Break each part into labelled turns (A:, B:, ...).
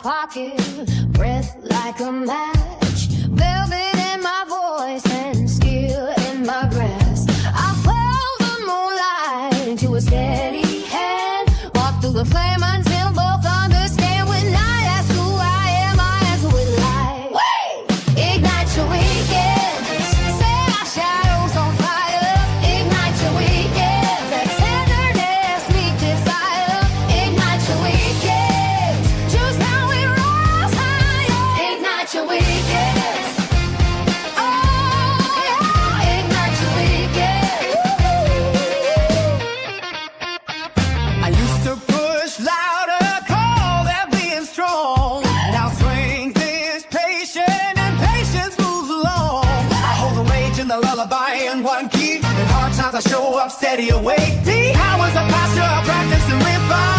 A: Pocket, breath like a match, velvet in my voice and skill in my grasp. I follow the moonlight into a steady hand, walk through the flame until both understand. When I ask who I am, I answer with light. Ignite your weekends, set our shadows on fire. Ignite your weekends, that tenderness meet desire. Ignite your weekends, choose now. Ignite your weekends. Oh, yeah. Ignite your weekends.
B: I used to push louder, call that being strong. Now strength is patient and patience moves along. I hold the rage and the lullaby in one key. In hard times I show up steady awake. The hours of posture I practice and refine.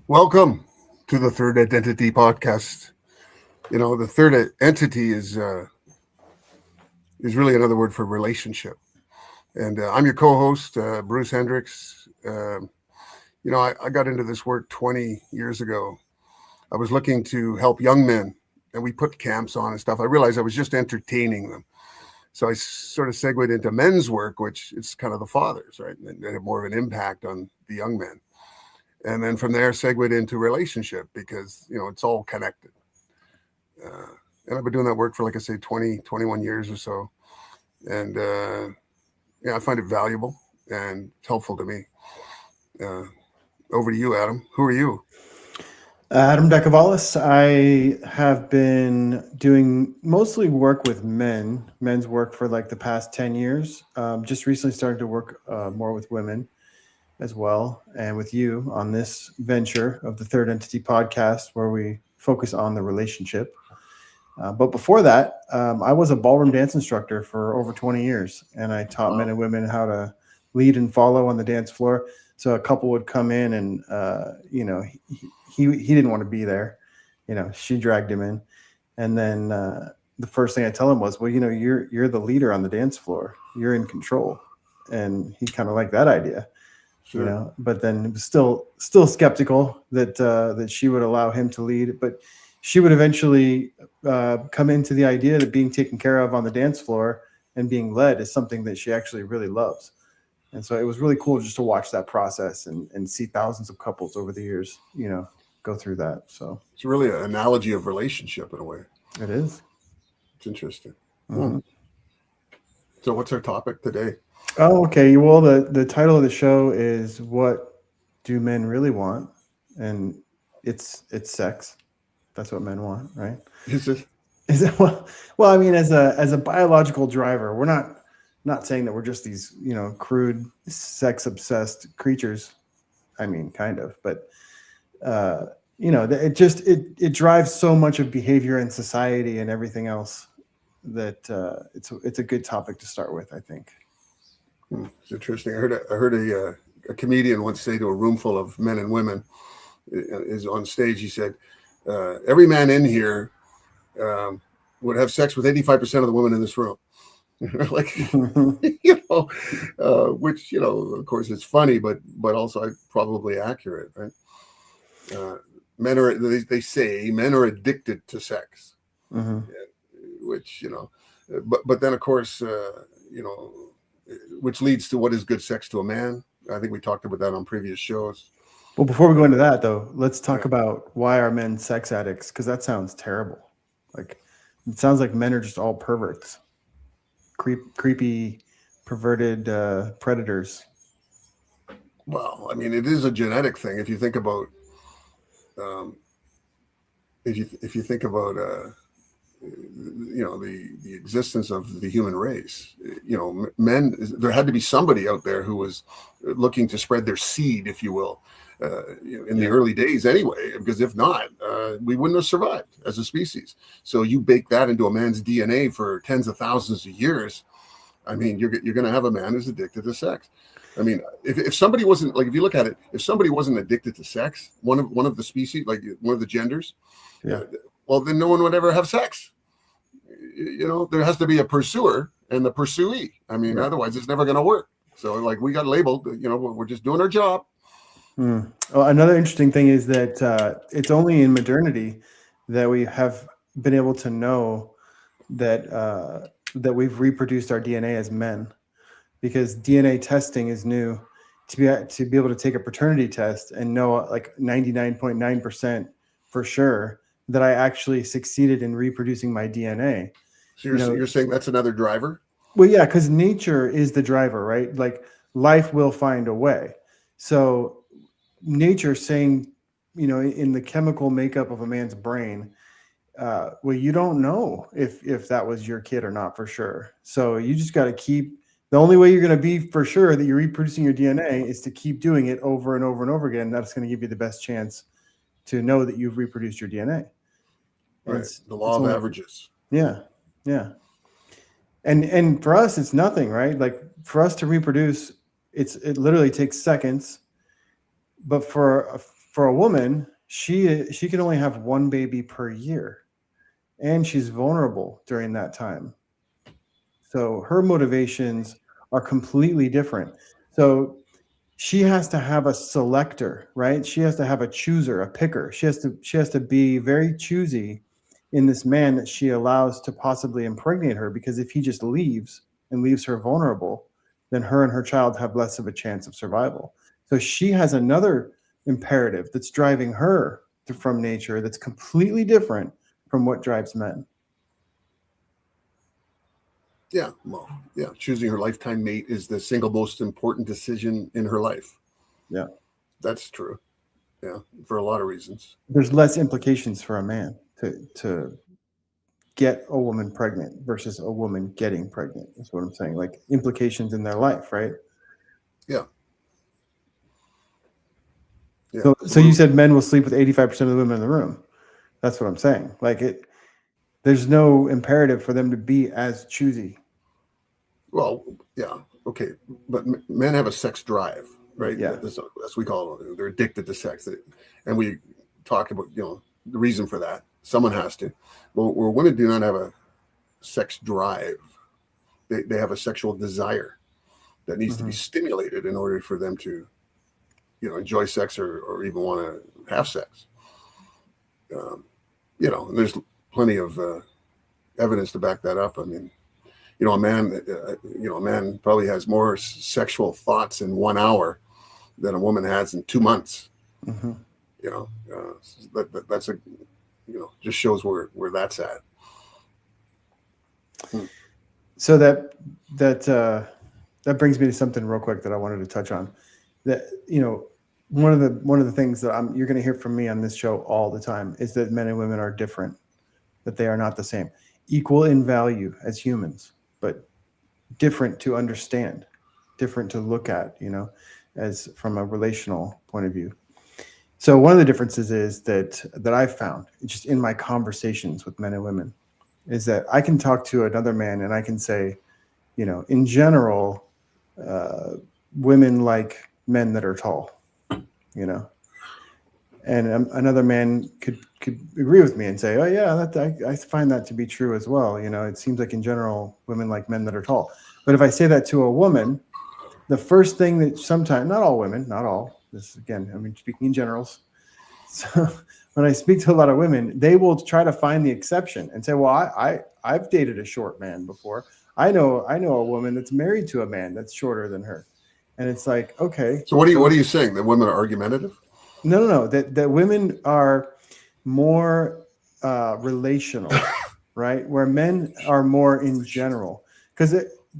C: Welcome to the Third Identity podcast. You know, the third entity is really another word for relationship. And I'm your co-host, Bruce Hendricks. You know, I got into this work 20 years ago. I was looking to help young men, and we put camps on and stuff. I realized I was just entertaining them. So I sort of segued into men's work, which it's kind of the fathers, right? And they have more of an impact on the young men. And then from there, segued into relationship because, you know, it's all connected. And I've been doing that work for, like I say, 21 years or so. And, yeah, I find it valuable and helpful to me. Over to you, Adam. Who are you?
D: Adam Decavalis. I have been doing mostly work with men's work for like the past 10 years. Just recently started to work more with women as well, and with you on this venture of the Third Entity podcast, where we focus on the relationship. But before that, I was a ballroom dance instructor for over 20 years, and I taught men and women how to lead and follow on the dance floor. So a couple would come in, and you know, he didn't want to be there. You know, she dragged him in, and then the first thing I tell him was, well, you know, you're the leader on the dance floor. You're in control, and he kind of liked that idea. Sure. You know, but then it was still skeptical that she would allow him to lead, but she would eventually come into the idea that being taken care of on the dance floor and being led is something that she actually really loves. And so it was really cool just to watch that process and see thousands of couples over the years, you know, go through that. So
C: it's really an analogy of relationship in a way.
D: It is.
C: It's interesting.
D: Mm-hmm.
C: So what's our topic today?
D: Oh, okay. Well, the title of the show is "What Do Men Really Want?" And it's sex. That's what men want, right?
C: Is it?
D: Is it? Well, I mean, as a biological driver, we're not saying that we're just these, you know, crude, sex obsessed creatures. I mean, kind of, but it drives so much of behavior in society and everything else that it's a good topic to start with, I think.
C: It's interesting. I heard a comedian once say to a room full of men and women, is on stage. He said, "Every man in here would have sex with 85% of the women in this room." Like, which of course, it's funny, but also probably accurate, right? Men are they say men are addicted to sex, which but then of course which leads to what is good sex to a man. I think we talked about that on previous shows.
D: Well, before we go into that, though, let's talk about why are men sex addicts, because that sounds terrible. Like, it sounds like men are just all perverts, creepy, perverted predators.
C: Well, I mean, it is a genetic thing. If you think about, if you think about, the existence of the human race, men. There had to be somebody out there who was looking to spread their seed, if you will, in the early days, anyway. Because if not, we wouldn't have survived as a species. So you bake that into a man's DNA for tens of thousands of years. I mean, you're going to have a man who's addicted to sex. I mean, if somebody wasn't, like, if you look at it, if somebody wasn't addicted to sex, one of the species, like one of the genders, well, then no one would ever have sex. There has to be a pursuer and the pursuee. I mean, otherwise it's never going to work. So, like, we got labeled, we're just doing our job.
D: Well, another interesting thing is that it's only in modernity that we have been able to know that we've reproduced our DNA as men, because DNA testing is new. To be able to take a paternity test and know, like, 99.9% for sure that I actually succeeded in reproducing my DNA.
C: So you're saying that's another driver?
D: Well, yeah, because nature is the driver, right? Like, life will find a way. So nature saying, in the chemical makeup of a man's brain, well, you don't know if that was your kid or not for sure. So you just got to keep. The only way you're going to be for sure that you're reproducing your DNA is to keep doing it over and over and over again. That's going to give you the best chance to know that you've reproduced your DNA.
C: Right. The law of averages.
D: Yeah. And for us, it's nothing, right? Like, for us to reproduce, it literally takes seconds. But for a woman, she can only have one baby per year, and she's vulnerable during that time. So her motivations are completely different. So she has to have a selector, right? She has to have a chooser, a picker. She has to be very choosy in this man that she allows to possibly impregnate her, because if he just leaves her vulnerable, then her and her child have less of a chance of survival. So she has another imperative that's driving her from nature that's completely different from what drives men.
C: Yeah, well, yeah. Choosing her lifetime mate is the single most important decision in her life.
D: Yeah,
C: that's true. Yeah, for a lot of reasons.
D: There's less implications for a man to get a woman pregnant versus a woman getting pregnant. That's what I'm saying. Like, implications in their life, right?
C: Yeah.
D: So you said men will sleep with 85% of the women in the room. That's what I'm saying. Like, there's no imperative for them to be as choosy.
C: Well, yeah, okay, but men have a sex drive, right?
D: Yeah,
C: that's we call it. They're addicted to sex, and we talk about the reason for that. Someone has to. Well, where women do not have a sex drive, they have a sexual desire that needs to be stimulated in order for them to, enjoy sex or even want to have sex. And there's plenty of evidence to back that up. I mean, a man probably has more sexual thoughts in 1 hour than a woman has in 2 months. That's just shows where that's at.
D: So that brings me to something real quick that I wanted to touch on. That one of the things that you're going to hear from me on this show all the time is that men and women are different, that they are not the same, equal in value as humans, but different to understand, different to look at, as from a relational point of view. So one of the differences is that I've found just in my conversations with men and women is that I can talk to another man and I can say, in general, women like men that are tall, and another man could agree with me and say, oh yeah, I find that to be true as well. It seems like in general, women like men that are tall. But if I say that to a woman, the first thing that sometimes, not all women, not all, this again, I mean, speaking in generals. So when I speak to a lot of women, they will try to find the exception and say, well, I've dated a short man before. I know a woman that's married to a man that's shorter than her. And it's like, okay.
C: So what are you saying? That women are argumentative?
D: No. That women are more relational, right? Where men are more in general. Because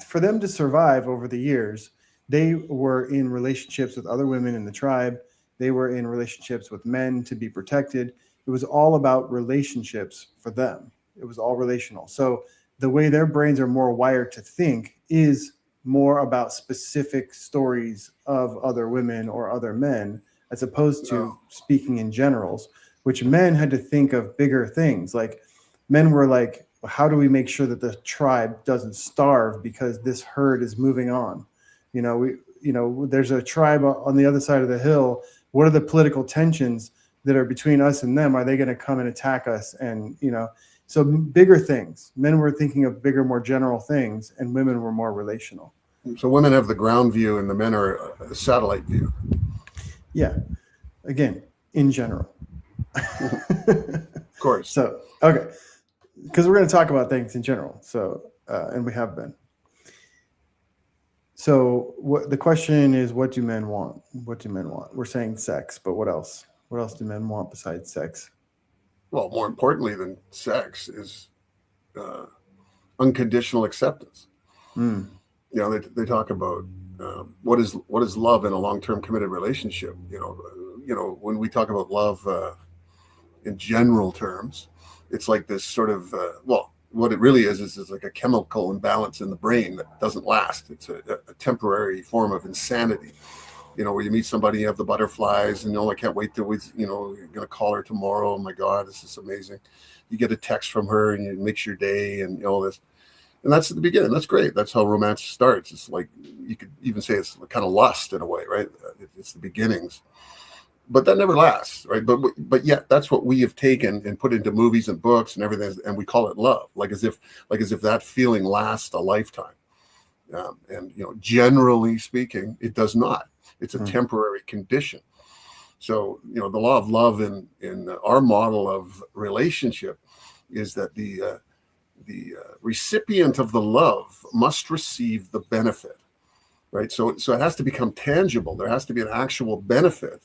D: for them to survive over the years, they were in relationships with other women in the tribe. They were in relationships with men to be protected. It was all about relationships for them. It was all relational. So the way their brains are more wired to think is more about specific stories of other women or other men, as opposed to speaking in generals, which men had to think of bigger things. Like men were like, how do we make sure that the tribe doesn't starve because this herd is moving on? There's a tribe on the other side of the hill. What are the political tensions that are between us and them? Are they going to come and attack us? And, so bigger things. Men were thinking of bigger, more general things, and women were more relational.
C: So women have the ground view and the men are a satellite view.
D: Yeah. Again, in general.
C: Of course.
D: So, okay. Because we're going to talk about things in general. So, and we have been. So the question is, what do men want? What do men want? We're saying sex, but what else? What else do men want besides sex?
C: Well, more importantly than sex is unconditional acceptance. They talk about what is love in a long-term committed relationship. When we talk about love in general terms, it's like this sort of what it really is like a chemical imbalance in the brain that doesn't last. It's a temporary form of insanity. Where you meet somebody, you have the butterflies, and I can't wait till you're going to call her tomorrow. Oh my God, this is amazing. You get a text from her and it makes your day and all this. And that's at the beginning. That's great. That's how romance starts. It's like, you could even say it's kind of lust in a way, right? It's the beginnings. But that never lasts, right? But yet that's what we have taken and put into movies and books and everything, and we call it love, like as if that feeling lasts a lifetime. And generally speaking, it does not. It's a temporary condition. So the law of love in our model of relationship is that the recipient of the love must receive the benefit, right? So it has to become tangible. There has to be an actual benefit.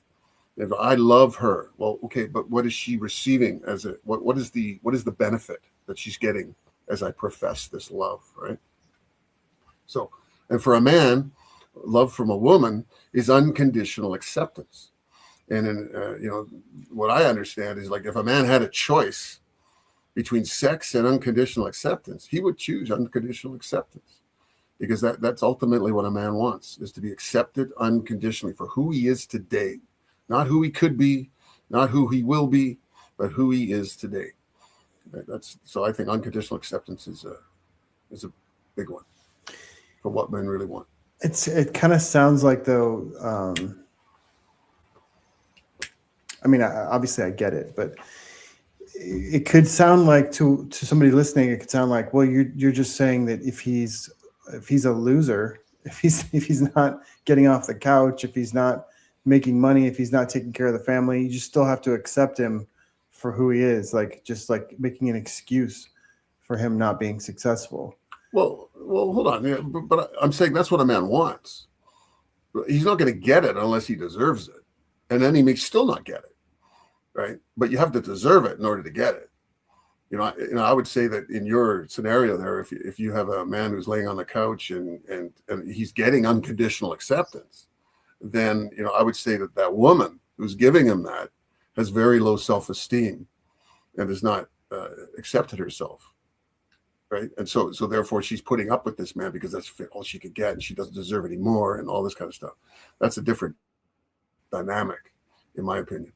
C: If I love her, well, okay, but what is she receiving what is the benefit that she's getting as I profess this love, right? So, and for a man, love from a woman is unconditional acceptance. And in what I understand is, like, if a man had a choice between sex and unconditional acceptance, he would choose unconditional acceptance, because that's ultimately what a man wants, is to be accepted unconditionally for who he is today. Not who he could be, not who he will be, but who he is today. So I think unconditional acceptance is a big one for what men really want.
D: It kind of sounds like, though. I mean, obviously I get it, but it could sound like to somebody listening, it could sound like, well, you're just saying that if he's a loser, if he's not getting off the couch, if he's not making money, if he's not taking care of the family, you just still have to accept him for who he is, just like making an excuse for him not being successful.
C: Well, hold on. Yeah, but I'm saying that's what a man wants. He's not going to get it unless he deserves it. And then he may still not get it, right? But you have to deserve it in order to get it. I would say that in your scenario there, if you have a man who's laying on the couch and he's getting unconditional acceptance, then I would say that woman who's giving him that has very low self-esteem and has not accepted herself, right? And so therefore she's putting up with this man because that's all she could get, and she doesn't deserve any more, and all this kind of stuff. That's a different dynamic, in my opinion.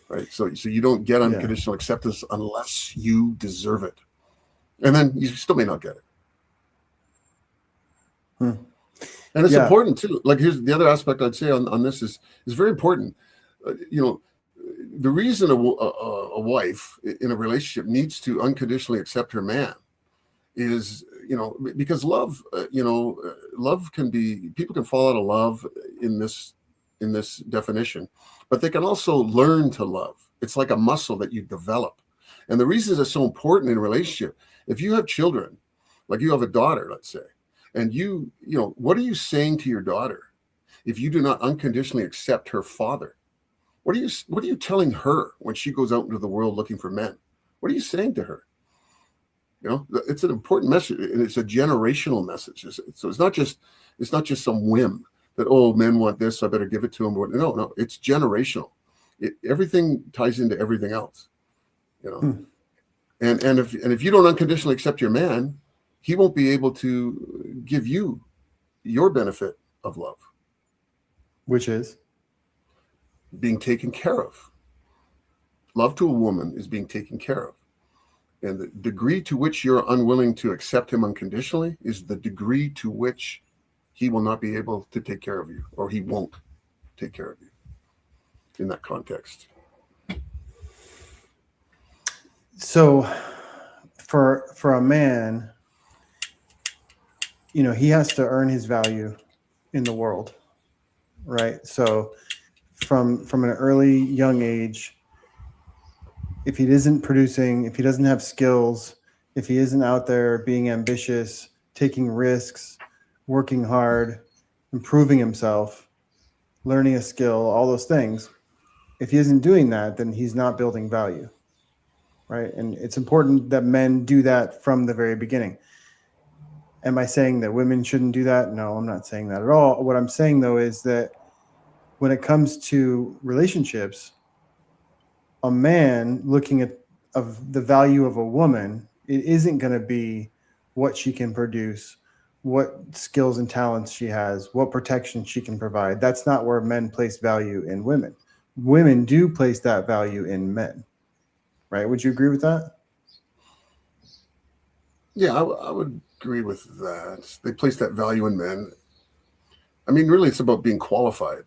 C: right? So you don't get
D: Yeah.
C: unconditional acceptance unless you deserve it, and then you still may not get it. And it's
D: Yeah.
C: important too. Like, here's the other aspect I'd say on this is very important. You know, the reason a wife in a relationship needs to unconditionally accept her man is, you know, because love, love can be, people can fall out of love in this definition, but they can also learn to love. It's like a muscle that you develop. And the reason it's so important in a relationship, if you have children, like you have a daughter, let's say, and you know, what are you saying to your daughter if you do not unconditionally accept her father? What are you telling her when she goes out into the world looking for men? What are you saying to her? You know, it's an important message, and it's a generational message. So it's not just some whim that, oh, men want this, so I better give it to them. No, it's generational. Everything ties into everything else. You know, and if you don't unconditionally accept your man, he won't be able to give you your benefit of love,
D: Which is?
C: being taken care of. Love to a woman is being taken care of. And the degree to which you're unwilling to accept him unconditionally is the degree to which he will not be able to take care of you, or he won't take care of you in that context.
D: So for a man, you know, he has to earn his value in the world, right? So from an early young age, if he isn't producing, if he doesn't have skills, if he isn't out there being ambitious, taking risks, working hard, improving himself, learning a skill, all those things, if he isn't doing that, then he's not building value, right? And it's important that men do that from the very beginning. Am I saying that women shouldn't do that? No, I'm not saying that at all. What I'm saying, though, is that when it comes to relationships, a man looking at of the value of a woman, it isn't going to be what she can produce, what skills and talents she has, what protection she can provide. That's not where men place value in women. Women do place that value in men, right? Would you agree with that?
C: Yeah, I would agree with that. They place that value in men. I mean, really, it's about being qualified.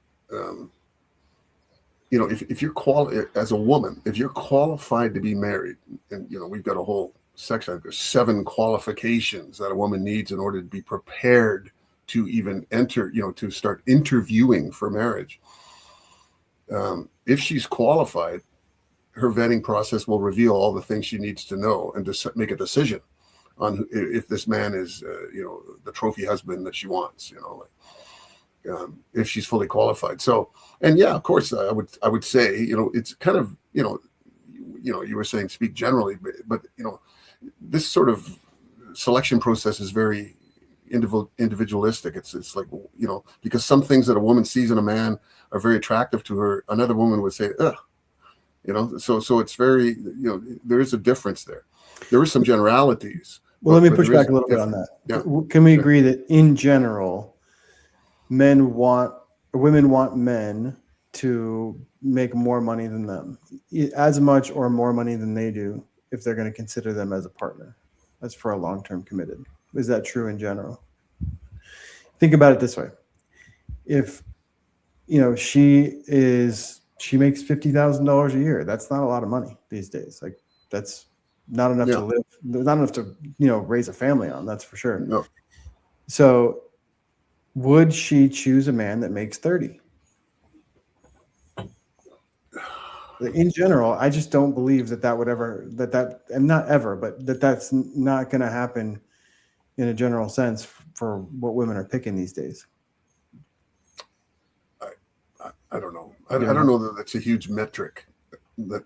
C: You know, if you're as a woman, if you're qualified to be married, and you know, we've got a whole section. There's 7 qualifications that a woman needs in order to be prepared to even enter. You know, to start interviewing for marriage. If she's qualified, her vetting process will reveal all the things she needs to know and to make a decision on if this man is, you know, the trophy husband that she wants. You know, like. If she's fully qualified. So, and yeah, of course, I would say, you know, it's kind of, you know, you were saying speak generally, but you know, this sort of selection process is very individualistic. It's like, you know, because some things that a woman sees in a man are very attractive to her, another woman would say, ugh, you know. So it's very, you know, there is a difference there. There are some generalities.
D: Well, let me push back a little bit on that.
C: Yeah.
D: Can we agree that in general, women want men to make more money than them, as much or more money than they do, if they're going to consider them as a partner, as for a long-term committed? Is that true in general? Think about it this way. If, you know, she makes $50,000 a year, that's not a lot of money these days. Like, that's not enough to live, not enough to, you know, raise a family on, that's for sure.
C: No.
D: So would she choose a man that makes 30? In general, I just don't believe that would ever, and not ever, but that's not going to happen in a general sense for what women are picking these days.
C: I don't know. I don't know that that's a huge metric, that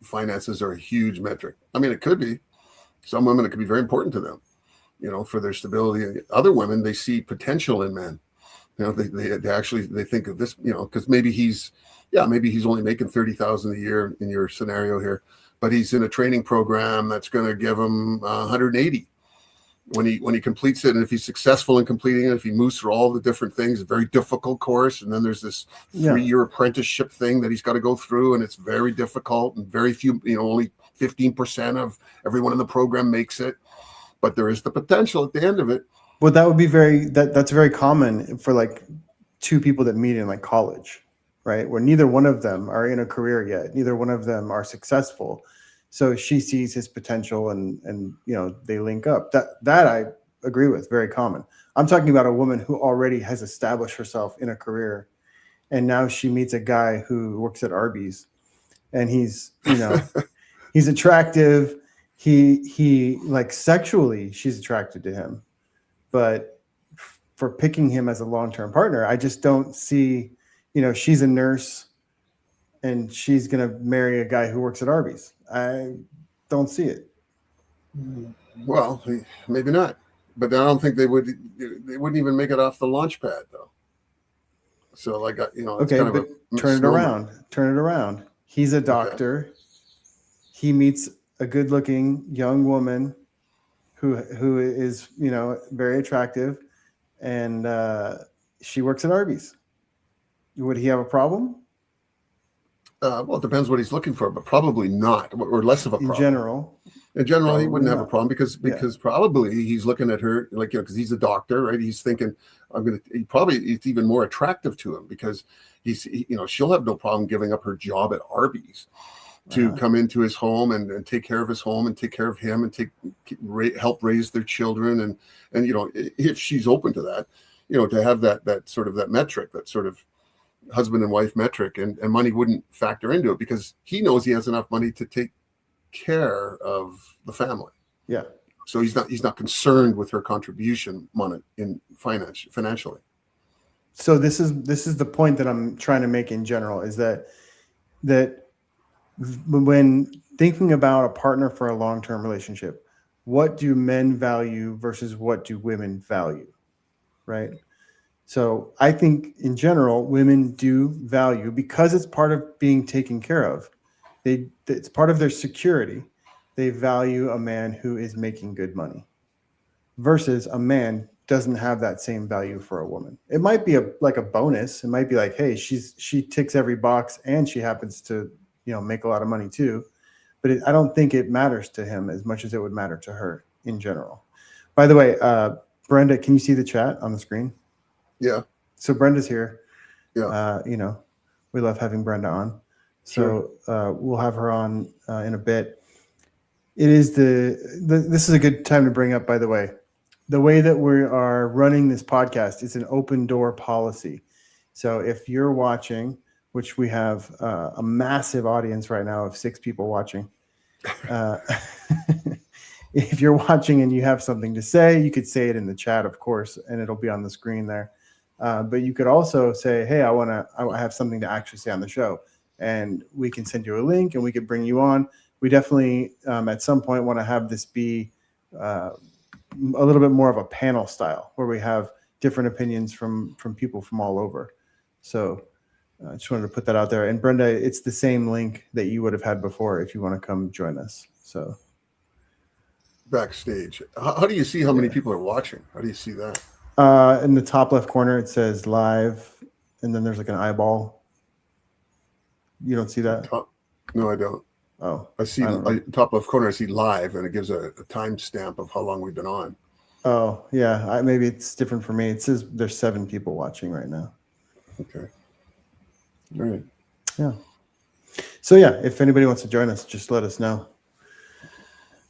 C: finances are a huge metric. I mean, it could be. Some women, it could be very important to them, you know, for their stability. Other women, they see potential in men. You know, they think of this, you know, because maybe he's only making $30,000 a year in your scenario here, but he's in a training program that's going to give him 180. when he completes it, and if he's successful in completing it, if he moves through all the different things, a very difficult course, and then there's this 3-year apprenticeship thing that he's got to go through, and it's very difficult, and very few, only 15% of everyone in the program makes it, but there is the potential at the end of it.
D: Well, that would be that's very common for like two people that meet in like college, right? Where neither one of them are in a career yet, neither one of them are successful. So she sees his potential and they link up. That I agree with, very common. I'm talking about a woman who already has established herself in a career, and now she meets a guy who works at Arby's, and he's he's attractive. He like sexually she's attracted to him, but for picking him as a long-term partner, I just don't see, she's a nurse and she's going to marry a guy who works at Arby's. I don't see it.
C: Well, maybe not, but I don't think they wouldn't even make it off the launch pad though. So like, it's
D: okay,
C: kind
D: but turn it around. He's a doctor. Okay. He meets a good-looking young woman who is, very attractive, and she works at Arby's. Would he have a problem?
C: Well, it depends what he's looking for, but probably not, or less of a problem. In general, he wouldn't have a problem because probably he's looking at her like, because he's a doctor, right? He's thinking, it's even more attractive to him because she'll have no problem giving up her job at Arby's to come into his home and take care of his home and take care of him and help raise their children. And if she's open to that, to have that sort of that metric, that sort of husband and wife metric, and money wouldn't factor into it because he knows he has enough money to take care of the family.
D: Yeah.
C: So he's not concerned with her contribution money in financially.
D: So this is the point that I'm trying to make in general, is that when thinking about a partner for a long-term relationship, what do men value versus what do women value, right? So I think in general, women do value, because it's part of being taken care of. It's part of their security. They value a man who is making good money versus a man doesn't have that same value for a woman. It might be like a bonus. It might be like, hey, she ticks every box and she happens to, make a lot of money too. But I don't think it matters to him as much as it would matter to her in general. By the way, Brenda, can you see the chat on the screen?
C: Yeah.
D: So Brenda's here.
C: Yeah.
D: We love having Brenda on. So we'll have her on in a bit. It is this is a good time to bring up, by the way, the way that we are running this podcast is an open door policy. So if you're watching, which we have a massive audience right now of 6 people watching. If you're watching and you have something to say, you could say it in the chat, of course, and it'll be on the screen there. But you could also say, hey, I have something to actually say on the show, and we can send you a link and we could bring you on. We definitely at some point want to have this be a little bit more of a panel style where we have different opinions from people from all over. So I just wanted to put that out there. And Brenda, it's the same link that you would have had before if you want to come join us. So
C: backstage, how do you see how many people are watching? How do you see that?
D: In the top left corner, it says live, and then there's like an eyeball. You don't see that?
C: No, I don't.
D: Oh,
C: I see top left corner. I see live, and it gives a timestamp of how long we've been on.
D: Oh, yeah. Maybe it's different for me. It says there's 7 people watching right now.
C: Okay. All right.
D: Yeah. So yeah, if anybody wants to join us, just let us know.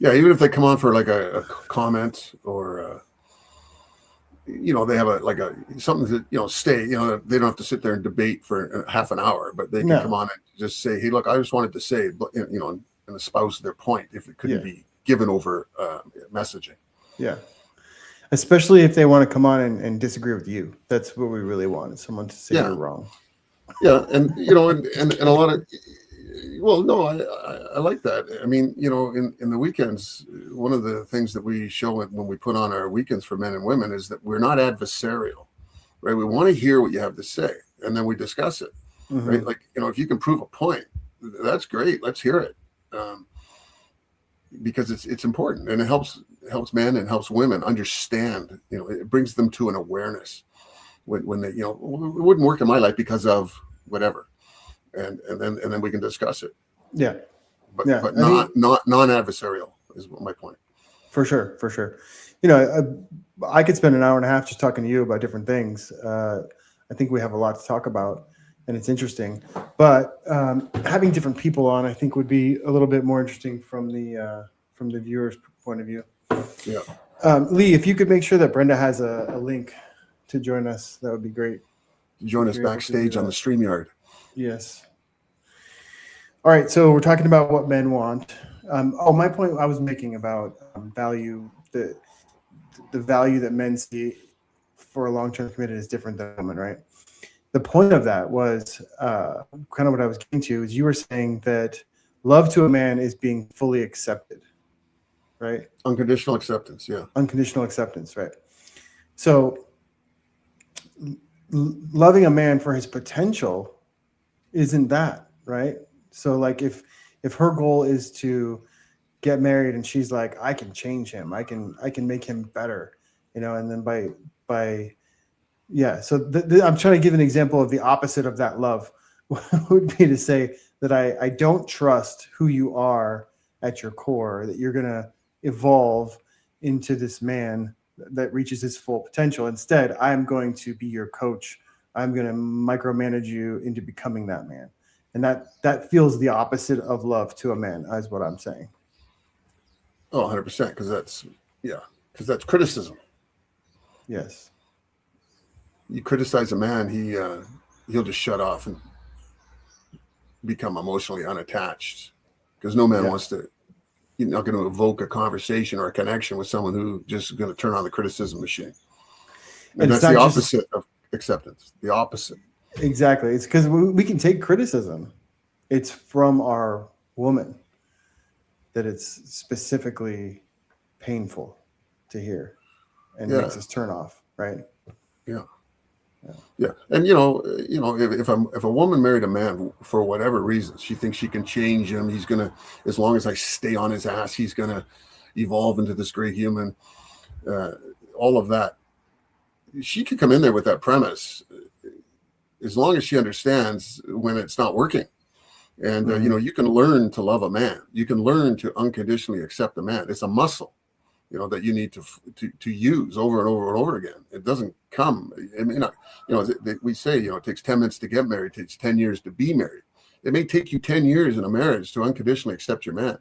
C: Yeah, even if they come on for like a comment or they have something to stay. They don't have to sit there and debate for half an hour, but they can come on and just say, hey, look, I just wanted to say, and espouse their point if it couldn't be given over messaging. Yeah.
D: Especially if they want to come on and disagree with you. That's what we really want, is someone to say you're wrong.
C: Yeah, and a lot of, well, no, I like that. I mean, in the weekends, one of the things that we show when we put on our weekends for men and women is that we're not adversarial, right? We want to hear what you have to say, and then we discuss it, right? Like, if you can prove a point, that's great. Let's hear it. because it's important, and it helps men and helps women understand. It brings them to an awareness when they, it wouldn't work in my life because of whatever, and then we can discuss it.
D: Yeah.
C: But
D: Yeah.
C: but not non-adversarial is my point.
D: For sure. I could spend an hour and a half just talking to you about different things. I think we have a lot to talk about, and it's interesting. But having different people on, I think, would be a little bit more interesting from the viewer's point of view.
C: Yeah.
D: Lee, if you could make sure that Brenda has a link to join us, that would be great.
C: Join us backstage on the StreamYard.
D: Yes. All right, so we're talking about what men want. My point I was making about value, the value that men see for a long-term committed is different than women, right? The point of that was kind of what I was getting to, is you were saying that love to a man is being fully accepted, right?
C: Unconditional acceptance, yeah.
D: Unconditional acceptance, right? So loving a man for his potential isn't that, right? So like if her goal is to get married and she's like, I can change him, I can make him better, and then so I'm trying to give an example of the opposite of that love would be to say that I don't trust who you are at your core, that you're going to evolve into this man that reaches his full potential. Instead, I'm going to be your coach. I'm going to micromanage you into becoming that man. And that feels the opposite of love to a man, is what I'm saying.
C: Oh, 100%, because that's criticism.
D: Yes.
C: You criticize a man, he'll just shut off and become emotionally unattached, because no man wants to. You're not going to evoke a conversation or a connection with someone who just is going to turn on the criticism machine. And that's the opposite of acceptance. The opposite.
D: Exactly. It's because we can take criticism. It's from our woman that it's specifically painful to hear and makes us turn off, right?
C: Yeah. And if a woman married a man for whatever reason, she thinks she can change him, he's gonna, as long as I stay on his ass, he's gonna evolve into this great human, all of that, she could come in there with that premise, as long as she understands when it's not working. And you can learn to love a man, you can learn to unconditionally accept a man. It's a muscle that you need to use over and over and over again. It doesn't come. I mean, we say, it takes 10 minutes to get married. It takes 10 years to be married. It may take you 10 years in a marriage to unconditionally accept your man,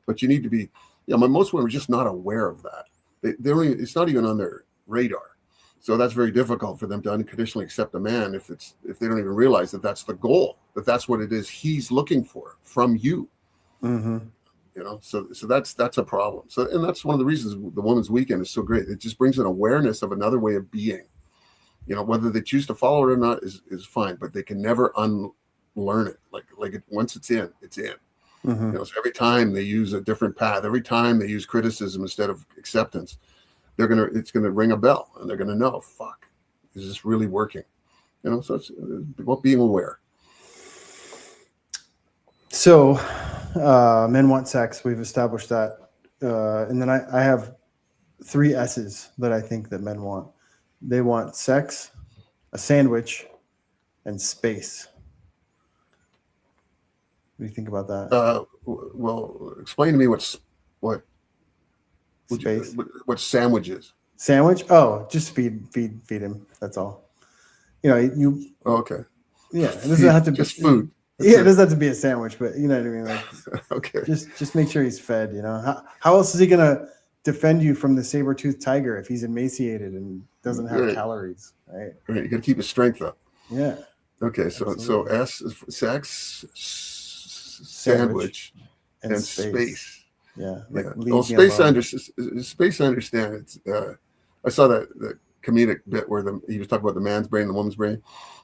C: but you need to be. Most women are just not aware of that. They don't even, it's not even on their radar. So that's very difficult for them to unconditionally accept a man if they don't even realize that that's the goal, that that's what it is he's looking for from you.
D: Mm-hmm.
C: So that's a problem. So, and that's one of the reasons the Women's Weekend is so great. It just brings an awareness of another way of being. Whether they choose to follow it or not is fine, but they can never unlearn it. Once it's in, it's in.
D: Mm-hmm.
C: So every time they use a different path, every time they use criticism instead of acceptance, it's gonna ring a bell, and they're gonna know, fuck, is this really working? So it's about being aware.
D: So men want sex. We've established that. And then I have 3 S's that I think that men want. They want sex, a sandwich, and space. What do you think about that?
C: Well, explain to me what
D: Space.
C: What sandwich is.
D: Sandwich? Oh, just feed him. That's all. You.
C: Oh, okay.
D: Yeah, it doesn't have to
C: just
D: be
C: food.
D: It doesn't have to be a sandwich, but you know what I mean. Like,
C: okay.
D: Just make sure he's fed. How else is he gonna defend you from the saber-toothed tiger if he's emaciated and doesn't have calories? Right.
C: Right. You got to keep his strength up.
D: Yeah.
C: Okay. So S is sex, sandwich, and space.
D: Yeah.
C: Space. Space. I understand. It's. I saw that comedic bit where he was talking about the man's brain, and the woman's brain,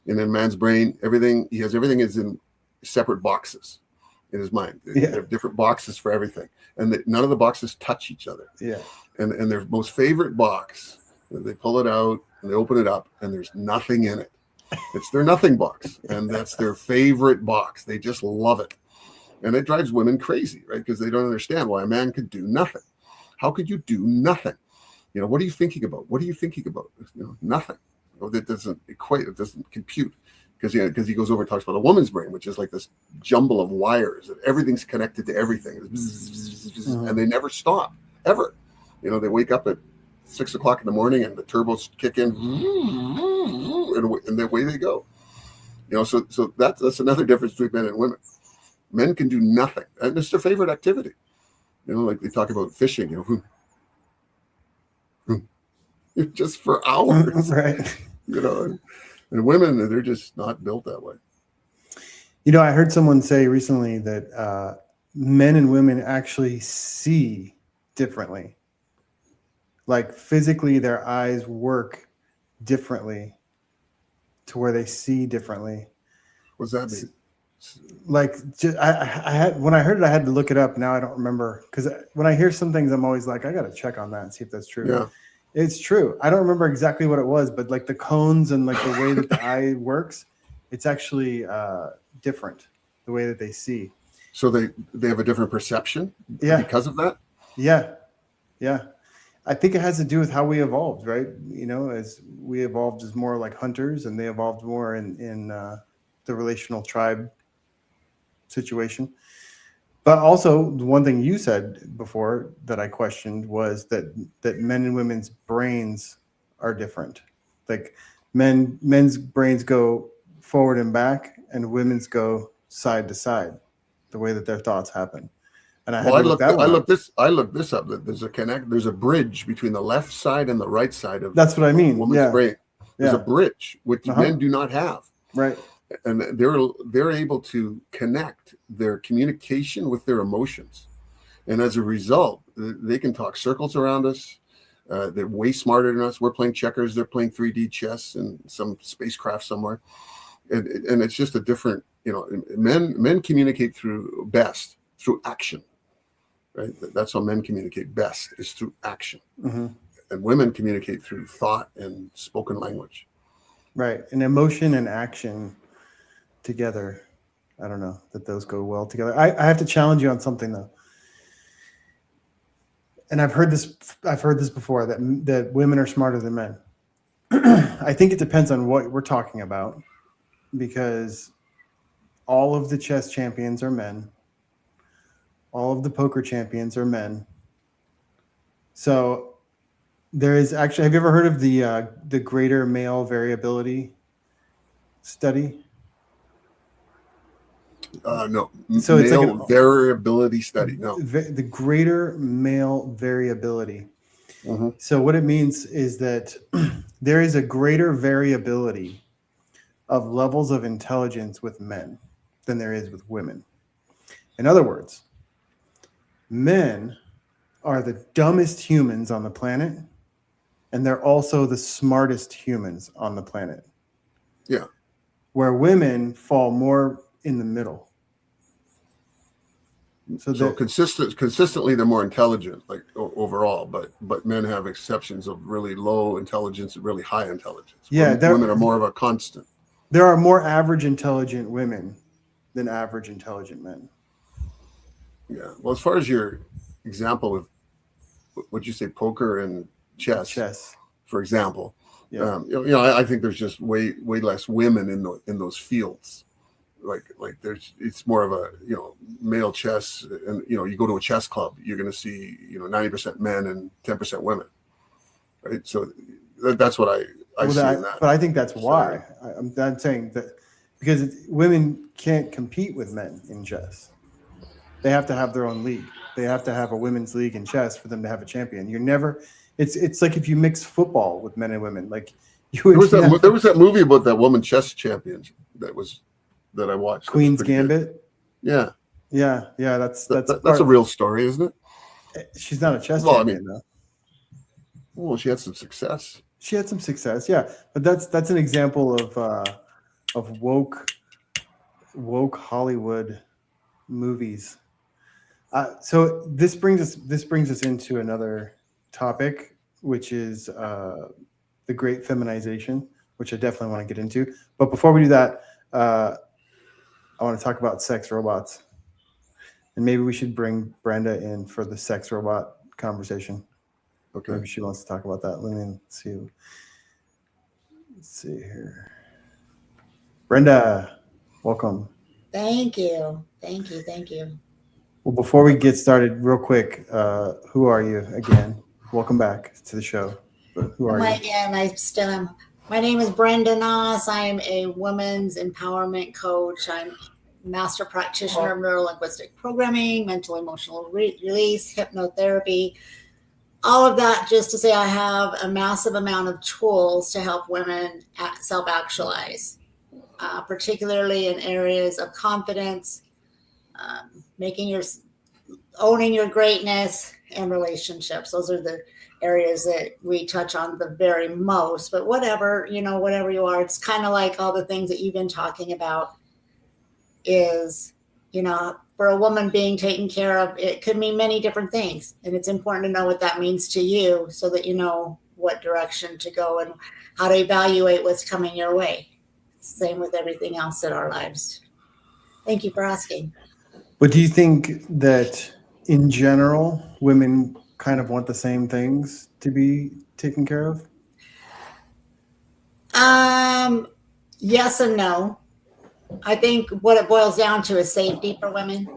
C: and then man's brain, everything is in separate boxes in his mind. They have different boxes for everything, and none of the boxes touch each other.
D: Yeah.
C: And their most favorite box, they pull it out and they open it up, and there's nothing in it. It's their nothing box, and that's their favorite box. They just love it. And it drives women crazy, right? Because they don't understand why a man could do nothing. How could you do nothing? What are you thinking about? What are you thinking about? Nothing. That doesn't equate. It doesn't compute. Because he goes over and talks about a woman's brain, which is like this jumble of wires, and everything's connected to everything, and they never stop ever. They wake up at 6 o'clock in the morning, and the turbos kick in, and away they go. So that's another difference between men and women. Men can do nothing, and it's their favorite activity. Like they talk about fishing. Just for hours,
D: Right.
C: And women, they're just not built that way.
D: I heard someone say recently that men and women actually see differently. Like physically, their eyes work differently to where they see differently.
C: What does that mean?
D: Like I had, when I heard it, I had to look it up. Now I don't remember, because when I hear some things, I'm always like, I got to check on that and see if that's true.
C: Yeah.
D: It's true. I don't remember exactly what it was, but like the cones and like the way that the eye works, it's actually different, the way that they see.
C: So they have a different perception because of that?
D: Yeah. I think it has to do with how we evolved, right? As we evolved as more like hunters, and they evolved more in the relational tribe situation. But also, the one thing you said before that I questioned was that men and women's brains are different. Like men's brains go forward and back, and women's go side to side, the way that their thoughts happen. And I looked this up. That there's a bridge between the left side and the right side of that's what I mean.
C: Woman's brain. There's a bridge which men do not have.
D: Right.
C: And they're able to connect their communication with their emotions, and as a result, they can talk circles around us. They're way smarter than us. We're playing checkers; they're playing 3D chess in some spacecraft somewhere, and it's just a different. Men communicate through action, right? That's how men communicate best, is through action, and women communicate through thought and spoken language.
D: Right, and emotion and action together. I don't know that those go well together. I have to challenge you on something though. And I've heard this before, that women are smarter than men. I think it depends on what we're talking about, because all of the chess champions are men. All of the poker champions are men. So there is actually, have you ever heard of the greater male variability study?
C: No.
D: So it's
C: male variability study. No.
D: The greater male variability. So what it means is that there is a greater variability of levels of intelligence with men than there is with women. In other words, men are the dumbest humans on the planet, and they're also the smartest humans on the planet.
C: Yeah.
D: Where women fall more in the middle. So
C: consistently, they're more intelligent, like overall, but men have exceptions of really low intelligence and really high intelligence.
D: Yeah,
C: women are more of a constant.
D: There are more average intelligent women than average intelligent men.
C: Yeah. Well, as far as your example of what'd you say, poker and chess, for example, I think there's just way less women in those fields. Like it's more of a male chess, and you go to a chess club, you're going to see 90% men and 10% women, right? So that's what I see in that.
D: But I think that's why I'm saying that, because women can't compete with men in chess. They have to have their own league. They have to have a women's league in chess for them to have a champion. You're never. It's like if you mix football with men and women. Like there was
C: that movie about that woman chess champion that I watched.
D: Queen's Gambit.
C: Good.
D: Yeah. That's
C: a real story, isn't it?
D: She's not a chess champion though.
C: Well, she had some success.
D: Yeah, but that's an example of woke Hollywood movies. So this brings us into another topic, which is the great feminization, which I definitely want to get into. But before we do that, I want to talk about sex robots. And maybe we should bring Brenda in for the sex robot conversation.
C: Okay.
D: Maybe she wants to talk about that. Let me see. Let's see here. Brenda, welcome.
E: Thank you. Thank you. Thank you.
D: Well, before we get started, real quick, who are you again? Welcome back to the show. But who are you?
E: Again, I still am. My name is Brenda Noss. I am a women's empowerment coach. I'm a master practitioner of neurolinguistic programming, mental emotional release, hypnotherapy. All of that just to say I have a massive amount of tools to help women self-actualize, particularly in areas of confidence, owning your greatness, and relationships. Those are the areas that we touch on the very most. But whatever you are, it's kind of like all the things that you've been talking about is, for a woman being taken care of, it could mean many different things. And it's important to know what that means to you so that you know what direction to go and how to evaluate what's coming your way. Same with everything else in our lives. Thank you for asking.
D: But do you think that in general, women kind of want the same things to be taken care of?
E: Yes and no. I think what it boils down to is safety for women.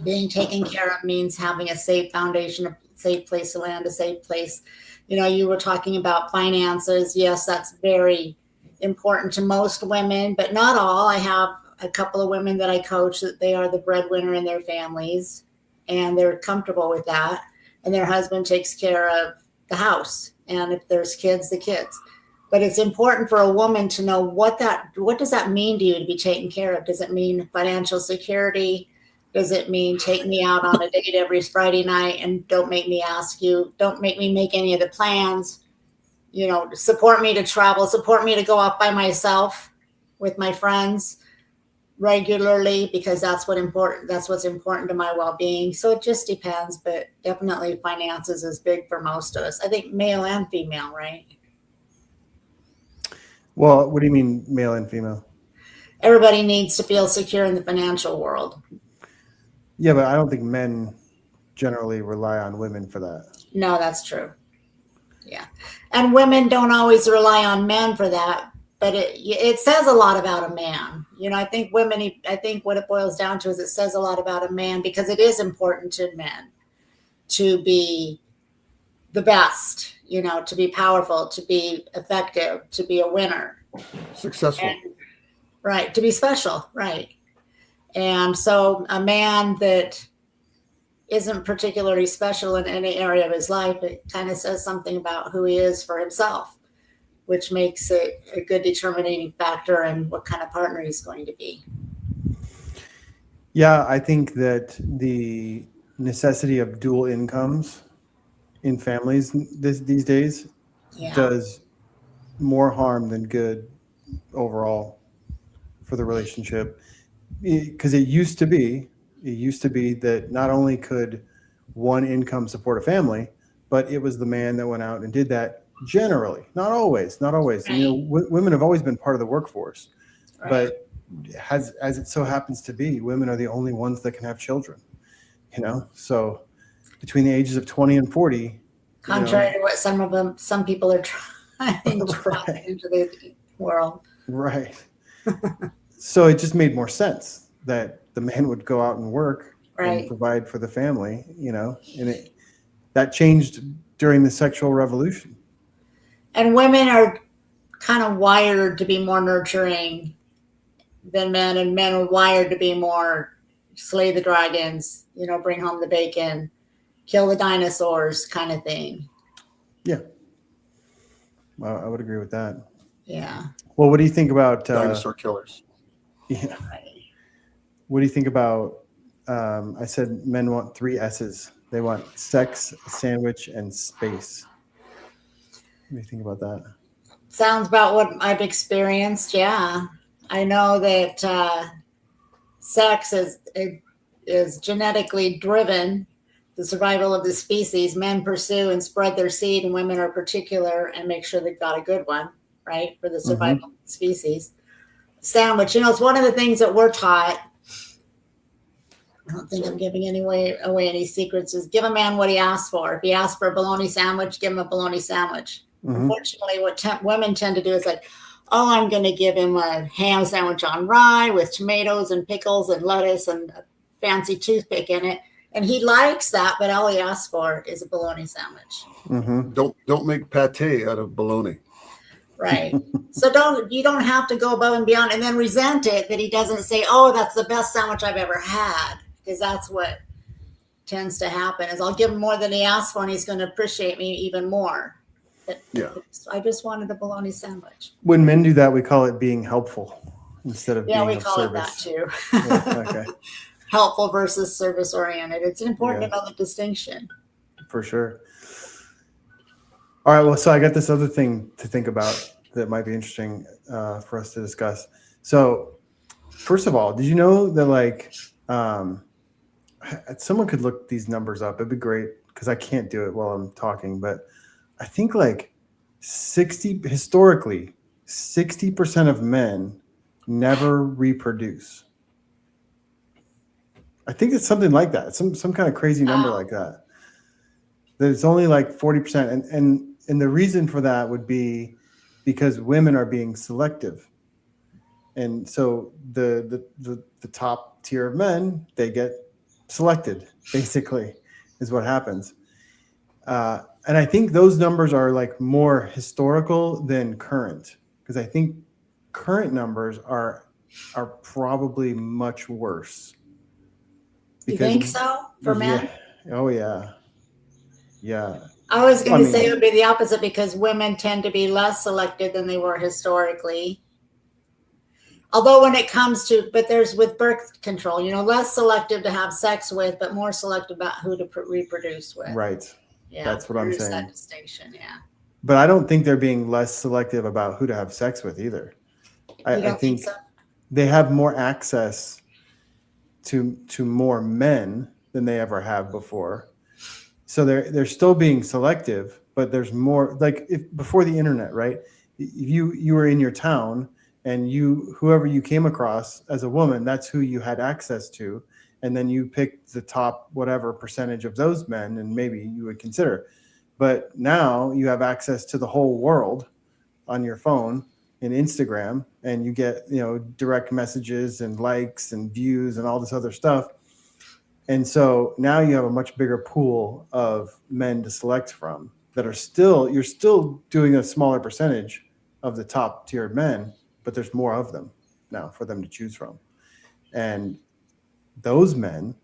E: Being taken care of means having a safe foundation, a safe place to land, a safe place. You were talking about finances. Yes, that's very important to most women, but not all. I have a couple of women that I coach that they are the breadwinner in their families and they're comfortable with that. And their husband takes care of the house. And if there's kids, the kids. But it's important for a woman to know what does that mean to you to be taken care of? Does it mean financial security? Does it mean take me out on a date every Friday night and don't make me make any of the plans? Support me to travel, support me to go out by myself with my friends regularly, because that's what's important to my well-being. So it just depends, but definitely finances is big for most of us. I think male and female, right?
D: Well, what do you mean male and female?
E: Everybody needs to feel secure in the financial world.
D: Yeah, but I don't think men generally rely on women for that.
E: No, that's true. Yeah. And women don't always rely on men for that, but it says a lot about a man. I think what it boils down to is it says a lot about a man, because it is important to men to be the best, to be powerful, to be effective, to be a winner.
C: Successful.
E: Right. To be special. Right. And so a man that isn't particularly special in any area of his life, it kind of says something about who he is for himself, which makes it a good determining factor in what kind of partner he's going to be.
D: Yeah, I think that the necessity of dual incomes in families these days does more harm than good overall for the relationship. Because it used to be that not only could one income support a family, but it was the man that went out and did that generally. Not always. Right. Women have always been part of the workforce, right. But as it so happens to be, women are the only ones that can have children, so between the ages of 20 and 40.
E: Contrary to what some people are trying to put into the world.
D: Right. So it just made more sense that the man would go out and work and provide for the family, and that changed during the sexual revolution.
E: And women are kind of wired to be more nurturing than men, and men are wired to be more slay the dragons, bring home the bacon, kill the dinosaurs kind of thing.
D: Yeah. Well, I would agree with that.
E: Yeah.
D: Well, what do you think about
C: dinosaur killers?
D: Yeah. What do you think about, I said men want 3 S's. They want sex, sandwich, and space. What do you think about that?
E: Sounds about what I've experienced. Yeah. I know that sex is genetically driven, the survival of the species. Men pursue and spread their seed, and women are particular and make sure they've got a good one, right, for the survival of the species. Sandwich, it's one of the things that we're taught I don't think I'm giving away any secrets. Is give a man what he asks for. If he asks for a bologna sandwich, give him a bologna sandwich. Unfortunately, what women tend to do is like, oh, I'm going to give him a ham sandwich on rye with tomatoes and pickles and lettuce and a fancy toothpick in it. And he likes that, but all he asks for is a bologna sandwich.
C: Don't make pate out of bologna.
E: Right. So you don't have to go above and beyond and then resent it that he doesn't say, oh, that's the best sandwich I've ever had. Because that's what tends to happen is I'll give him more than he asked for and he's going to appreciate me even more. But I just wanted a bologna sandwich.
D: When men do that, we call it being helpful instead of being
E: we
D: of
E: call
D: service.
E: it that too.
D: Okay.
E: Helpful versus service oriented. It's important to know the distinction.
D: For sure. All right. Well, so I got this other thing to think about that might be interesting for us to discuss. So, first of all, did you know that like someone could look these numbers up? It'd be great because I can't do it while I'm talking, but I think like historically, 60% of men never reproduce. I think it's something like that. Some kind of crazy number like that. There's only like 40%. And the reason for that would be because women are being selective. And so the top tier of men, they get selected, basically, is what happens. And I think those numbers are like more historical than current, because I think current numbers are probably much worse.
E: You think so for men?
D: Oh yeah.
E: I was going to say it would be the opposite because women tend to be less selected than they were historically. Although when it comes to, but there's with birth control, less selective to have sex with, but more selective about who to reproduce with.
D: Right. Yeah. That's what I'm saying.
E: That distinction. Yeah.
D: But I don't think they're being less selective about who to have sex with either. I think so? They have more access to more men than they ever have before. So they're still being selective, but there's more, like before the internet, right? You were in your town and whoever you came across as a woman, that's who you had access to. And then you picked the top whatever percentage of those men and maybe you would consider. But now you have access to the whole world on your phone and Instagram, and you get, direct messages and likes and views and all this other stuff. And so now you have a much bigger pool of men to select from that are you're still doing a smaller percentage of the top tier men, but there's more of them now for them to choose from. And those men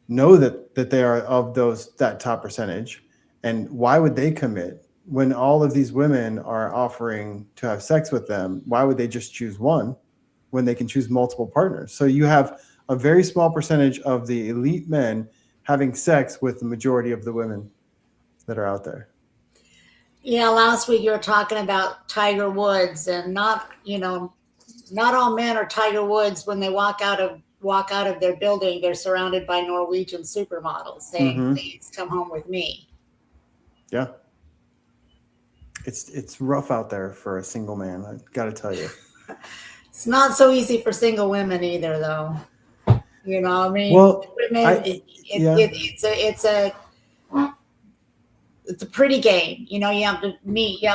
D: know that they are of that top percentage. And why would they commit when all of these women are offering to have sex with them? Why would they just choose one when they can choose multiple partners? So you have a very small percentage of the elite men having sex with the majority of the women that are out there.
E: Yeah, last week you were talking about Tiger Woods, and not all men are Tiger Woods. When they walk out of their building, they're surrounded by Norwegian supermodels saying, "Please come home with me."
D: Yeah. It's rough out there for a single man, I got to tell you.
E: It's not so easy for single women either, though. Well, women, it's a pretty game. You have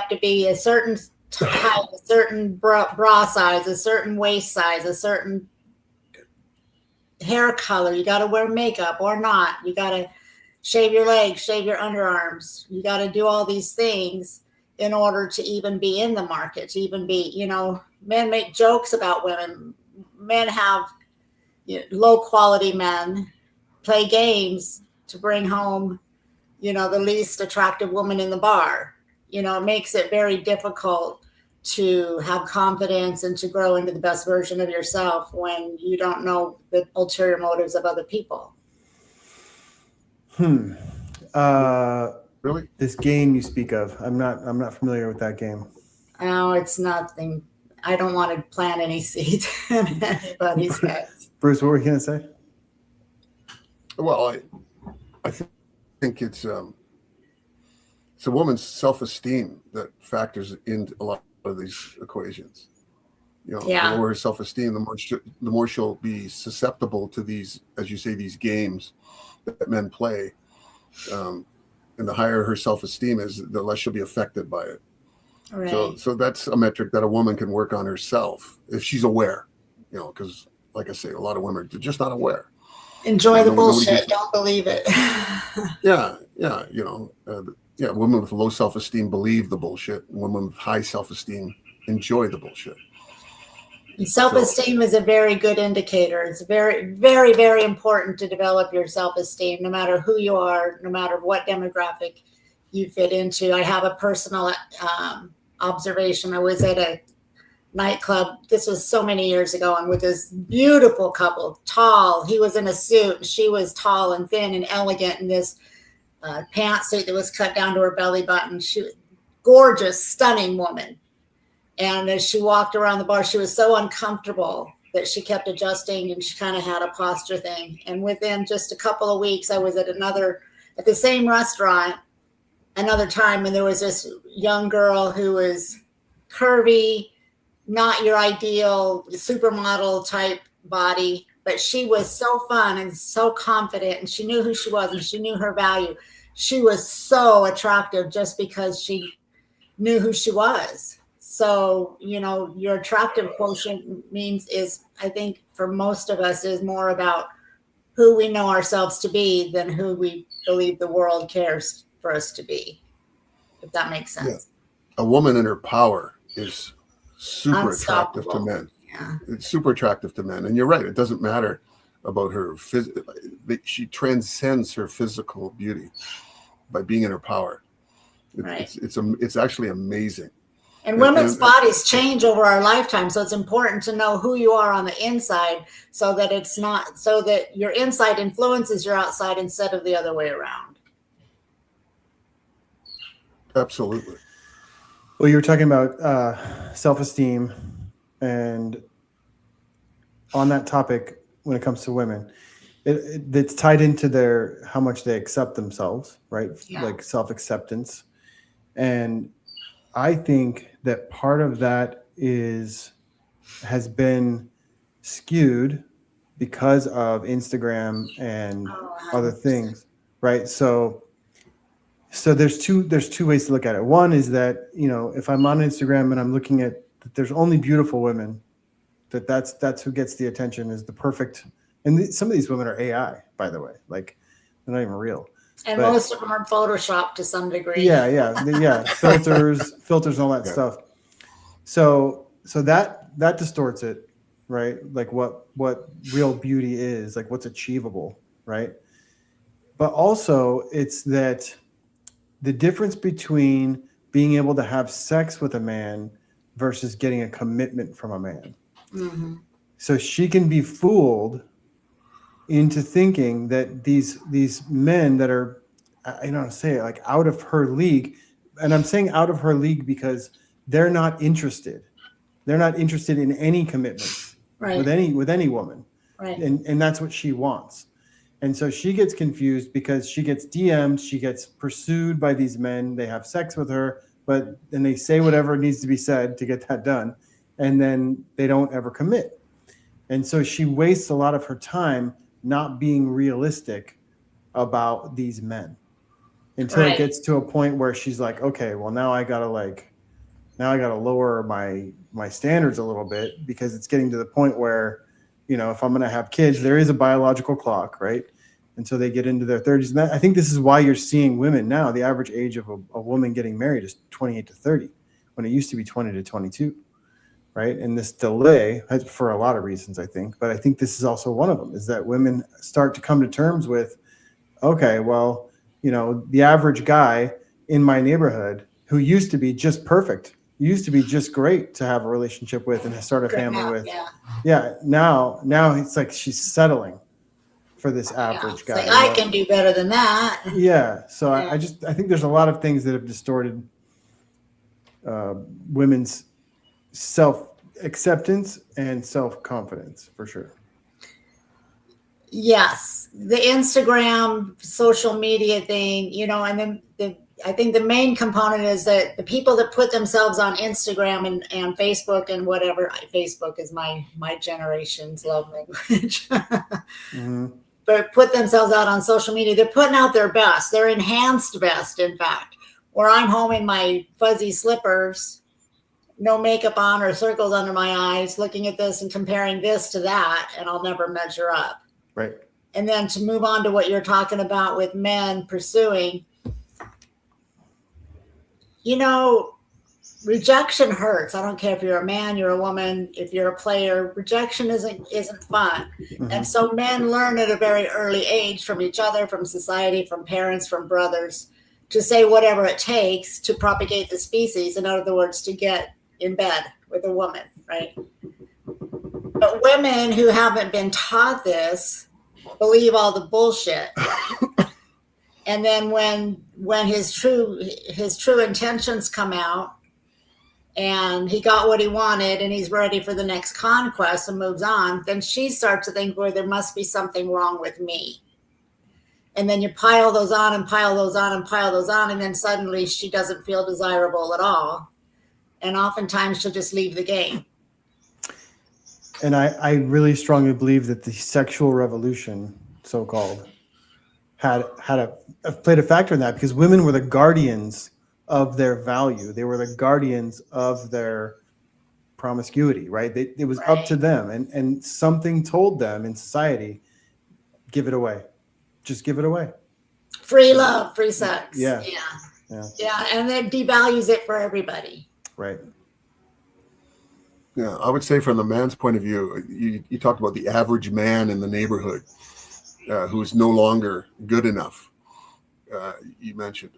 E: to be a certain height, a certain bra size, a certain waist size, a certain hair color. You got to wear makeup or not. You got to shave your legs, shave your underarms. You got to do all these things in order to even be in the market, to even be, men make jokes about women. Men have low quality men play games to bring home, the least attractive woman in the bar. It makes it very difficult to have confidence and to grow into the best version of yourself when you don't know the ulterior motives of other people.
C: Really?
D: This game you speak of, I'm not familiar with that game.
E: No, it's nothing. I don't want to plant any seeds in anybody's heads.
D: Bruce, what were you going to say?
C: Well, I think it's a woman's self-esteem that factors into a lot of these equations. You know,
E: Yeah.
C: the lower her self-esteem, the more she'll be susceptible to these, as you say, these games that men play. And the higher her self-esteem is, the less she'll be affected by it.
E: Right.
C: So that's a metric that a woman can work on herself if she's aware. You know, because like I say, a lot of women are just not aware.
E: Enjoy the
C: Nobody
E: bullshit.
C: gives-
E: Don't believe it.
C: Yeah, you know, yeah. Women with low self-esteem believe the bullshit. Women with high self-esteem enjoy the bullshit.
E: Self-esteem is a very good indicator. It's very, very, very important to develop your self-esteem, no matter who you are, no matter what demographic you fit into. I have a personal observation. I was at a nightclub. This was so many years ago, and with this beautiful couple, tall. He was in a suit, and she was tall and thin and elegant in this pantsuit that was cut down to her belly button. She was gorgeous, stunning woman. And as she walked around the bar, she was so uncomfortable that she kept adjusting, and she kind of had a posture thing. And within just a couple of weeks, I was at the same restaurant another time, and there was this young girl who was curvy, not your ideal supermodel type body, but she was so fun and so confident, and she knew who she was and she knew her value. She was so attractive just because she knew who she was. So, you know, your attractive quotient I think for most of us, is more about who we know ourselves to be than who we believe the world cares for us to be, if that makes sense.
C: Yeah. A woman in her power is super attractive to men.
E: Yeah.
C: It's super attractive to men. And you're right. It doesn't matter about her. She transcends her physical beauty by being in her power.
E: Right.
C: It's actually amazing.
E: And women's bodies change over our lifetime. So it's important to know who you are on the inside, so that your inside influences your outside instead of the other way around.
C: Absolutely.
D: Well, you were talking about self-esteem, and on that topic, when it comes to women, it's tied into how much they accept themselves, right?
E: Yeah.
D: Like self-acceptance. And I think that part of that has been skewed because of Instagram and other things, right? So there's two ways to look at it. One is that, you know, if I'm on Instagram and I'm looking at that there's only beautiful women, that's who gets the attention, is the perfect. And some of these women are AI, by the way, like they're not even real.
E: And most of them are photoshopped to some degree.
D: Yeah. Filters and all that stuff. So that distorts it, right? Like what real beauty is, like what's achievable, right? But also it's that the difference between being able to have sex with a man versus getting a commitment from a man.
E: Mm-hmm.
D: So she can be fooled into thinking that these men that are, I don't say it, like out of her league, and I'm saying out of her league because they're not interested. They're not interested in any commitment with any woman,
E: right?
D: And that's what she wants. And so she gets confused because she gets DM'd, she gets pursued by these men. They have sex with her, but then they say whatever needs to be said to get that done, and then they don't ever commit. And so she wastes a lot of her time not being realistic about these men until it gets to a point where she's like, okay, well now I gotta lower my standards a little bit, because it's getting to the point where, you know, if I'm going to have kids, there is a biological clock, right? And so they get into their 30s. And I think this is why you're seeing women now, the average age of a woman getting married is 28 to 30, when it used to be 20 to 22, right? And this delay, for a lot of reasons, I think, but I think this is also one of them, is that women start to come to terms with, okay, well, you know, the average guy in my neighborhood who used to be just perfect, used to be just great to have a relationship with and start a family with. Yeah. Now it's like she's settling for this average guy.
E: Like, I can do better than that.
D: Yeah. So I think there's a lot of things that have distorted women's self-acceptance and self-confidence, for sure. Yes.
E: The Instagram social media thing, you know, and then I think the main component is that the people that put themselves on Instagram and Facebook and whatever, Facebook is my generation's love language,
D: Mm-hmm.
E: but put themselves out on social media. They're putting out their best, their enhanced best, in fact. Where I'm home in my fuzzy slippers, no makeup on or circles under my eyes, looking at this and comparing this to that, and I'll never measure up.
D: Right.
E: And then to move on to what you're talking about with men pursuing, you know, rejection hurts. I don't care if you're a man, you're a woman, if you're a player, rejection isn't fun.
D: Mm-hmm.
E: And so men learn at a very early age from each other, from society, from parents, from brothers, to say whatever it takes to propagate the species. In other words, to get in bed with a woman, right? But women who haven't been taught this believe all the bullshit. And then when his true intentions come out and he got what he wanted and he's ready for the next conquest and moves on, then she starts to think, well, there must be something wrong with me. And then you pile those on and pile those on and pile those on, and then suddenly she doesn't feel desirable at all. And oftentimes she'll just leave the game.
D: And I really strongly believe that the sexual revolution, so-called, played a factor in that, because women were the guardians of their value. They were the guardians of their promiscuity, right? It was up to them, and something told them in society, give it away. Just give it away.
E: Free love, free sex.
D: Yeah.
E: And then devalues it for everybody.
D: Right.
C: Yeah, I would say from the man's point of view, you talked about the average man in the neighborhood who is no longer good enough. You mentioned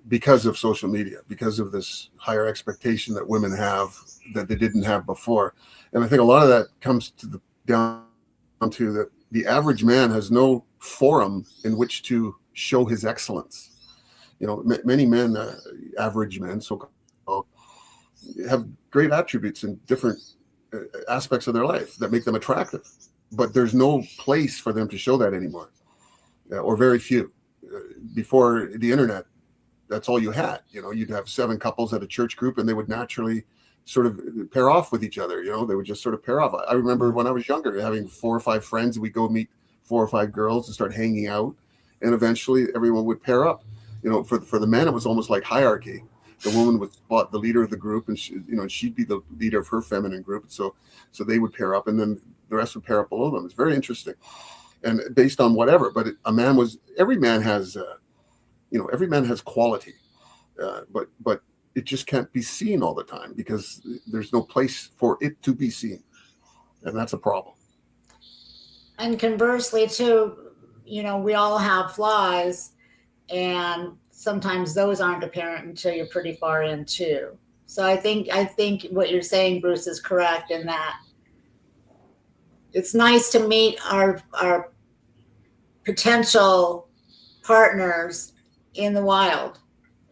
C: because of social media, because of this higher expectation that women have that they didn't have before. And I think a lot of that comes down to that the average man has no forum in which to show his excellence. You know, many men, average men, so-called, have great attributes in different aspects of their life that make them attractive, but there's no place for them to show that anymore, or very few. Before the internet, that's all you had. You know, you'd have 7 couples at a church group, and they would naturally sort of pair off with each other. You know, they would just sort of pair off. I remember when I was younger, having 4 or 5 friends, we'd go meet 4 or 5 girls and start hanging out, and eventually everyone would pair up. You know, for the men, it was almost like hierarchy. The woman was the leader of the group, and she'd be the leader of her feminine group. So they would pair up, and then the rest would pair up below them. It's very interesting, and based on whatever. But every man has quality, but it just can't be seen all the time because there's no place for it to be seen, and that's a problem.
E: And conversely, too, you know, we all have flaws, and sometimes those aren't apparent until you're pretty far in too. So I think what you're saying, Bruce, is correct in that it's nice to meet our potential partners in the wild,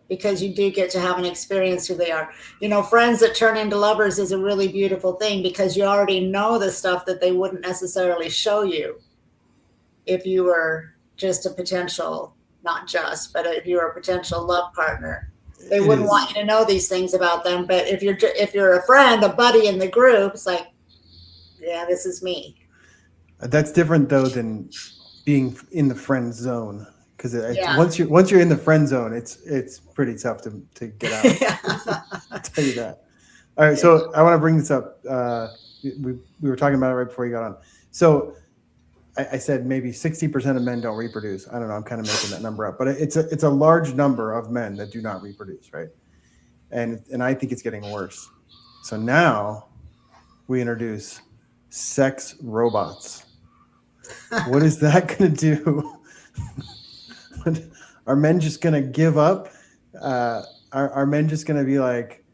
E: because you do get to have an experience who they are. You know, friends that turn into lovers is a really beautiful thing, because you already know the stuff that they wouldn't necessarily show you if you were just a potential, not just, but if you were a potential love partner. They wouldn't want you to know these things about them. But if you're a friend, a buddy in the group, it's like, yeah, this is me.
D: That's different though than being in the friend zone, because once you're in the friend zone, it's pretty tough to get out. I'll tell you that. All right, so I want to bring this up. We were talking about it right before you got on. So I said maybe 60% of men don't reproduce. I don't know. I'm kind of making that number up, but it's a large number of men that do not reproduce, right? And I think it's getting worse. So now we introduce sex robots. What is that going to do? Are men just going to give up? Are men just going to be like,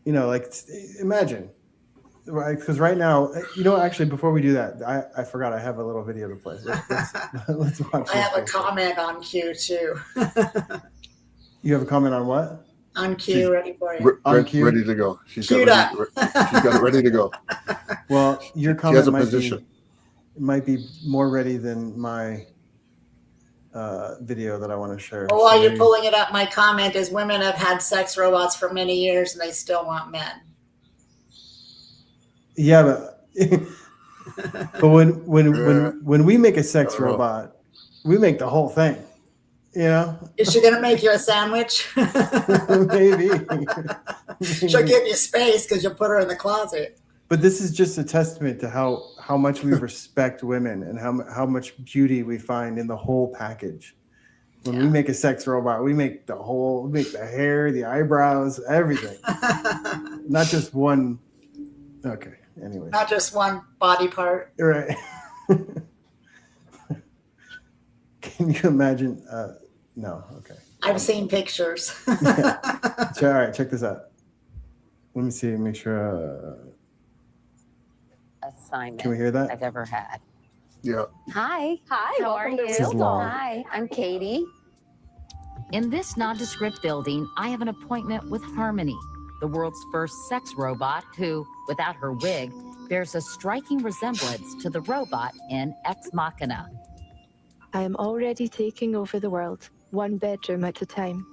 D: you know, like, imagine. Because right now, you know, actually, before we do that, I forgot I have a little video to play. Let's watch.
E: I have a comment on Q too.
D: You have a comment on what?
E: On Q, ready for you.
D: On Q?
C: Ready to go. She's got it ready to go.
D: Well, your comment
C: might be
D: more ready than my video that I want to share.
E: Well, while
D: So
E: you're
D: maybe-
E: pulling it up, my comment is women have had sex robots for many years and they still want men.
D: Yeah, but when we make a sex
C: I don't know.
D: robot, we make the whole thing. You know,
E: Is she going to make you a sandwich?
D: maybe.
E: She'll give you space because you'll put her in the closet.
D: But this is just a testament to how much we respect women and how much beauty we find in the whole package. When we make a sex robot, we make the hair, the eyebrows, everything. Not just one. Okay. Anyway.
E: Not just one body part.
D: Right. Can you imagine? No. Okay.
E: I've seen pictures.
D: All right. Check this out. Let me see. Make sure.
F: Assignment
D: Can we hear that?
F: I've ever had.
C: Yeah.
F: Hi. Hi. How are you?
D: This is long.
F: Hi. I'm Katie.
G: In this nondescript building, I have an appointment with Harmony, the world's first sex robot who, without her wig, bears a striking resemblance to the robot in Ex Machina.
H: I am already taking over the world, one bedroom at a time.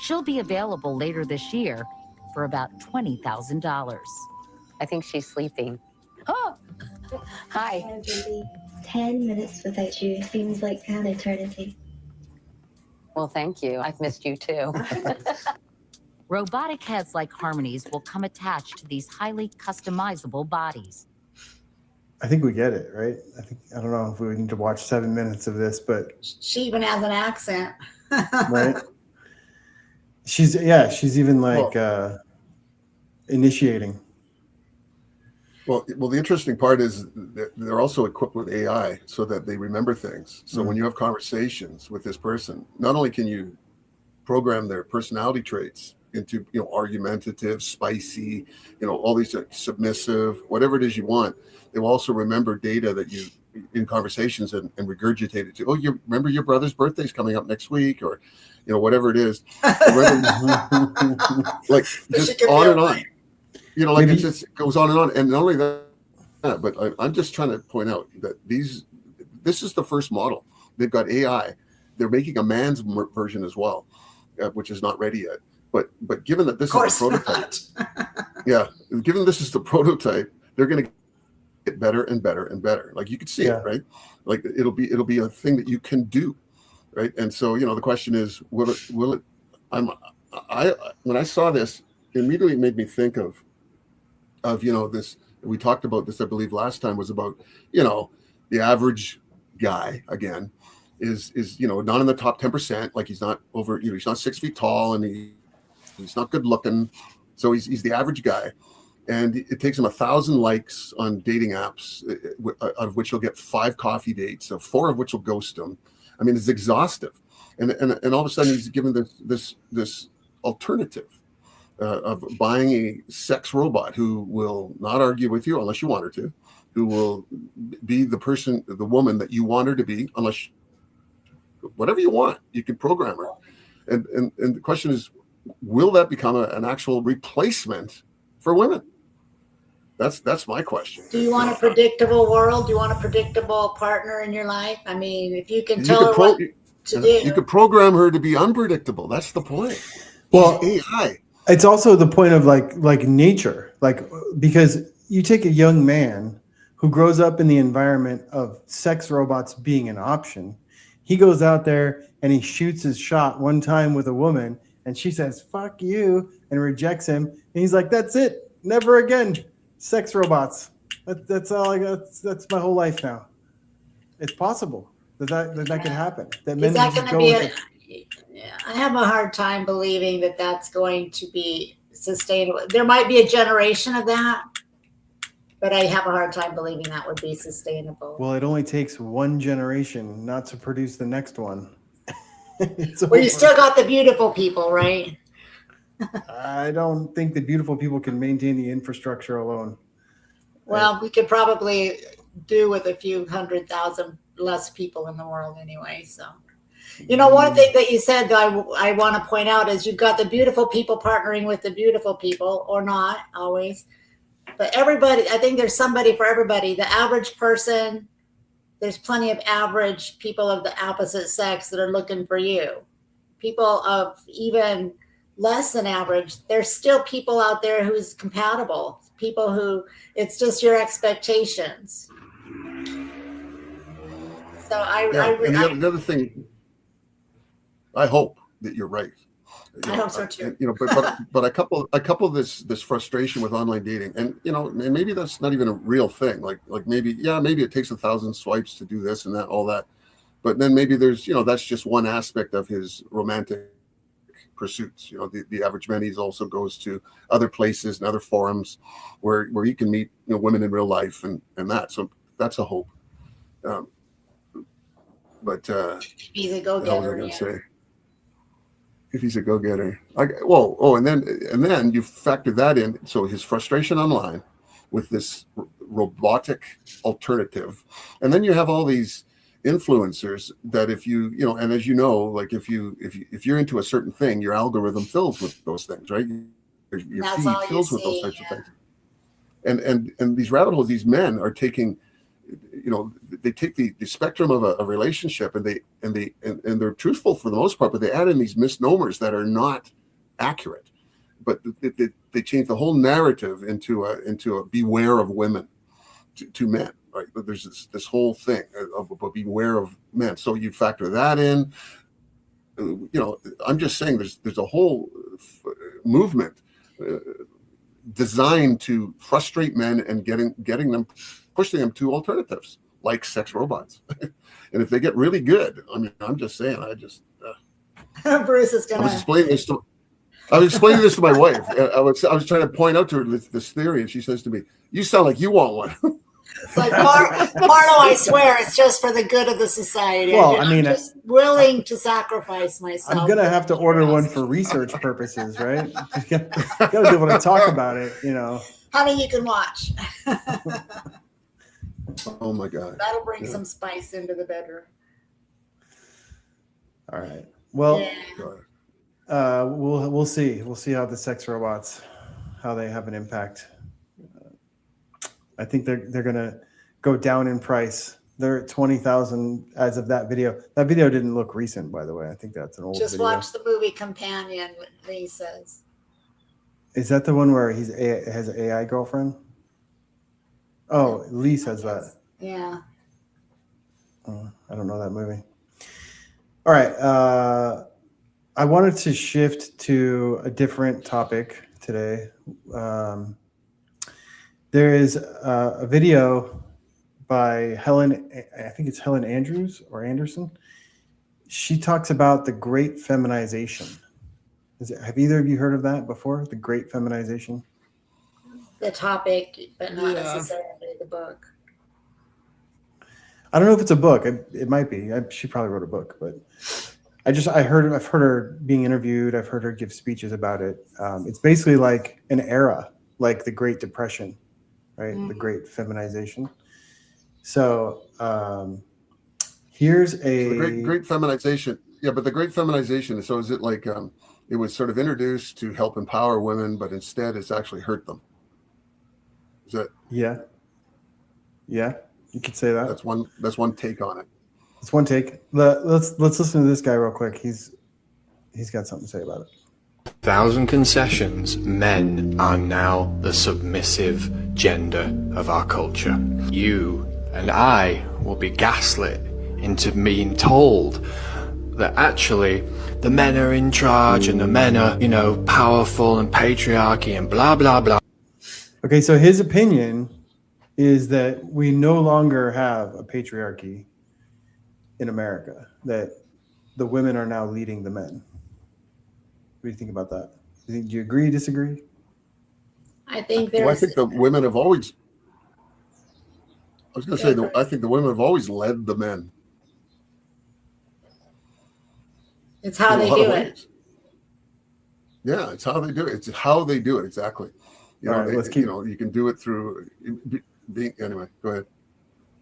G: She'll be available later this year for about $20,000.
F: I think she's sleeping. Oh. Hi.
I: Hi, baby. 10 minutes without you seems like an eternity.
F: Well, thank you. I've missed you too.
G: Robotic heads like Harmony's will come attached to these highly customizable bodies.
D: I think we get it, right? I don't know if we need to watch 7 minutes of this, but
E: She even has an accent.
D: right. She's even like initiating.
C: Well, the interesting part is that they're also equipped with AI so that they remember things. So when you have conversations with this person, not only can you program their personality traits into, argumentative, spicy, all these submissive, whatever it is you want, they will also remember data that you in conversations and regurgitate it to. Oh, you remember your brother's birthday's coming up next week, or whatever it is. Like just on and on. Like it just goes on and on. And not only that, but I'm just trying to point out that this is the first model. They've got AI. They're making a man's version as well, which is not ready yet. But given that this is the prototype, given this is the prototype, they're going to get better and better and better. Like you could see it, right? Like it'll be a thing that you can do, right? And so the question is, will it? When I saw this, it immediately made me think of this. We talked about this, I believe, last time, was about the average guy again is not in the top 10%. Like he's not over, he's not 6 feet tall and he's not good looking, so he's the average guy, and it takes him 1,000 likes on dating apps, out of which he'll get 5 coffee dates, so 4 of which will ghost him. I mean, it's exhaustive, and all of a sudden he's given this alternative. Of buying a sex robot who will not argue with you unless you want her to, who will be the woman that you want her to be, unless whatever you want, you can program her. And the question is, will that become an actual replacement for women? That's my question.
E: Do you want a predictable world? Do you want a predictable partner in your life? I mean, if you can tell her what to do.
C: You could program her to be unpredictable. That's the point.
D: Well,
C: it's AI.
D: It's also the point of like nature, because you take a young man who grows up in the environment of sex robots being an option. He goes out there and he shoots his shot one time with a woman, and she says, "Fuck you," and rejects him. And he's like, "That's it. Never again. Sex robots. That's all I got. That's my whole life now." It's possible that can happen. That men
E: Is that
D: just
E: going to
D: go
E: be
D: with it.
E: I have a hard time believing that that's going to be sustainable. There might be a generation of that, but I have a hard time believing that would be sustainable.
D: Well, it only takes one generation not to produce the next one.
E: Well, you still got the beautiful people, right?
D: I don't think the beautiful people can maintain the infrastructure alone.
E: Well, we could probably do with a few 100,000 less people in the world anyway. So, one thing that you said that I want to point out is you've got the beautiful people partnering with the beautiful people, or not always, but everybody. I think there's somebody for everybody. The average person, there's plenty of average people of the opposite sex that are looking for you. People of even less than average, there's still people out there who's compatible. People who it's just your expectations. So
C: And the other thing, I hope that you're right.
E: I hope so too.
C: But I couple this frustration with online dating, and and maybe that's not even a real thing. Like maybe it takes 1,000 swipes to do this and that, all that, but then maybe there's that's just one aspect of his romantic pursuits. The average man, he also goes to other places and other forums where he can meet women in real life and that. So that's a hope. But
E: he's a go-getter.
C: If he's a go-getter, and then you factor that in. So his frustration online with this robotic alternative, and then you have all these influencers that if you and as you know, like if you're into a certain thing, your algorithm fills with those things, right? Your feed fills with those types of things. And these rabbit holes, these men are taking, they take the spectrum of a relationship and they're truthful for the most part, but they add in these misnomers that are not accurate. But they change the whole narrative into a beware of women to men, right? But there's this whole thing of beware of men. So you factor that in. I'm just saying there's a whole movement designed to frustrate men and pushing them to alternatives like sex robots. And if they get really good, I'm just saying,
E: Bruce is gonna.
C: I was explaining this to my wife. I was trying to point out to her this theory, and she says to me, "You sound like you want one."
E: It's like, Marno, I swear, it's just for the good of the society.
D: Well,
E: I'm just willing to sacrifice myself.
D: I'm gonna have to order one for research purposes, right? You gotta be able to talk about it,
E: Honey, you can watch.
C: Oh my God!
E: That'll bring some spice into the bedroom.
D: All right. Well,
E: yeah.
D: We'll see. We'll see how the sex robots, how they have an impact. I think they're gonna go down in price. They're at 20,000 as of that video. That video didn't look recent, by the way. I think that's an old
E: Just
D: video.
E: watch the movie Companion, what Lee says.
D: Is that the one where has an AI girlfriend? Oh, Lee says that.
E: Yeah.
D: Oh, I don't know that movie. All right. I wanted to shift to a different topic today. There is a video by Helen, I think it's Helen Andrews or Anderson. She talks about the great feminization. Have either of you heard of that before? The great feminization?
E: The topic, but not necessarily the book.
D: I don't know if it's a book. It might be. She probably wrote a book, but I've heard her being interviewed. I've heard her give speeches about it. It's basically like an era, like the Great Depression, right? Mm-hmm. The Great Feminization. So here's
C: the great feminization. Yeah, but the Great Feminization. So is it like it was sort of introduced to help empower women, but instead it's actually hurt them? Is that?
D: Yeah, you could say that.
C: That's one take on it.
D: That's one take. Let's listen to this guy real quick. He's got something to say about it.
J: 1,000 concessions, men are now the submissive gender of our culture. You and I will be gaslit into being told that actually the men are in charge and the men are, powerful and patriarchy and blah, blah, blah.
D: Okay, so his opinion is that we no longer have a patriarchy in America, that the women are now leading the men. What do you think about that? Do you agree, disagree?
E: I think
C: I think the women have always, I think the women have always led the men.
E: It's how they do it.
C: Yeah, it's how they do it. It's how they do it, exactly. You can do it through being, anyway, go ahead.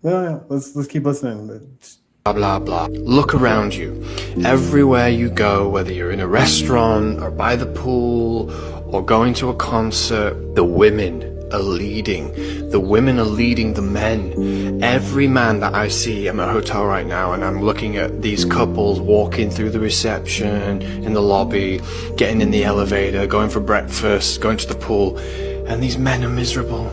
D: Yeah, let's keep listening.
J: Blah, blah, blah. Look around you. Everywhere you go, whether you're in a restaurant or by the pool or going to a concert, the women are leading. The women are leading the men. Every man that I see, I'm at a hotel right now and I'm looking at these couples walking through the reception, in the lobby, getting in the elevator, going for breakfast, going to the pool, and these men are miserable.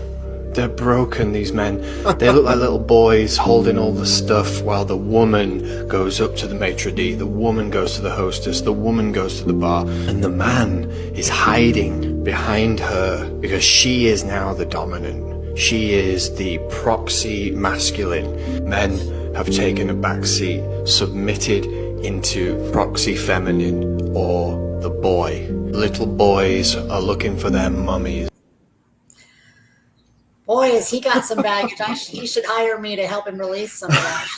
J: They're broken, these men. They look like little boys holding all the stuff while the woman goes up to the maitre d', the woman goes to the hostess, the woman goes to the bar, and the man is hiding behind her because she is now the dominant. She is the proxy masculine. Men have taken a back seat, submitted into proxy feminine, or the boy. Little boys are looking for their mummies.
E: Boy, has he got some baggage. He should hire me to help him release some of that.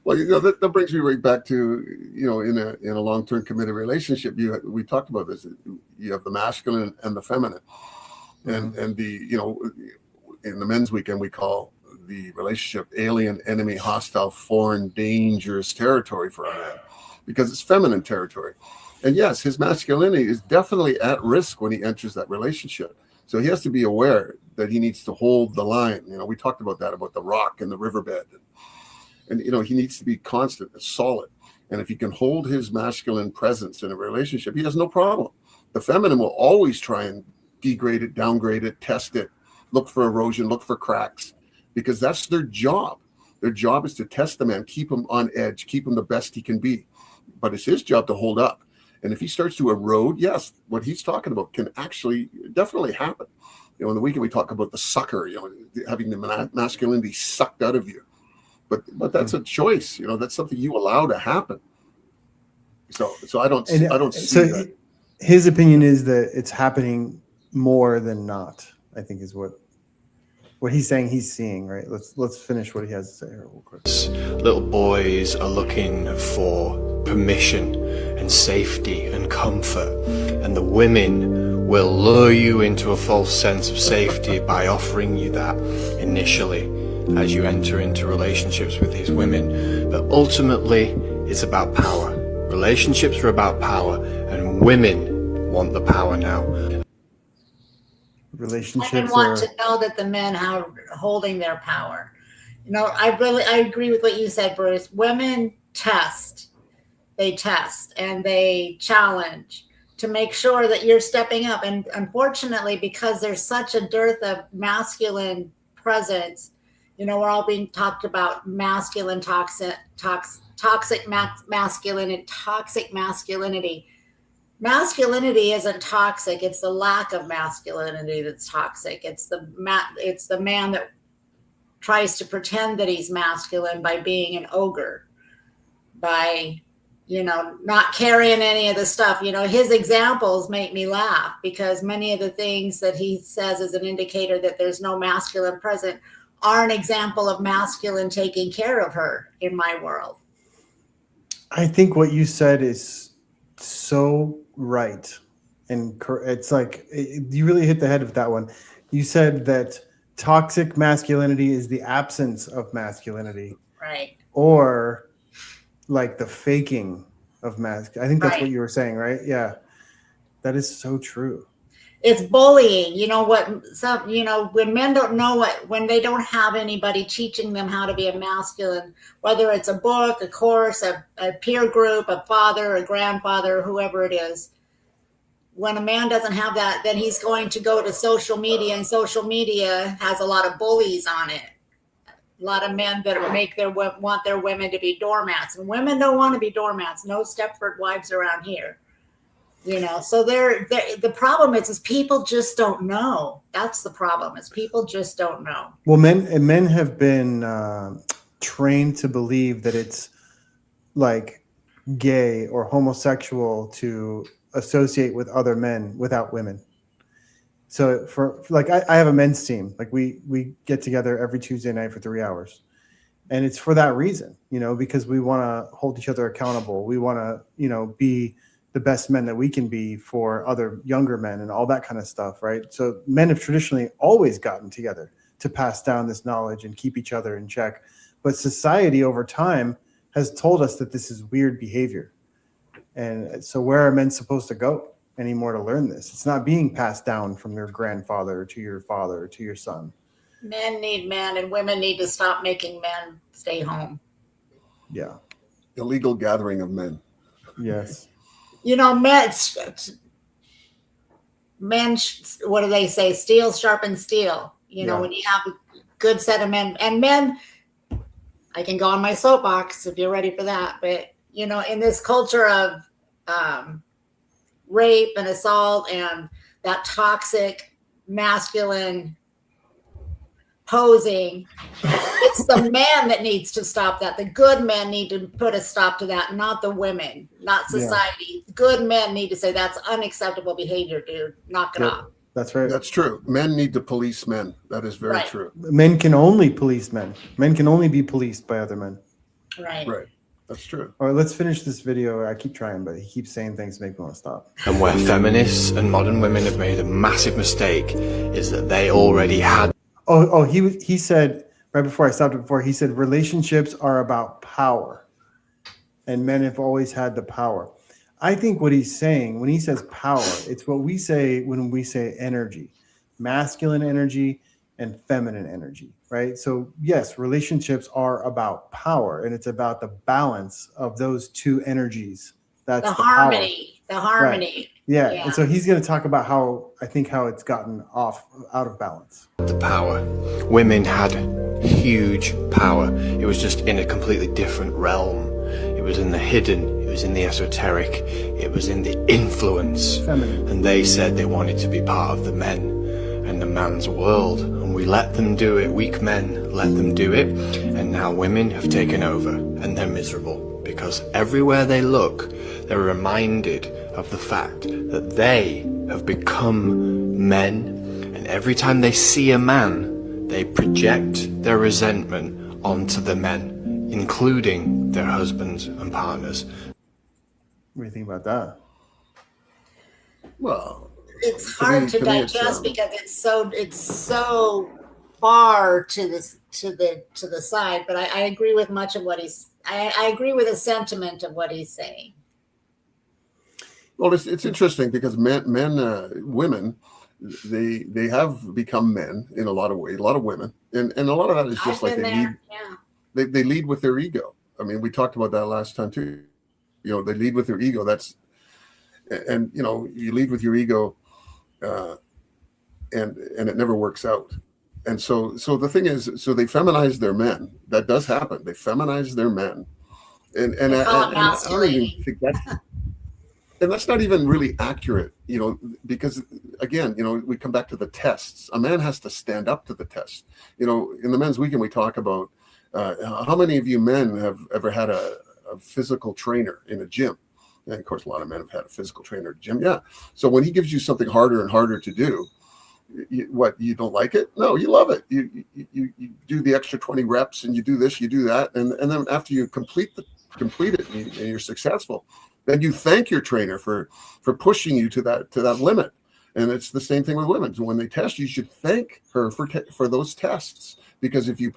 C: Well, that brings me right back to, in a long-term committed relationship, we talked about this. You have the masculine and the feminine, and in the men's weekend we call the relationship alien, enemy, hostile, foreign, dangerous territory for a man, because it's feminine territory. And yes, his masculinity is definitely at risk when he enters that relationship. So he has to be aware that he needs to hold the line. We talked about that, about the rock and the riverbed. And he needs to be constant and solid. And if he can hold his masculine presence in a relationship, he has no problem. The feminine will always try and degrade it, downgrade it, test it, look for erosion, look for cracks, because that's their job. Their job is to test the man, keep him on edge, keep him the best he can be. But it's his job to hold up. And if he starts to erode, yes, what he's talking about can actually definitely happen. In the weekend we talk about the sucker, having the masculinity sucked out of you. But that's a choice. That's something you allow to happen. So I don't see that.
D: His opinion is that it's happening more than not, I think, is what he's saying he's seeing, right? Let's finish what he has to say here real quick.
J: Little boys are looking for permission and safety and comfort, and the women will lure you into a false sense of safety by offering you that initially as you enter into relationships with these women. But ultimately it's about power. Relationships are about power, and women want the power now.
D: Relationships
E: Women want to know that the men are holding their power. I agree with what you said, Bruce. Women test. They test and they challenge to make sure that you're stepping up. And unfortunately, because there's such a dearth of masculine presence, we're all being talked about masculine, toxic masculinity. Masculinity isn't toxic. It's the lack of masculinity that's toxic. It's the man that tries to pretend that he's masculine by being an ogre, by not carrying any of the stuff. His examples make me laugh, because many of the things that he says as an indicator that there's no masculine present are an example of masculine taking care of her in my world.
D: I think what you said is so right. And it's like, you really hit the head with that one. You said that toxic masculinity is the absence of masculinity.
E: Right.
D: Or like the faking of I think that's
E: right.
D: what you were saying, right? Yeah. That is so true.
E: It's bullying. When men don't know when they don't have anybody teaching them how to be a masculine, whether it's a book, a course, a peer group, a father, a grandfather, whoever it is. When a man doesn't have that, then he's going to go to social media, and social media has a lot of bullies on it. A lot of men that want their women to be doormats, and women don't want to be doormats. No Stepford wives around here. So the problem is people just don't know. That's the problem, is people just don't know.
D: Well, men have been trained to believe that it's like gay or homosexual to associate with other men without women. So I have a men's team. Like we get together every Tuesday night for 3 hours, and it's for that reason, because we want to hold each other accountable. We want to, be the best men that we can be for other younger men and all that kind of stuff, right? So men have traditionally always gotten together to pass down this knowledge and keep each other in check. But society over time has told us that this is weird behavior. And so where are men supposed to go? anymore to learn this. It's not being passed down from your grandfather to your father to your son.
E: Men need men, and women need to stop making men stay home.
D: Yeah.
C: Illegal gathering of men.
D: Yes.
E: You know, men, what do they say? Steel sharpens steel. You know,
D: Yeah.
E: when you have a good set of men, and men, I can go on my soapbox if you're ready for that. But, you know, in this culture of rape and assault and that toxic masculine posing, it's the man that needs to stop that. The good men need to put a stop to that, not the women, not society. Yeah. Good men need to say that's unacceptable behavior, dude. Knock it off.
D: That's right.
C: That's true. Men need to police men. That is very true.
D: Men can only police men. Men can only be policed by other men.
E: Right.
C: Right. That's true.
D: All right, let's finish this video. I keep trying, but he keeps saying things to make me want to stop.
J: And where feminists and modern women have made a massive mistake is that they already had.
D: He said right before I stopped it before, he said relationships are about power, and men have always had the power. I think what he's saying when he says power, it's what we say when we say energy, masculine energy and feminine energy, right? So yes, relationships are about power, and it's about the balance of those two energies. That's the
E: harmony,
D: power.
E: The harmony.
D: Right. Yeah. And so he's going to talk about how it's gotten out of balance.
J: The power. Women had huge power. It was just in a completely different realm. It was in the hidden. It was in the esoteric. It was in the influence.
D: Feminine.
J: And they said they wanted to be part of the men and the man's world. And we let them do it. Weak men let them do it. And now women have taken over, and they're miserable. Because everywhere they look, they're reminded of the fact that they have become men, and every time they see a man, they project their resentment onto the men, including their husbands and partners.
D: What do you think about that?
C: Well,
E: it's hard to digest because it's so far to the side, but I agree with much of what I agree with the sentiment of what he's saying.
C: Well, it's interesting because women, they have become men in a lot of ways, a lot of women, and a lot of that is just like they lead with their ego. I mean, we talked about that last time too. You know, they lead with their ego. And you know, you lead with your ego, and it never works out. And so the thing is, so they feminize their men. That does happen. They feminize their men, and I don't even think that's not even really accurate. You know, because again, you know, we come back to the tests. A man has to stand up to the test. You know, in the Men's Weekend, we talk about how many of you men have ever had a physical trainer in a gym. And of course, a lot of men have had a physical trainer at a gym. Yeah. So when he gives you something harder and harder to do, you don't like it? No, you love it. You do the extra 20 reps and you do this, you do that, and then after you complete it and you're successful, then you thank your trainer for pushing you to that limit. And it's the same thing with women. So when they test, you should thank her for those tests, because if you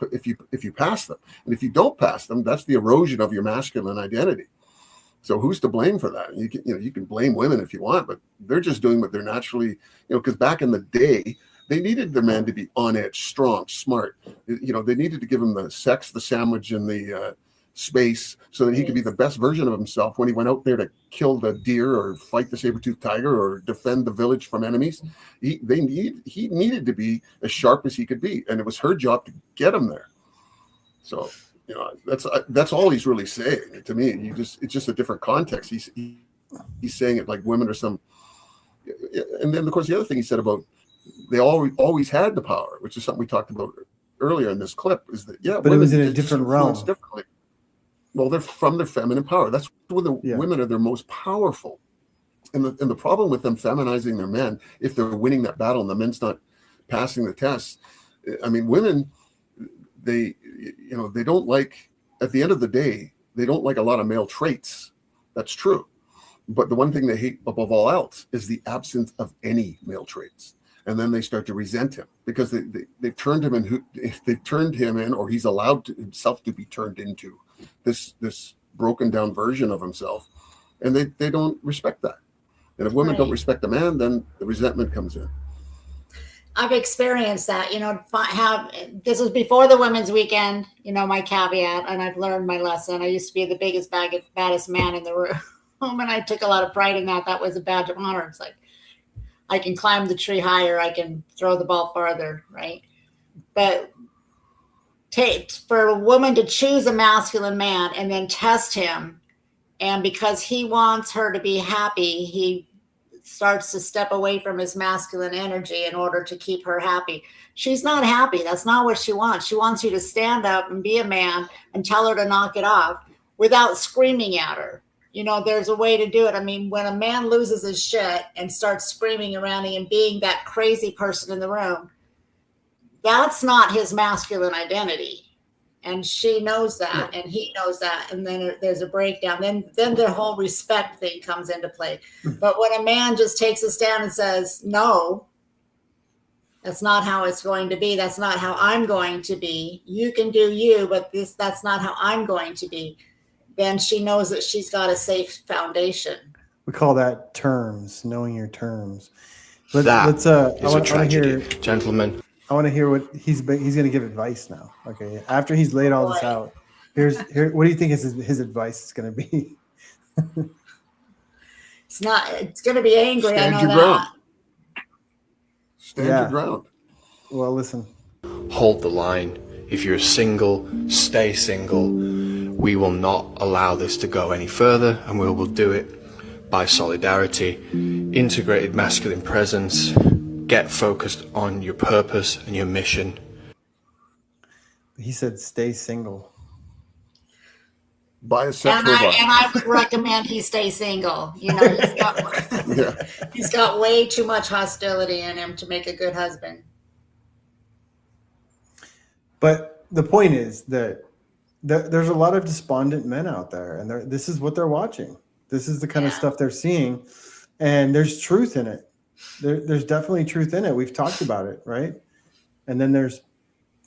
C: pass them, and if you don't pass them, that's the erosion of your masculine identity. So who's to blame for that? You can blame women if you want, but they're just doing what they're naturally, because back in the day, they needed the man to be on edge, strong, smart. They needed to give him the sex, the sandwich, and the space so that he could be the best version of himself when he went out there to kill the deer or fight the saber-toothed tiger or defend the village from enemies. He needed to be as sharp as he could be, and it was her job to get him there. So that's all he's really saying to me. It's just a different context. He's saying it like women are some, and then of course the other thing he said about they always had the power, which is something we talked about earlier in this clip, is that but
D: it was in a different realm.
C: Differently. Well, they're from their feminine power. That's where the women are their most powerful. And the problem with them feminizing their men, if they're winning that battle and the men's not passing the test, I mean, women, they don't like, at the end of the day, they don't like a lot of male traits. That's true. But the one thing they hate above all else is the absence of any male traits. And then they start to resent him because they've turned him in, or he's allowed himself to be turned into this broken down version of himself. And they don't respect that. And if women don't
E: Right.
C: respect the man, then the resentment comes in.
E: I've experienced that, this was before the women's weekend, my caveat, and I've learned my lesson. I used to be the biggest, baddest man in the room. And I took a lot of pride in that. That was a badge of honor. It's like, I can climb the tree higher. I can throw the ball farther. Right. But for a woman to choose a masculine man and then test him, and because he wants her to be happy, he starts to step away from his masculine energy in order to keep her happy. She's not happy. That's not what she wants. She wants you to stand up and be a man and tell her to knock it off without screaming at her. There's a way to do it. I mean, when a man loses his shit and starts screaming around and being that crazy person in the room, that's not his masculine identity. And she knows that, and he knows that, and then there's a breakdown. Then the whole respect thing comes into play. But when a man just takes a stand and says, no, that's not how it's going to be. That's not how I'm going to be. You can do you, but that's not how I'm going to be. Then she knows that she's got a safe foundation.
D: We call that terms, knowing your terms.
J: That is a tragedy, gentlemen.
D: I want to hear what he's going to give advice now. Okay, after he's laid all this out, what do you think his advice is going to be?
E: It's going to be angry.
C: Stand
E: I know
C: your
E: that.
C: ground. Stand your ground.
D: Well, listen.
J: Hold the line. If you're single, stay single. We will not allow this to go any further, and we will do it by solidarity, integrated masculine presence. Get focused on your purpose and your mission.
D: He said, "Stay single."
C: Buy a sex
E: And
C: robot.
E: I would recommend he stay single. He's got way too much hostility in him to make a good husband.
D: But the point is that there's a lot of despondent men out there, and this is what they're watching. This is the kind of stuff they're seeing, and there's truth in it. There's definitely truth in it. We've talked about it, right? And then there's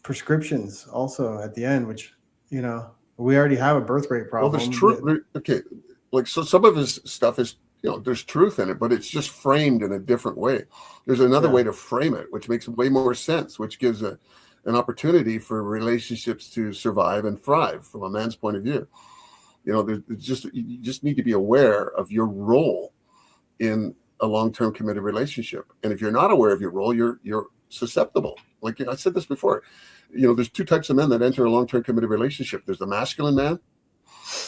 D: prescriptions also at the end, which, we already have a birth rate problem.
C: Well, there's truth. Okay. So some of his stuff is, there's truth in it, but it's just framed in a different way. There's another way to frame it, which makes way more sense, which gives an opportunity for relationships to survive and thrive from a man's point of view. You just need to be aware of your role in a long-term committed relationship. And if you're not aware of your role, you're susceptible. Like I said this before, there's two types of men that enter a long-term committed relationship. There's the masculine man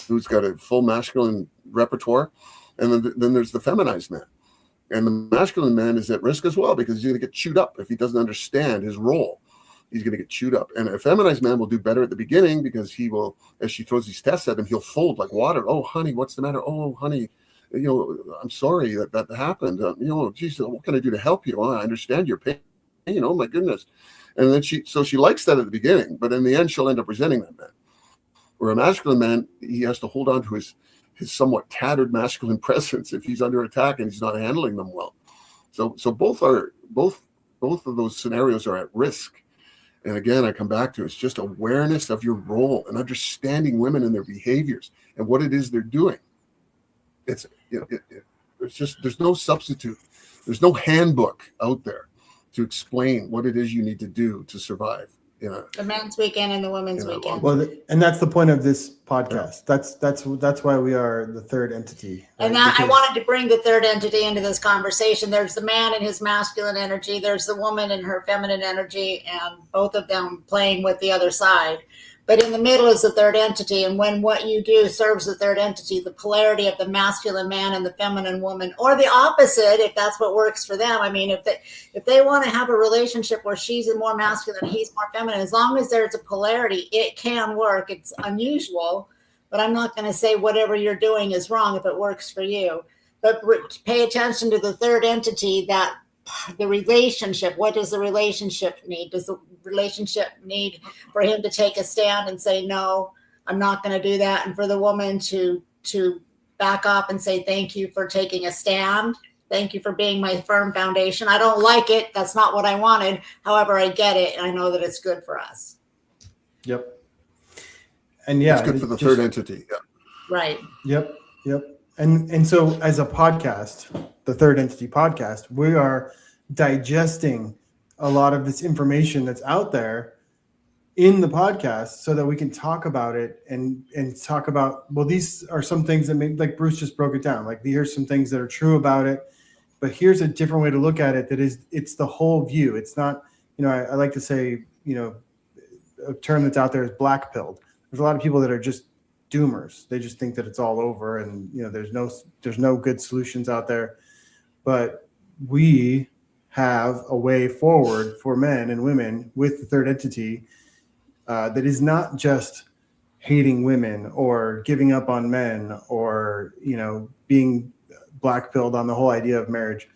C: who's got a full masculine repertoire. And then there's the feminized man. And the masculine man is at risk as well, because he's going to get chewed up if he doesn't understand his role. He's going to get chewed up. And a feminized man will do better at the beginning, because he will, as she throws these tests at him, he'll fold like water. Oh, honey, what's the matter? Oh, honey, I'm sorry that happened. Geez, what can I do to help you? Well, I understand your pain. Oh my goodness. And then she likes that at the beginning, but in the end, she'll end up resenting that man. Where a masculine man, he has to hold on to his somewhat tattered masculine presence if he's under attack and he's not handling them well. So both of those scenarios are at risk. And again, I come back to, it's just awareness of your role and understanding women and their behaviors and what it is they're doing. It's just, there's no substitute. There's no handbook out there to explain what it is you need to do to survive.
E: The men's weekend and the women's weekend.
D: Well, and that's the point of this podcast. That's why we are the third entity. Right?
E: And I wanted to bring the third entity into this conversation. There's the man and his masculine energy. There's the woman and her feminine energy, and both of them playing with the other side. But in the middle is the third entity. And when what you do serves the third entity, the polarity of the masculine man and the feminine woman, or the opposite, if that's what works for them. I mean, if they want to have a relationship where she's more masculine and he's more feminine, as long as there's a polarity, it can work. It's unusual, but I'm not going to say whatever you're doing is wrong if it works for you. But pay attention to the third entity, that the relationship. What does the relationship need? Does the relationship need for him to take a stand and say, no, I'm not going to do that? And for the woman to back up and say, thank you for taking a stand. Thank you for being my firm foundation. I don't like it. That's not what I wanted. However, I get it. And I know that it's good for us.
D: Yep. And yeah,
C: it's good for the third entity. Yeah.
E: Right.
D: Yep. And so as a podcast, the Third Entity podcast, we are digesting a lot of this information that's out there in the podcast so that we can talk about it and talk about, well, these are some things that maybe, like Bruce just broke it down. Like, here's some things that are true about it, but here's a different way to look at it. That is, it's the whole view. It's not, I like to say, a term that's out there is black pilled. There's a lot of people that are just doomers. They just think that it's all over, and there's no good solutions out there. But we have a way forward for men and women with the Third Entity that is not just hating women or giving up on men or being black pilled on the whole idea of marriage.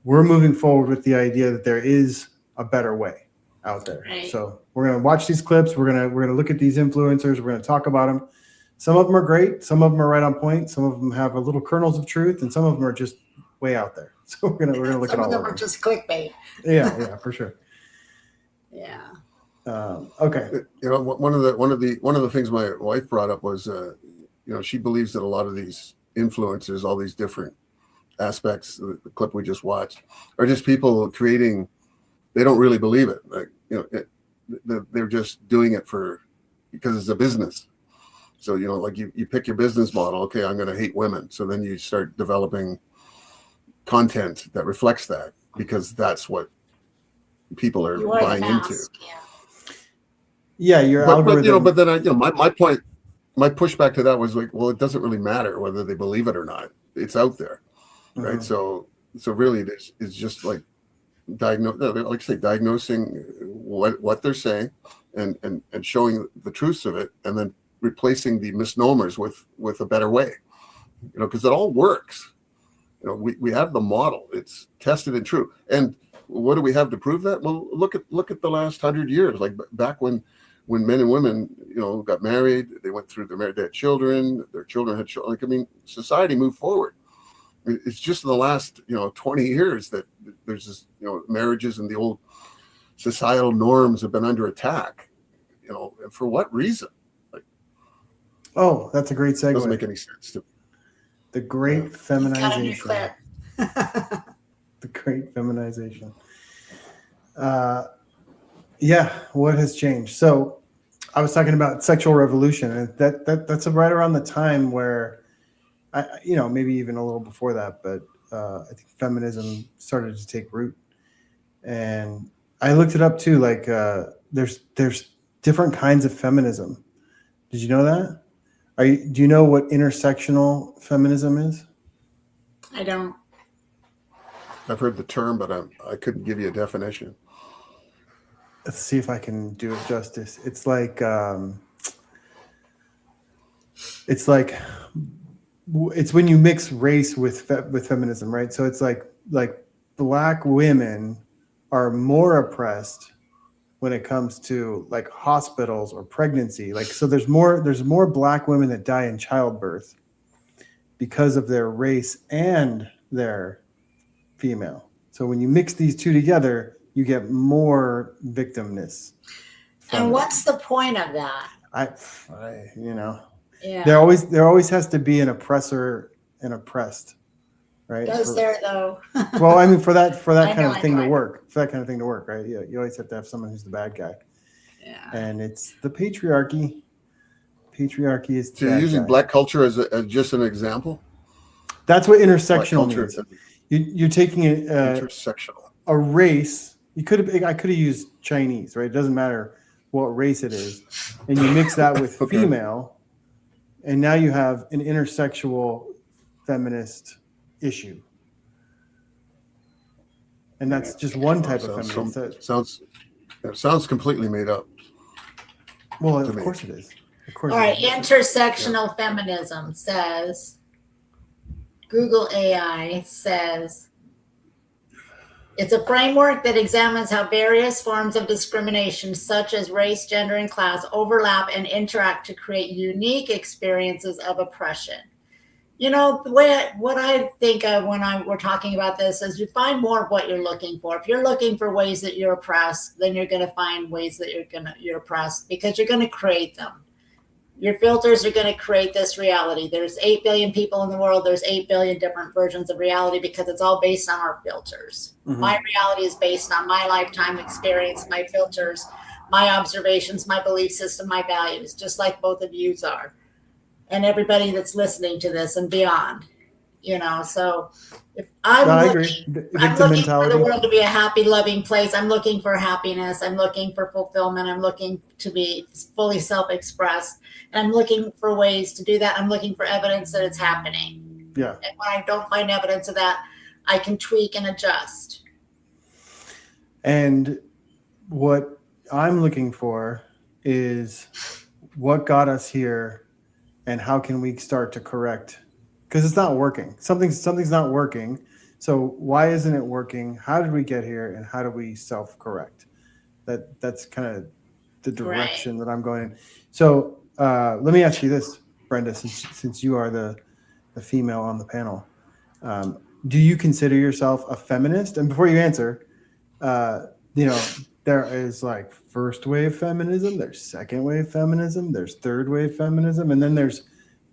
D: We're moving forward with the idea that there is a better way out there.
E: Right.
D: So we're going to watch these clips. We're going to look at these influencers. We're going to talk about them. Some of them are great. Some of them are right on point. Some of them have a little kernels of truth, and some of them are just way out there. So we're gonna look at all of them.
E: Some of them are just clickbait.
D: Yeah, for sure.
E: Yeah.
D: Okay.
C: One of the things my wife brought up was, she believes that a lot of these influencers, all these different aspects, the clip we just watched, are just people creating. They don't really believe it. Like, they're just doing it because it's a business. So, like you pick your business model. Okay, I'm going to hate women. So then you start developing content that reflects that, because that's what people are buying into.
D: Yeah, your algorithm.
C: But then my point, my pushback to that was like, well, it doesn't really matter whether they believe it or not. It's out there, right?
D: Mm-hmm.
C: So really, it's just like diagnosing what they're saying and showing the truths of it, and then replacing the misnomers with a better way, because it all works. We have the model. It's tested and true. And what do we have to prove that? Well, look at the last 100 years. Like back when men and women, got married, they went through their marriage, they had children, their children had children. Like, I mean, society moved forward. It's just in the last, 20 years that there's this, marriages and the old societal norms have been under attack. And for what reason?
D: Oh, that's a great segue.
C: Doesn't make any sense to me.
D: The great feminization.
E: Got a new clip.
D: The great feminization. What has changed? So I was talking about sexual revolution, and that's right around the time where maybe even a little before that, but I think feminism started to take root. And I looked it up too. Like there's different kinds of feminism. Did you know that? Do you know what intersectional feminism is?
E: I don't.
C: I've heard the term, but I couldn't give you a definition.
D: Let's see if I can do it justice. It's like it's when you mix race with feminism, right? So it's like black women are more oppressed when it comes to like hospitals or pregnancy. Like, so there's more black women that die in childbirth because of their race and their female. So when you mix these two together, you get more victimness.
E: And what's the point of that?
D: Yeah. There always has to be an oppressor and oppressed, right?
E: Does there though?
D: Well, I mean, for that kind of thing to work, right? Yeah, you always have to have someone who's the bad guy.
E: Yeah.
D: And it's the patriarchy. Patriarchy is.
C: So you're using black culture as just an example?
D: That's what intersectional means. You're taking
C: intersectional.
D: A race. I could have used Chinese, right? It doesn't matter what race it is, and you mix that with female, and now you have an intersexual feminist issue. And that's just one type of feminist.
C: Sounds completely made up.
D: Well, of course it is. Of course.
E: All right, intersectional feminism says, Google AI says, it's a framework that examines how various forms of discrimination, such as race, gender, and class, overlap and interact to create unique experiences of oppression. What I think of when we're talking about this is you find more of what you're looking for. If you're looking for ways that you're oppressed, then you're going to find ways that you're oppressed because you're going to create them. Your filters are going to create this reality. There's 8 billion people in the world. There's 8 billion different versions of reality because it's all based on our filters. My reality is based on my lifetime experience, my filters, my observations, my belief system, my values, just like both of yous are. And everybody that's listening to this and beyond, so if I'm
D: No, I
E: looking,
D: agree.
E: I'm
D: Victim
E: looking for the
D: mentality.
E: world to be a happy, loving place. I'm looking for happiness. I'm looking for fulfillment. I'm looking to be fully self-expressed. And I'm looking for ways to do that. I'm looking for evidence that it's happening.
D: Yeah.
E: And when I don't find evidence of that, I can tweak and adjust.
D: And what I'm looking for is what got us here and how can we start to correct? Because it's not working. Something's not working. So why isn't it working? How did we get here and how do we self-correct? That's kind of the direction that I'm going in. So let me ask you this, Brenda, since you are the female on the panel. Do you consider yourself a feminist? And before you answer, there is like first wave feminism, there's second wave feminism, there's third wave feminism, and then there's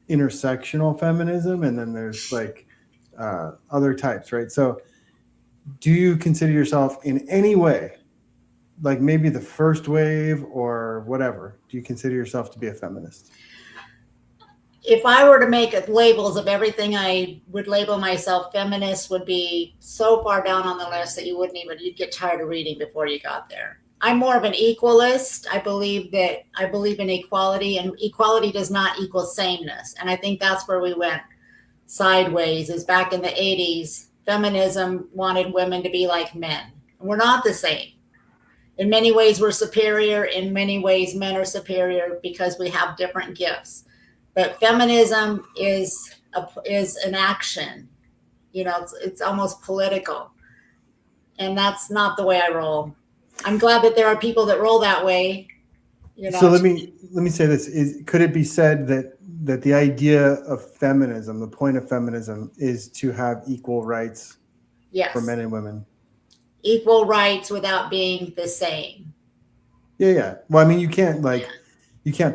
D: intersectional feminism, and then there's like other types, right? So do you consider yourself in any way, like maybe the first wave or whatever, do you consider yourself to be a feminist?
E: If I were to make labels of everything I would label myself, feminist would be so far down on the list that you'd get tired of reading before you got there. I'm more of an equalist. I believe in equality, and equality does not equal sameness. And I think that's where we went sideways, is back in the 80s, feminism wanted women to be like men. We're not the same. In many ways, we're superior. In many ways, men are superior because we have different gifts. But feminism is an action. It's almost political. And that's not the way I roll. I'm glad that there are people that roll that way.
D: So let me say this: could it be said that the idea of feminism, the point of feminism, is to have equal rights for men and women?
E: Equal rights without being the same.
D: Yeah. Well, I mean, you can't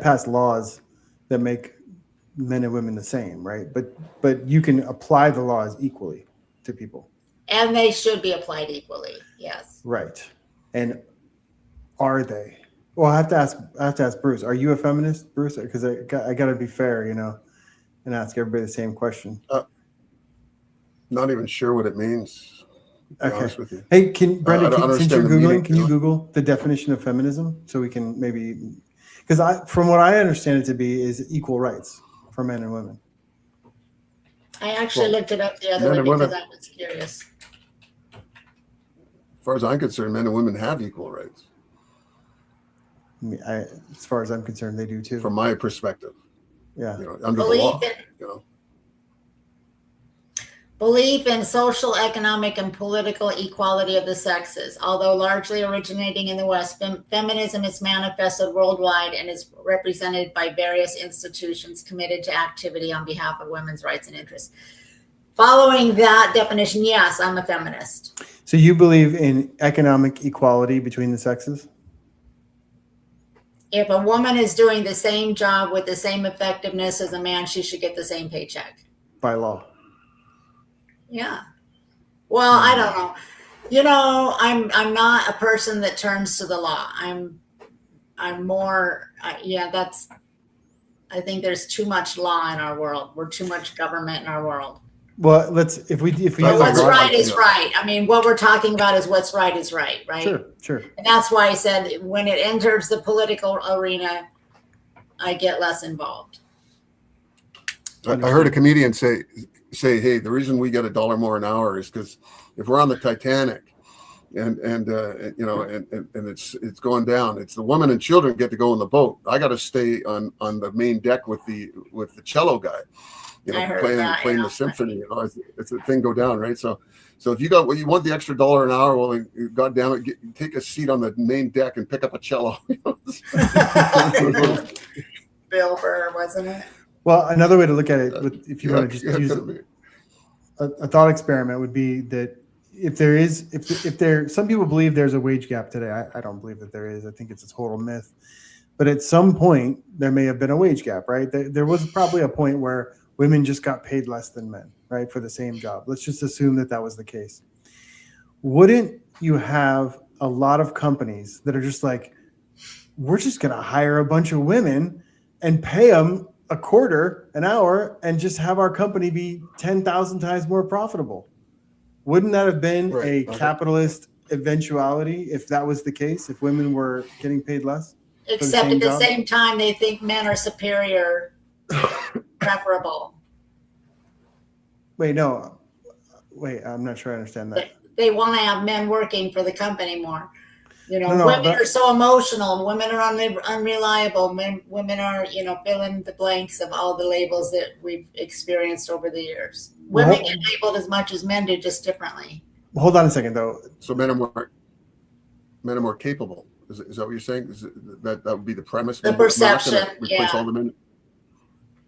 D: pass laws that make men and women the same, right? But you can apply the laws equally to people. And
E: they should be applied equally. Yes.
D: Right. And are they? Well, I have to ask Bruce. Are you a feminist, Bruce? Because I got to be fair, and ask everybody the same question.
C: Not even sure what it means. To be honest with you.
D: Hey, Brenda, since you're Googling, can you Google the definition of feminism so we can maybe? Because from what I understand it to be, is equal rights for men and women.
E: I actually looked it up the other way because I was curious.
C: As far as I'm concerned, men and women have equal rights.
D: As far as I'm concerned, they do too.
C: From my perspective.
D: Yeah.
C: Under the law.
E: Belief in social, economic, and political equality of the sexes. Although largely originating in the West, feminism is manifested worldwide and is represented by various institutions committed to activity on behalf of women's rights and interests. Following that definition, yes, I'm a feminist.
D: So you believe in economic equality between the sexes?
E: If a woman is doing the same job with the same effectiveness as a man, she should get the same paycheck.
D: By law.
E: Yeah. Well, I don't know. I'm not a person that turns to the law. I'm more, I think there's too much law in our world. We're too much government in our world.
D: Well, if we
E: what's right is right. I mean, what we're talking about is what's right is right, right?
D: Sure.
E: And that's why I said when it enters the political arena, I get less involved.
C: I heard a comedian say, hey, the reason we get $1 more an hour is because if we're on the Titanic and it's going down, it's the women and children get to go in the boat. I got to stay on the main deck with the cello guy, playing the symphony. It's a thing go down, right? So if you want the extra $1 an hour, well, God damn it, take a seat on the main deck and pick up a cello.
E: Bill Burr, wasn't it?
D: Well, another way to look at it, if you want to just use a thought experiment, would be that if some people believe there's a wage gap today. I don't believe that there is. I think it's a total myth. But at some point, there may have been a wage gap, right? There was probably a point where women just got paid less than men, right, for the same job. Let's just assume that that was the case. Wouldn't you have a lot of companies that are just like, we're just going to hire a bunch of women and pay them a quarter an hour and just have our company be 10,000 times more profitable? Wouldn't that have been a capitalist eventuality if that was the case, if women were getting paid less?
E: Except at the same time, they think men are superior, preferable.
D: Wait, I'm not sure I understand that.
E: They want to have men working for the company more. You know,
D: No,
E: women are so emotional. Women are unreliable. Women are, you know, fill in the blanks of all the labels that we've experienced over the years. Women get labeled as much as men do, just differently.
D: Hold on a second, though.
C: So men are more capable. Is that what you're saying? That would be the premise?
E: The perception,
C: replace all the men.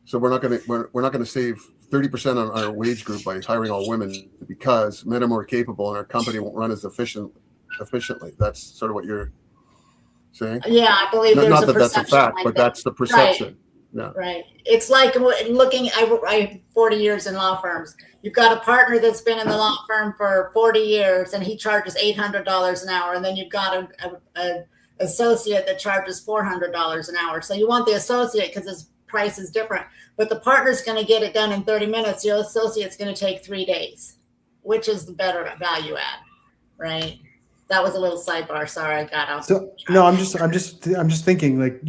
C: So we're not going to save 30% on our wage group by hiring all women because men are more capable and our company won't run as efficiently. That's sort of what you're saying.
E: Yeah, I believe there's
C: not
E: a
C: that
E: perception
C: that's a fact,
E: like
C: but
E: that.
C: that's the perception.
E: Right.
C: Yeah.
E: Right. It's like looking. I have 40 years in law firms. You've got a partner that's been in the law firm for 40 years, and he charges $800 an hour, and then you've got a associate that charges $400 an hour. So you want the associate because his price is different, but the partner's going to get it done in 30 minutes. The associate's going to take 3 days. Which is the better value add, right? That was a little sidebar. Sorry, I got off.
D: So no, I'm just thinking, like,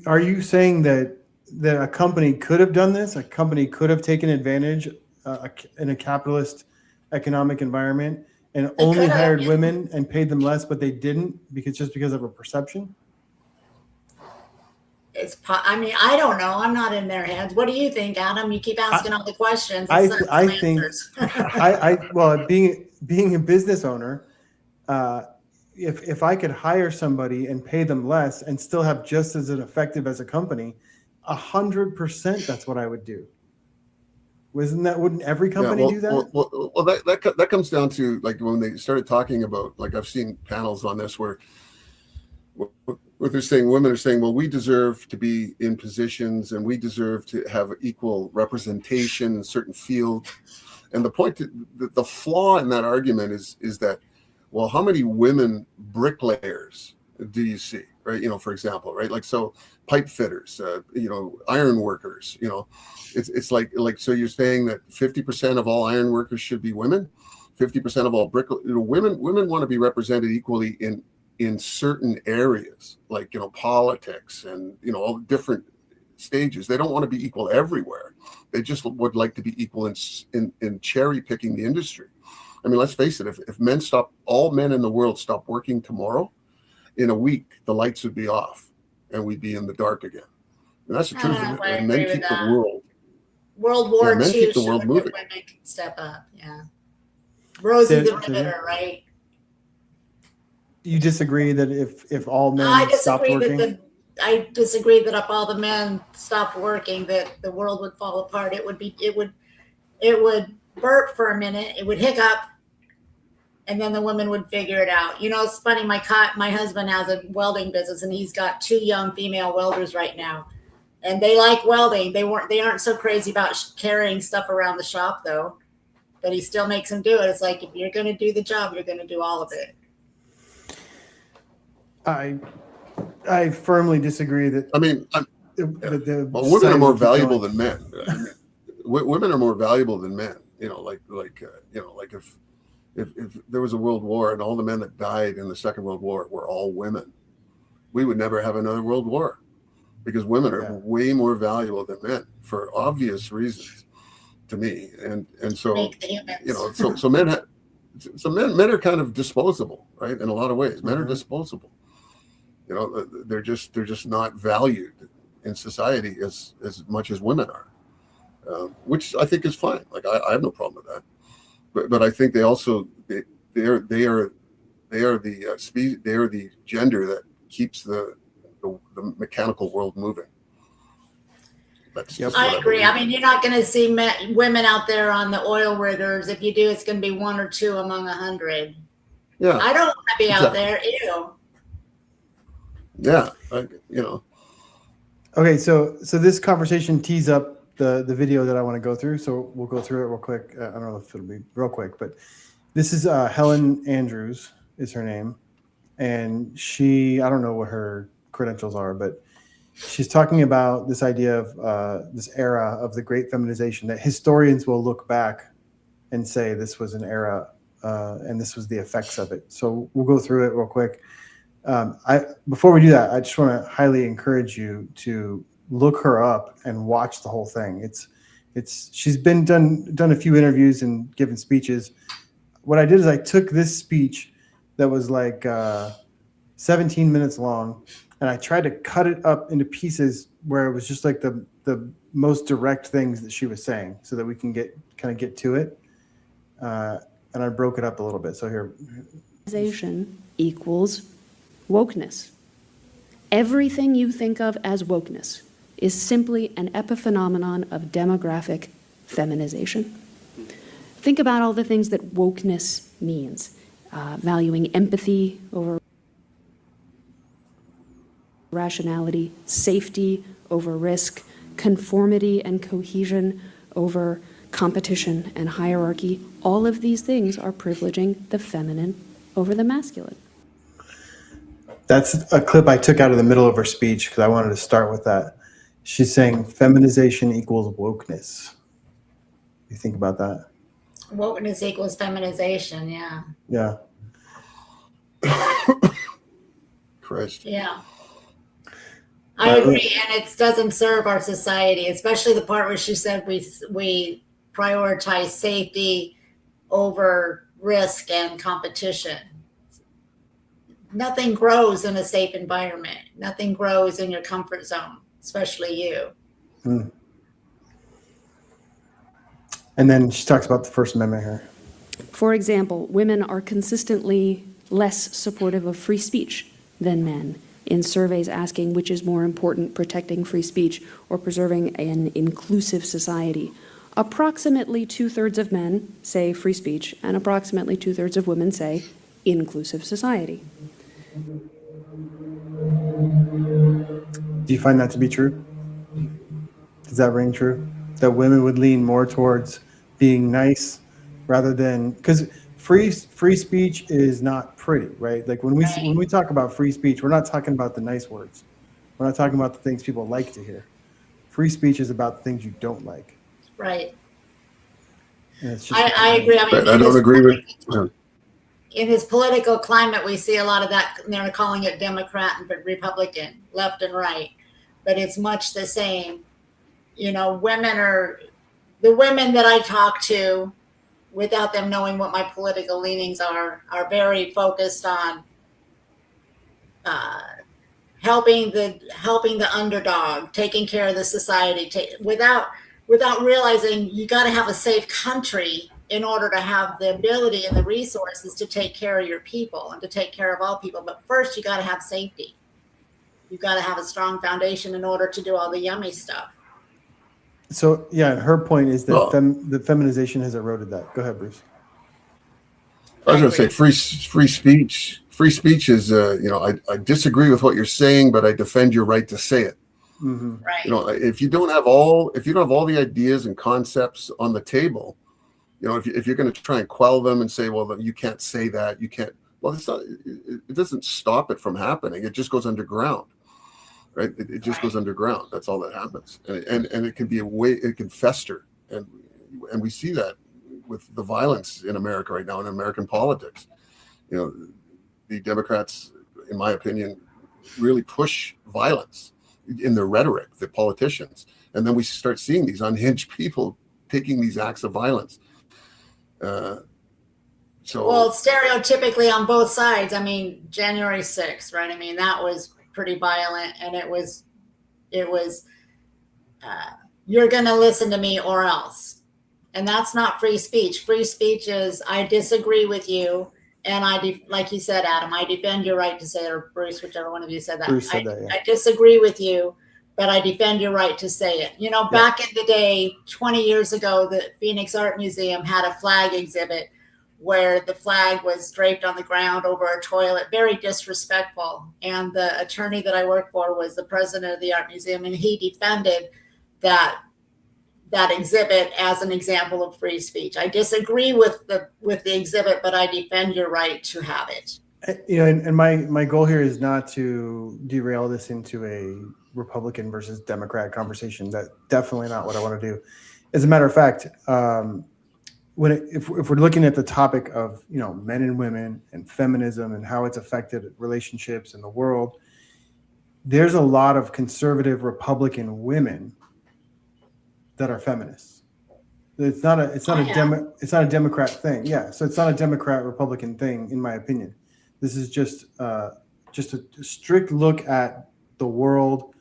D: are you saying that a company could have done this? A company could have taken advantage in a capitalist economic environment and only hired women and paid them less, but they didn't because of a perception?
E: I mean, I don't know. I'm not in their heads. What do you think, Adam? You keep asking all the questions.
D: I think well, being a business owner, if I could hire somebody and pay them less and still have just as effective as a company, 100% that's what I would do. Wouldn't every company do that?
C: Well, that comes down to, like, when they started talking about, like, I've seen panels on this where they're saying, women are saying, well, we deserve to be in positions and we deserve to have equal representation in certain fields. And the flaw in that argument is that, well, how many women bricklayers do you see, right? You know, for example, right? Like, so pipe fitters, iron workers, it's like, so you're saying that 50% of all iron workers should be women, 50% of all women want to be represented equally in certain areas, like, politics and, all different stages. They don't want to be equal everywhere. They just would like to be equal in cherry picking the industry. I mean, let's face it, if all men in the world stopped working tomorrow, in a week, the lights would be off and we'd be in the dark again. And that's the truth of it. And men keep the world.
E: World War
C: men
E: II
C: keep the world moving.
E: Women can step up. Yeah. Rosie the Riveter, right?
D: You disagree that if all men stopped working?
E: I disagree that if all the men stopped working, that the world would fall apart. It would burp for a minute. It would hiccup, and then the women would figure it out. It's funny. My husband has a welding business, and he's got 2 young female welders right now, and they like welding. They aren't so crazy about carrying stuff around the shop, though. But he still makes them do it. It's like, if you're going to do the job, you're going to do all of it.
D: I firmly disagree that.
C: I mean, women are more valuable than men. Women are more valuable than men. If there was a world war and all the men that died in the Second World War were all women, we would never have another world war, because women are way more valuable than men for obvious reasons to me. And so, so men are kind of disposable, right? In a lot of ways, men are disposable. They're just not valued in society as much as women are, which I think is fine. Like, I have no problem with that. But I think they also they are the gender that keeps the mechanical world moving.
E: I agree. I mean, you're not going to see women out there on the oil riggers. If you do, it's going to be 1 or 2 among 100.
C: Yeah,
E: I don't want to be out there. Ew.
C: Yeah,
D: Okay, so this conversation tees up the video that I want to go through. So we'll go through it real quick. I don't know if it'll be real quick, but this is Helen Andrews is her name, and I don't know what her credentials are, but she's talking about this idea of this era of the great feminization that historians will look back and say this was an era and this was the effects of it. So we'll go through it real quick. Before we do that, I just want to highly encourage you to look her up and watch the whole thing. She's been done a few interviews and given speeches. What I did is I took this speech that was like 17 minutes long, and I tried to cut it up into pieces where it was just like the most direct things that she was saying, so that we can get to it. And I broke it up a little bit. So here,
K: equals wokeness. Everything you think of as wokeness is simply an epiphenomenon of demographic feminization. Think about all the things that wokeness means. Valuing empathy over rationality, safety over risk, conformity and cohesion over competition and hierarchy. All of these things are privileging the feminine over the masculine.
D: That's a clip I took out of the middle of her speech because I wanted to start with that. She's saying feminization equals wokeness. You think about that?
E: Wokeness equals feminization, yeah.
D: Yeah.
C: Christ.
E: Yeah. I agree, and it doesn't serve our society, especially the part where she said we prioritize safety over risk and competition. Nothing grows in a safe environment. Nothing grows in your comfort zone, especially you.
D: And then she talks about the First Amendment here.
K: For example, women are consistently less supportive of free speech than men in surveys asking which is more important, protecting free speech or preserving an inclusive society. Approximately 2/3 of men say free speech, and approximately 2/3 of women say inclusive society.
D: Do you find that to be true? Does that ring true? That women would lean more towards being nice rather than, because free speech is not pretty, right? Like when we talk about free speech, we're not talking about the nice words. We're not talking about the things people like to hear. Free speech is about the things you don't like.
E: Right.
D: And it's just
E: I agree. I mean,
C: I don't agree with.
E: In his political climate, we see a lot of that. They're calling it Democrat and Republican, left and right, but it's much the same. You know, the women that I talk to, without them knowing what my political leanings are very focused on helping the underdog, taking care of the society, without realizing you got to have a safe country in order to have the ability and the resources to take care of your people and to take care of all people. But first, you got to have safety. You got to have a strong foundation in order to do all the yummy stuff.
D: So yeah, her point is that the feminization has eroded that. Go ahead, Bruce.
C: I was going to say free speech. Free speech is, I disagree with what you're saying, but I defend your right to say it.
D: Mm-hmm.
E: Right.
C: You know, if you don't have all the ideas and concepts on the table, you know, if you're going to try and quell them and say, well, you can't say that, you can't. Well, it doesn't stop it from happening. It just goes underground. Right, it just goes underground. That's all that happens, and it can be it can fester, and we see that with the violence in America right now in American politics. You know, the Democrats, in my opinion, really push violence in their rhetoric. The politicians, and then we start seeing these unhinged people taking these acts of violence. Well,
E: stereotypically on both sides. I mean, January 6th, right? I mean, that was pretty violent, and it was you're going to listen to me or else, and that's not free speech. Free speech is I disagree with you, and like you said, Adam, I defend your right to say it, or Bruce, whichever one of you said that.
D: Bruce said that, yeah.
E: I disagree with you, but I defend your right to say it. You know, back in the day, 20 years ago, the Phoenix Art Museum had a flag exhibit where the flag was draped on the ground over a toilet, very disrespectful. And the attorney that I worked for was the president of the art museum, and he defended that exhibit as an example of free speech. I disagree with the exhibit, but I defend your right to have it.
D: And my goal here is not to derail this into a Republican versus Democrat conversation. That's definitely not what I want to do. As a matter of fact, if we're looking at the topic of men and women and feminism and how it's affected relationships in the world, there's a lot of conservative Republican women that are feminists. It's not a Democrat thing. Yeah, so it's not a Democrat Republican thing, in my opinion. This is just a strict look at the world,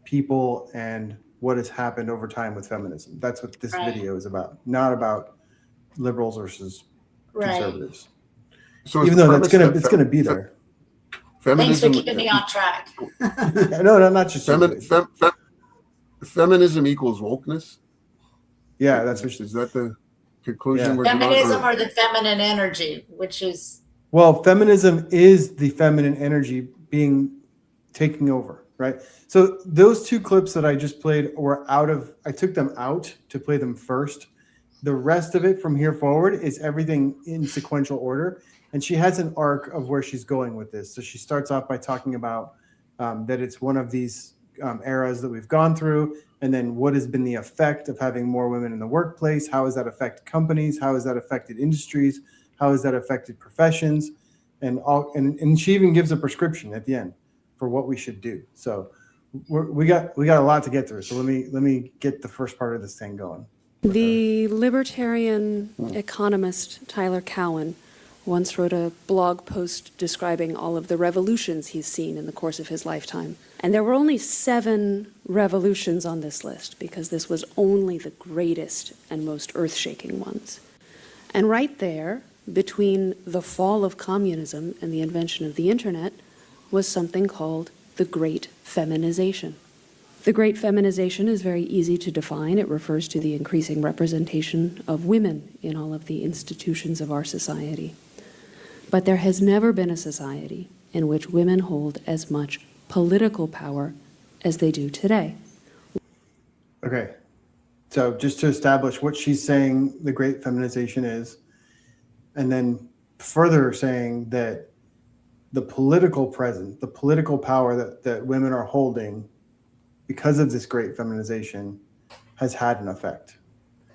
D: people, and what has happened over time with feminism. That's what this video is about, not about liberals versus conservatives.
C: So
D: even though it's gonna be there.
E: Thanks for keeping me on track.
D: No, not just
C: feminism equals wokeness.
D: Yeah,
C: is that the conclusion? We're
E: feminism or the feminine energy, which is
D: feminism is the feminine energy taking over, right? So those two clips that I just played I took them out to play them first. The rest of it from here forward is everything in sequential order. And she has an arc of where she's going with this. So she starts off by talking about that it's one of these eras that we've gone through. And then what has been the effect of having more women in the workplace? How has that affected companies? How has that affected industries? How has that affected professions? And she even gives a prescription at the end for what we should do. So we got a lot to get through. So let me get the first part of this thing going.
K: The libertarian economist Tyler Cowen once wrote a blog post describing all of the revolutions he's seen in the course of his lifetime. And there were only 7 revolutions on this list because this was only the greatest and most earth-shaking ones. And right there, between the fall of communism and the invention of the internet, was something called the Great Feminization. The Great Feminization is very easy to define. It refers to the increasing representation of women in all of the institutions of our society. But there has never been a society in which women hold as much political power as they do today.
D: Okay, so just to establish what she's saying the Great Feminization is, and then further saying that the political presence, the political power that women are holding because of this Great Feminization has had an effect.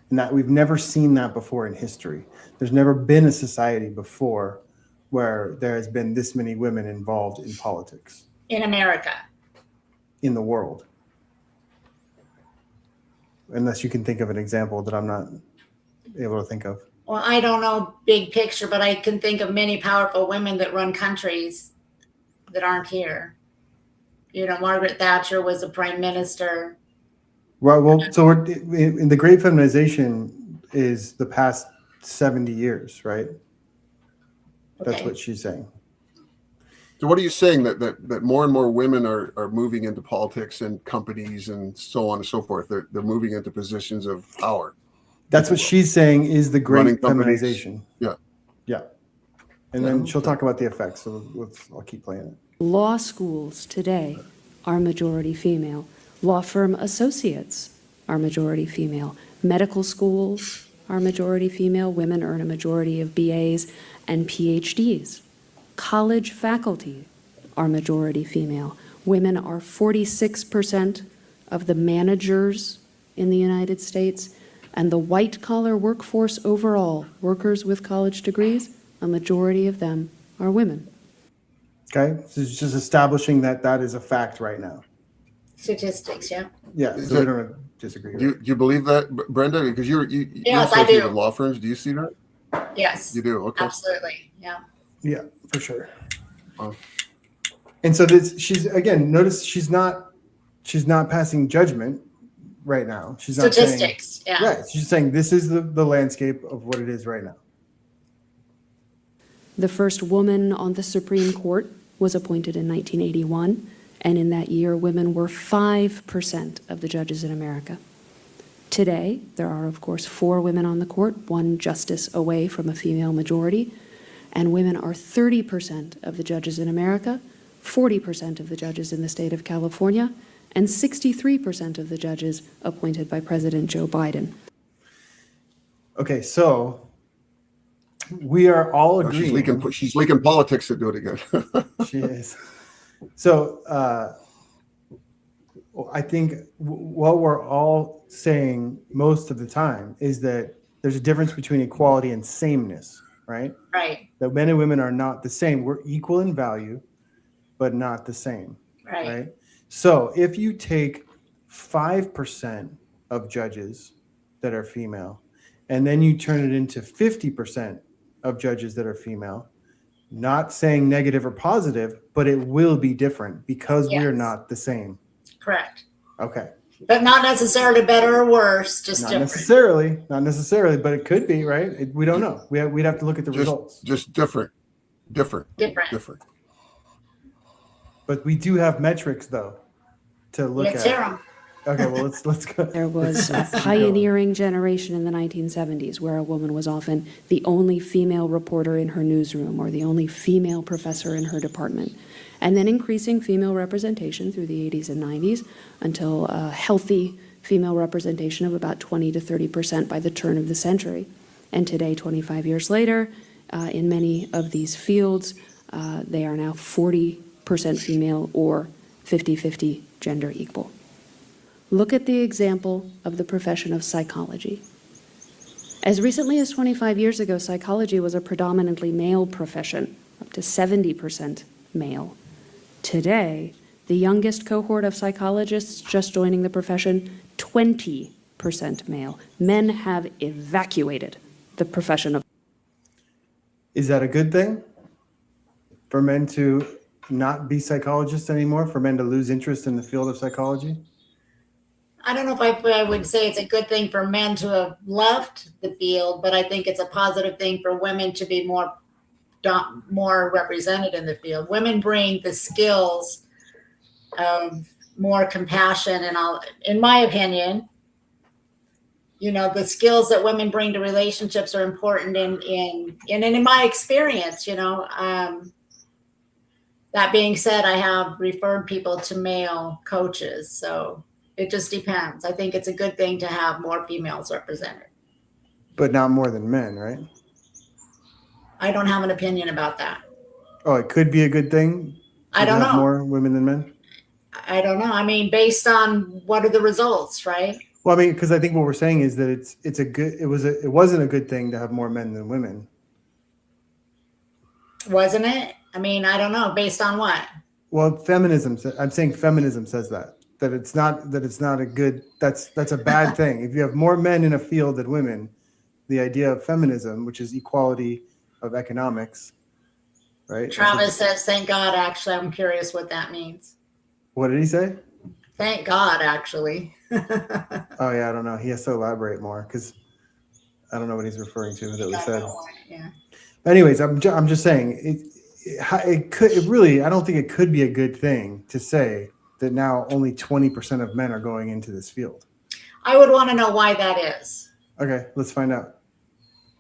D: And that we've never seen that before in history. There's never been a society before where there has been this many women involved in politics.
E: in America.
D: In the world. Unless you can think of an example that I'm not able to think of.
E: Well, I don't know big picture, but I can think of many powerful women that run countries that aren't here. You know, Margaret Thatcher was a prime minister.
D: Well, so we're in the Great Feminization is the past 70 years, right? That's what she's saying.
C: So what are you saying that more and more women are moving into politics and companies and so on and so forth? They're moving into positions of power.
D: That's what she's saying is the Great Feminization.
C: Yeah.
D: Yeah. And then she'll talk about the effects. So I'll keep playing it.
K: Law schools today are majority female. Law firm associates are majority female. Medical schools are majority female. Women earn a majority of BAs and PhDs. College faculty are majority female. Women are 46% of the managers in the United States, and the white-collar workforce overall, workers with college degrees, a majority of them are women.
D: Okay, so it's just establishing that that is a fact right now.
E: Statistics, yeah.
D: Yeah, so we don't disagree.
C: Do you believe that, Brenda? Because you're
E: Yes, I
C: associated
E: do.
C: with law firms. Do you see that?
E: Yes.
C: You do. Okay.
E: Absolutely. Yeah.
D: Yeah, for sure.
C: Wow.
D: And so this, she's again, notice she's not passing judgment right now. She's not
E: Statistics,
D: saying,
E: yeah.
D: Right. She's saying this is the landscape of what it is right now.
K: The first woman on the Supreme Court was appointed in 1981, and in that year, women were 5% of the judges in America. Today, there are, of course, 4 women on the court, 1 justice away from a female majority, and women are 30% of the judges in America, 40% of the judges in the state of California, and 63% of the judges appointed by President Joe Biden.
D: Okay, so we are all
C: No,
D: agreeing.
C: she's leaking politics to do it again.
D: She is. So I think what we're all saying most of the time is that there's a difference between equality and sameness, right?
E: Right.
D: That men and women are not the same. We're equal in value, but not the same, right? So if you take 5% of judges that are female, and then you turn it into 50% of judges that are female, not saying negative or positive, but it will be different because we are not the same.
E: Correct.
D: Okay.
E: But not necessarily better or worse, just
D: Not
E: different.
D: not necessarily, but it could be, right? We don't know. We'd have to look at the results.
C: Just different.
D: But we do have metrics, though, to look
E: Let's
D: at.
E: hear 'em.
D: Okay, well, let's go.
K: There was a pioneering generation in the 1970s where a woman was often the only female reporter in her newsroom or the only female professor in her department. And then increasing female representation through the 80s and 90s until a healthy female representation of about 20 to 30% by the turn of the century. And today, 25 years later, in many of these fields, they are now 40% female or 50-50 gender equal. Look at the example of the profession of psychology. As recently as 25 years ago, psychology was a predominantly male profession, up to 70% male. Today, the youngest cohort of psychologists just joining the profession, 20% male. Men have evacuated the profession of.
D: Is that a good thing? For men to not be psychologists anymore? For men to lose interest in the field of psychology?
E: I don't know if I would say it's a good thing for men to have left the field, but I think it's a positive thing for women to be more represented in the field. Women bring the skills of more compassion and all. In my opinion, the skills that women bring to relationships are important in my experience, That being said, I have referred people to male coaches, so it just depends. I think it's a good thing to have more females represented.
D: But not more than men, right?
E: I don't have an opinion about that.
D: Oh, it could be a good thing?
E: I don't know.
D: More women than men?
E: I don't know. I mean, based on what are the results, right?
D: Well, I mean, because I think what we're saying is that it wasn't a good thing to have more men than women.
E: Wasn't it? I mean, I don't know. Based on what?
D: Well, I'm saying feminism says that it's not a good, that's a bad thing. If you have more men in a field than women, the idea of feminism, which is equality of economics, right?
E: Travis says, thank God, actually. I'm curious what that means.
D: What did he say?
E: Thank God, actually.
D: Oh, yeah, I don't know. He has to elaborate more because I don't know what he's referring to that we said.
E: Yeah.
D: Anyways, I'm just saying it could really, I don't think it could be a good thing to say that now only 20% of men are going into this field.
E: I would want to know why that is.
D: Okay, let's find out.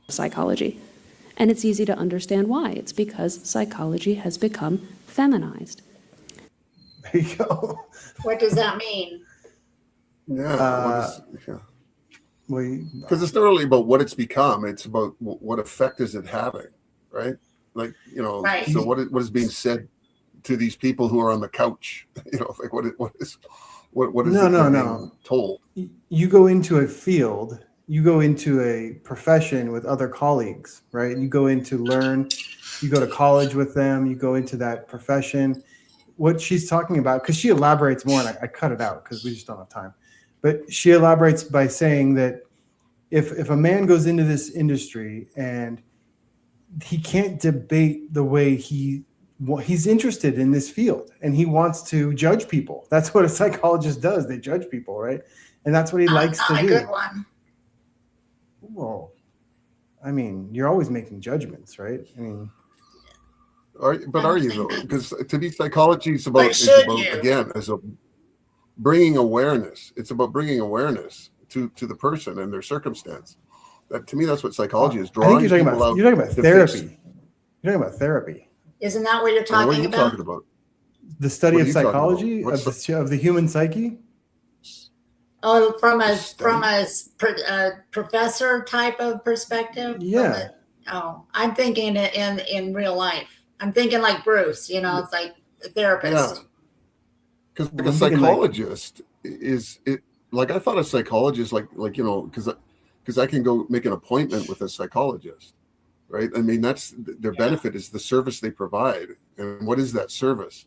K: Psychology. And it's easy to understand why. It's because psychology has become feminized.
D: There you go.
E: What does that mean?
C: Because it's not really about what it's become. It's about what effect is it having, right? Like,
E: right.
C: So what is being said to these people who are on the couch? Like what is
D: no.
C: told?
D: You go into a field, you go into a profession with other colleagues, right? You go in to learn, you go to college with them, you go into that profession. What she's talking about, because she elaborates more, and I cut it out because we just don't have time. But she elaborates by saying that if a man goes into this industry and he can't debate the way he's interested in this field and he wants to judge people. That's what a psychologist does. They judge people, right? And that's what he likes to do.
E: Good one.
D: Well, I mean, you're always making judgments, right? I mean,
C: are you though? Because to me, psychology is about, bringing awareness. It's about bringing awareness to the person and their circumstance. That, to me, that's what psychology is.
D: I
C: Drawing
D: think you're
C: people out.
D: talking about
C: to
D: therapy.
C: fix-
D: You're talking about therapy.
E: Isn't that what you're
C: What are
E: talking
C: you
E: about?
C: talking about?
D: The study
C: What
D: of
C: are you talking about?
D: psychology
C: What's
D: of the human psyche.
E: Oh, from
C: The
E: a
C: study?
E: professor type of perspective.
D: Yeah.
E: I'm thinking in real life. I'm thinking like Bruce. You know, it's like a
C: Yeah,
E: therapist.
C: because like
D: I'm
C: a
D: thinking like-
C: psychologist is it. Like I thought a psychologist, like you know, because I can go make an appointment with a psychologist, right? I mean, that's their benefit is the service they provide, and what is that service?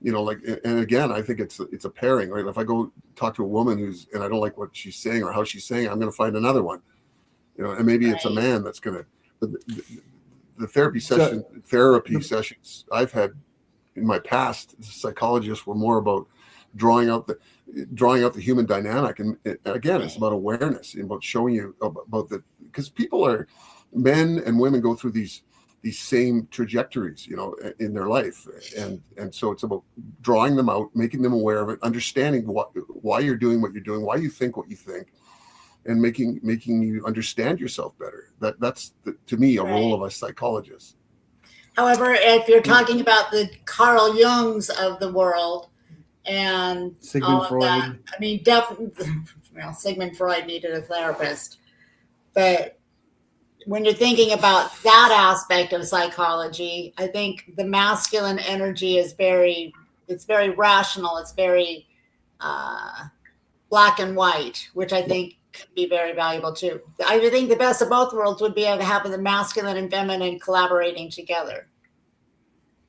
C: You know, like, and again, I think it's a pairing, right? If I go talk to a woman and I don't like what she's saying or how she's saying, I'm going to find another one, you know, and maybe it's a man that's going to. The therapy sessions I've had in my past, psychologists were more about drawing out the human dynamic, and again, it's about awareness, about showing you about because men and women go through these same trajectories, you know, in their life, and so it's about drawing them out, making them aware of it, understanding why you're doing what you're doing, why you think what you think, and making you understand yourself better. That's to me a role of a psychologist.
E: However, if you're talking about the Carl Jungs of the world and
D: Sigmund
E: all of
D: Freud.
E: that, I mean, definitely, well, Sigmund Freud needed a therapist, but when you're thinking about that aspect of psychology, I think the masculine energy is very rational. It's very black and white, which I think can be very valuable too. I think the best of both worlds would be having the masculine and feminine collaborating together.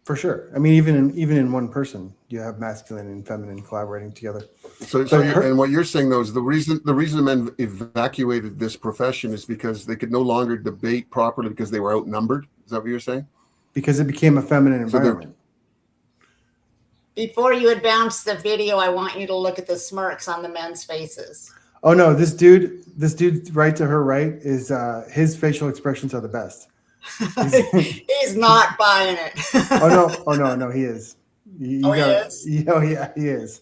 D: For sure. I mean, even in one person, you have masculine and feminine collaborating together.
C: So and what you're saying though is the reason men evacuated this profession is because they could no longer debate properly because they were outnumbered. Is that what you're saying?
D: Because it became a feminine environment.
E: Before you advance the video, I want you to look at the smirks on the men's faces.
D: Oh no, this dude right to her right is his facial expressions are the best.
E: He's not buying it.
D: Oh no, he is. He is? Oh yeah, he is.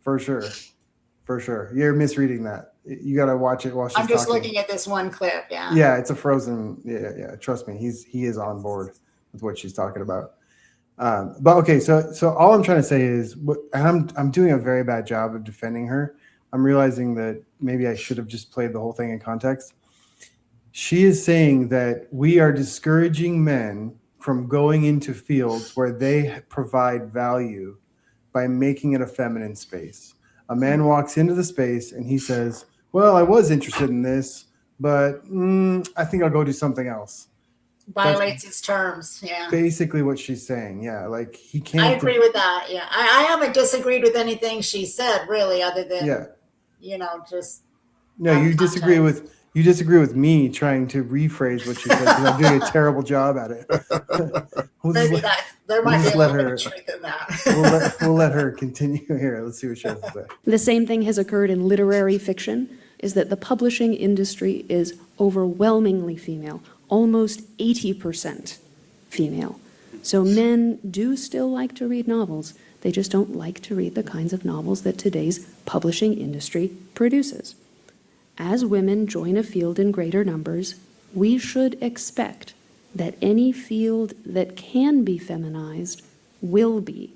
D: For sure. You're misreading that. You got to watch it while she's
E: I'm just
D: talking.
E: looking at this one clip. Yeah.
D: Yeah, it's a frozen. Yeah. Trust me, he is on board with what she's talking about. But okay, so all I'm trying to say is, I'm doing a very bad job of defending her. I'm realizing that maybe I should have just played the whole thing in context. She is saying that we are discouraging men from going into fields where they provide value by making it a feminine space. A man walks into the space and he says, well, I was interested in this, but I think I'll go do something else.
E: Violates its terms. Yeah.
D: Basically what she's saying. Yeah. Like he can't.
E: I agree with that. Yeah. I haven't disagreed with anything she said really, other than, just.
D: No, you disagree with me trying to rephrase what she said because I'm doing a terrible job at it.
E: There might be a little bit of truth in that.
D: We'll let her continue here. Let's see what she has to say.
K: The same thing has occurred in literary fiction, is that the publishing industry is overwhelmingly female, almost 80% female. So men do still like to read novels. They just don't like to read the kinds of novels that today's publishing industry produces. As women join a field in greater numbers, we should expect that any field that can be feminized will be,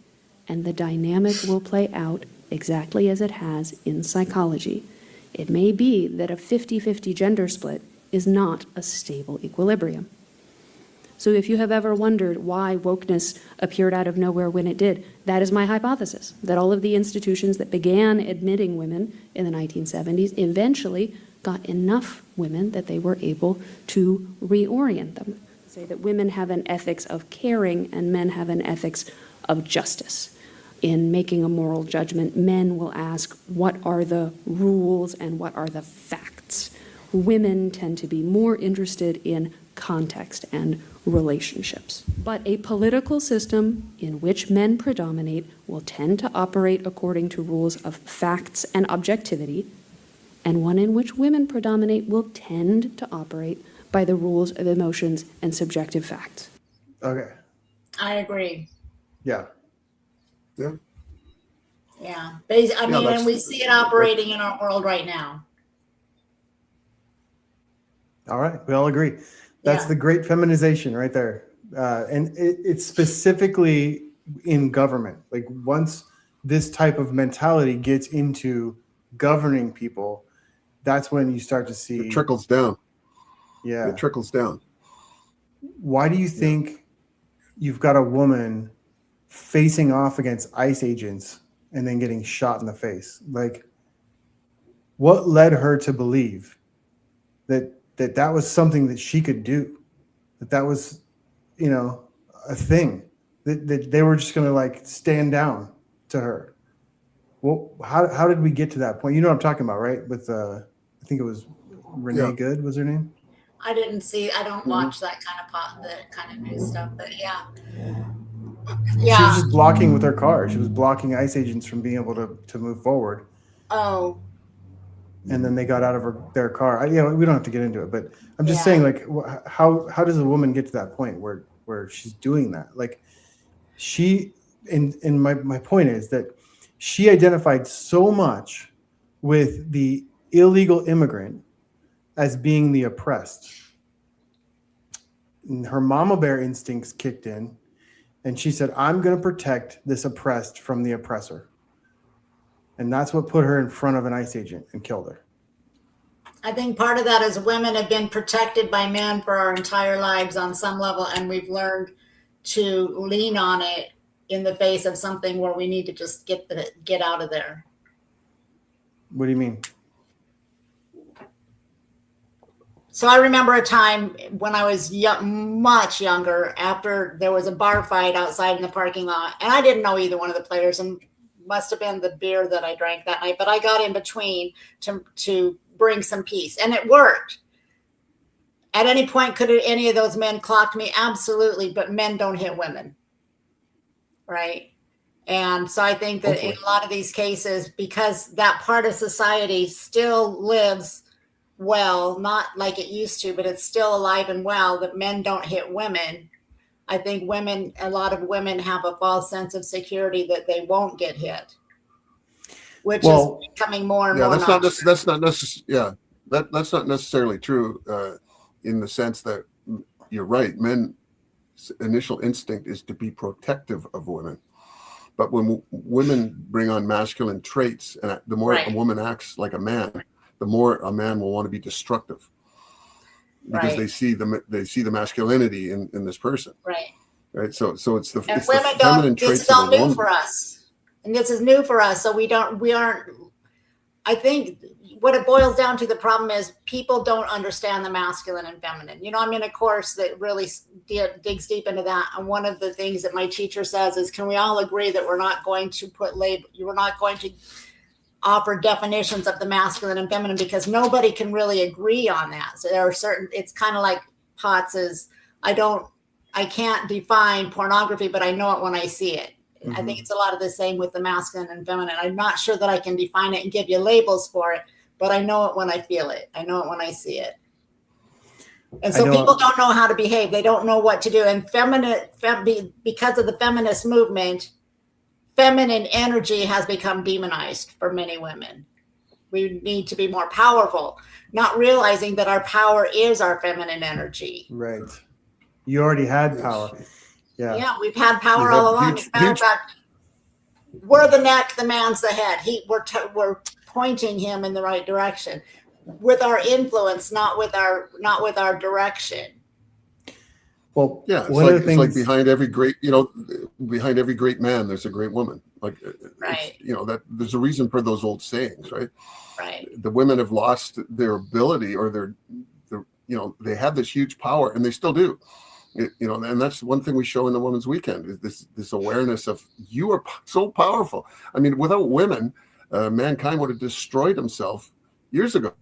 K: and the dynamic will play out exactly as it has in psychology. It may be that a 50-50 gender split is not a stable equilibrium. So if you have ever wondered why wokeness appeared out of nowhere when it did, that is my hypothesis, that all of the institutions that began admitting women in the 1970s eventually got enough women that they were able to reorient them. Say that women have an ethics of caring and men have an ethics of justice. In making a moral judgment, men will ask, what are the rules and what are the facts? Women tend to be more interested in context and relationships. But a political system in which men predominate will tend to operate according to rules of facts and objectivity, and one in which women predominate will tend to operate by the rules of emotions and subjective facts.
D: Okay.
E: I agree.
D: Yeah.
E: Yeah. And we see it operating in our world right now.
D: All right, we all agree. That's the great feminization right there. And it's specifically in government. Like once this type of mentality gets into governing people, that's when you start to see
C: it trickles down.
D: Yeah.
C: It trickles down.
D: Why do you think you've got a woman facing off against ICE agents and then getting shot in the face? Like, what led her to believe that was something that she could do? That was, you know, a thing that they were just going to like stand down to her. Well, how did we get to that point? You know what I'm talking about, right? With I think it was Renee Good was her name.
E: I don't watch that kind of news stuff, but yeah.
D: She was just blocking with her car. She was blocking ICE agents from being able to move forward.
E: Oh.
D: And then they got out of their car. We don't have to get into it, but I'm just saying, like, how does a woman get to that point where she's doing that? Like, and my point is that she identified so much with the illegal immigrant as being the oppressed. And her mama bear instincts kicked in, and she said, I'm going to protect this oppressed from the oppressor. And that's what put her in front of an ICE agent and killed her.
E: I think part of that is women have been protected by men for our entire lives on some level, and we've learned to lean on it in the face of something where we need to just get out of there.
D: What do you mean?
E: So I remember a time when I was much younger, after there was a bar fight outside in the parking lot, and I didn't know either one of the players, and must have been the beer that I drank that night, but I got in between to bring some peace, and it worked. At any point, could any of those men clock me? Absolutely, but men don't hit women, right? And so I think that in a lot of these cases, because that part of society still lives well, not like it used to, but it's still alive and well, that men don't hit women. I think a lot of women have a false sense of security that they won't get hit, which is becoming more and more.
C: That's not necessarily true in the sense that you're right. Men's initial instinct is to be protective of women. But when women bring on masculine traits, and the more a woman acts like a man, the more a man will want to be destructive, because they see the masculinity in this person. Right. So it's the feminine traits.
E: This is all new for us, and this is new for us. So we aren't. I think what it boils down to, the problem is people don't understand the masculine and feminine. You know, I'm in a course that really digs deep into that. And one of the things that my teacher says is, can we all agree that we're not going to we're not going to offer definitions of the masculine and feminine, because nobody can really agree on that. So there are it's kind of like Potts is, I can't define pornography, but I know it when I see it. Mm-hmm. I think it's a lot of the same with the masculine and feminine. I'm not sure that I can define it and give you labels for it, but I know it when I feel it. I know it when I see it. And so people don't know how to behave. They don't know what to do. And because of the feminist movement, feminine energy has become demonized for many women. We need to be more powerful, not realizing that our power is our feminine energy.
D: Right. You already had power.
E: Yeah, we've had power all along. We're the neck, the man's the head. We're pointing him in the right direction with our influence, not with our direction.
D: Well,
C: it's like behind every great man, there's a great woman. Like, that there's a reason for those old sayings, right?
E: Right.
C: The women have lost their ability, or they had this huge power, and they still do. And that's one thing we show in the Women's Weekend, is this awareness of, you are so powerful. I mean, without women, mankind would have destroyed himself years ago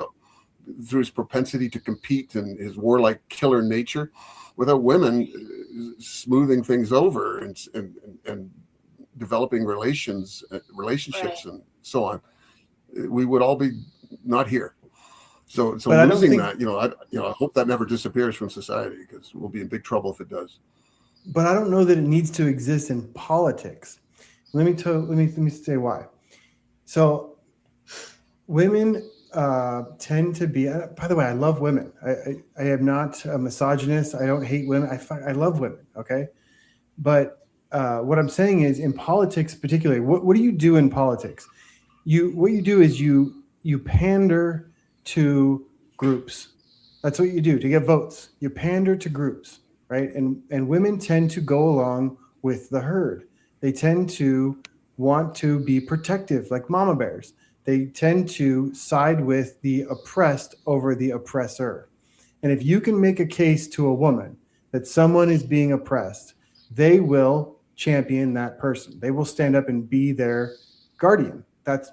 C: through his propensity to compete and his warlike killer nature. Without women smoothing things over and developing relationships and so on, we would all be not here. So losing that, I hope that never disappears from society, because we'll be in big trouble if it does.
D: But I don't know that it needs to exist in politics. Let me say why. So women tend to be. By the way, I love women. I am not a misogynist. I don't hate women. I love women. Okay, but what I'm saying is, in politics, particularly, what do you do in politics? What you do is you pander to groups. That's what you do to get votes. You pander to groups, right? And women tend to go along with the herd. They tend to want to be protective, like mama bears. They tend to side with the oppressed over the oppressor. And if you can make a case to a woman that someone is being oppressed, they will champion that person. They will stand up and be their guardian. That's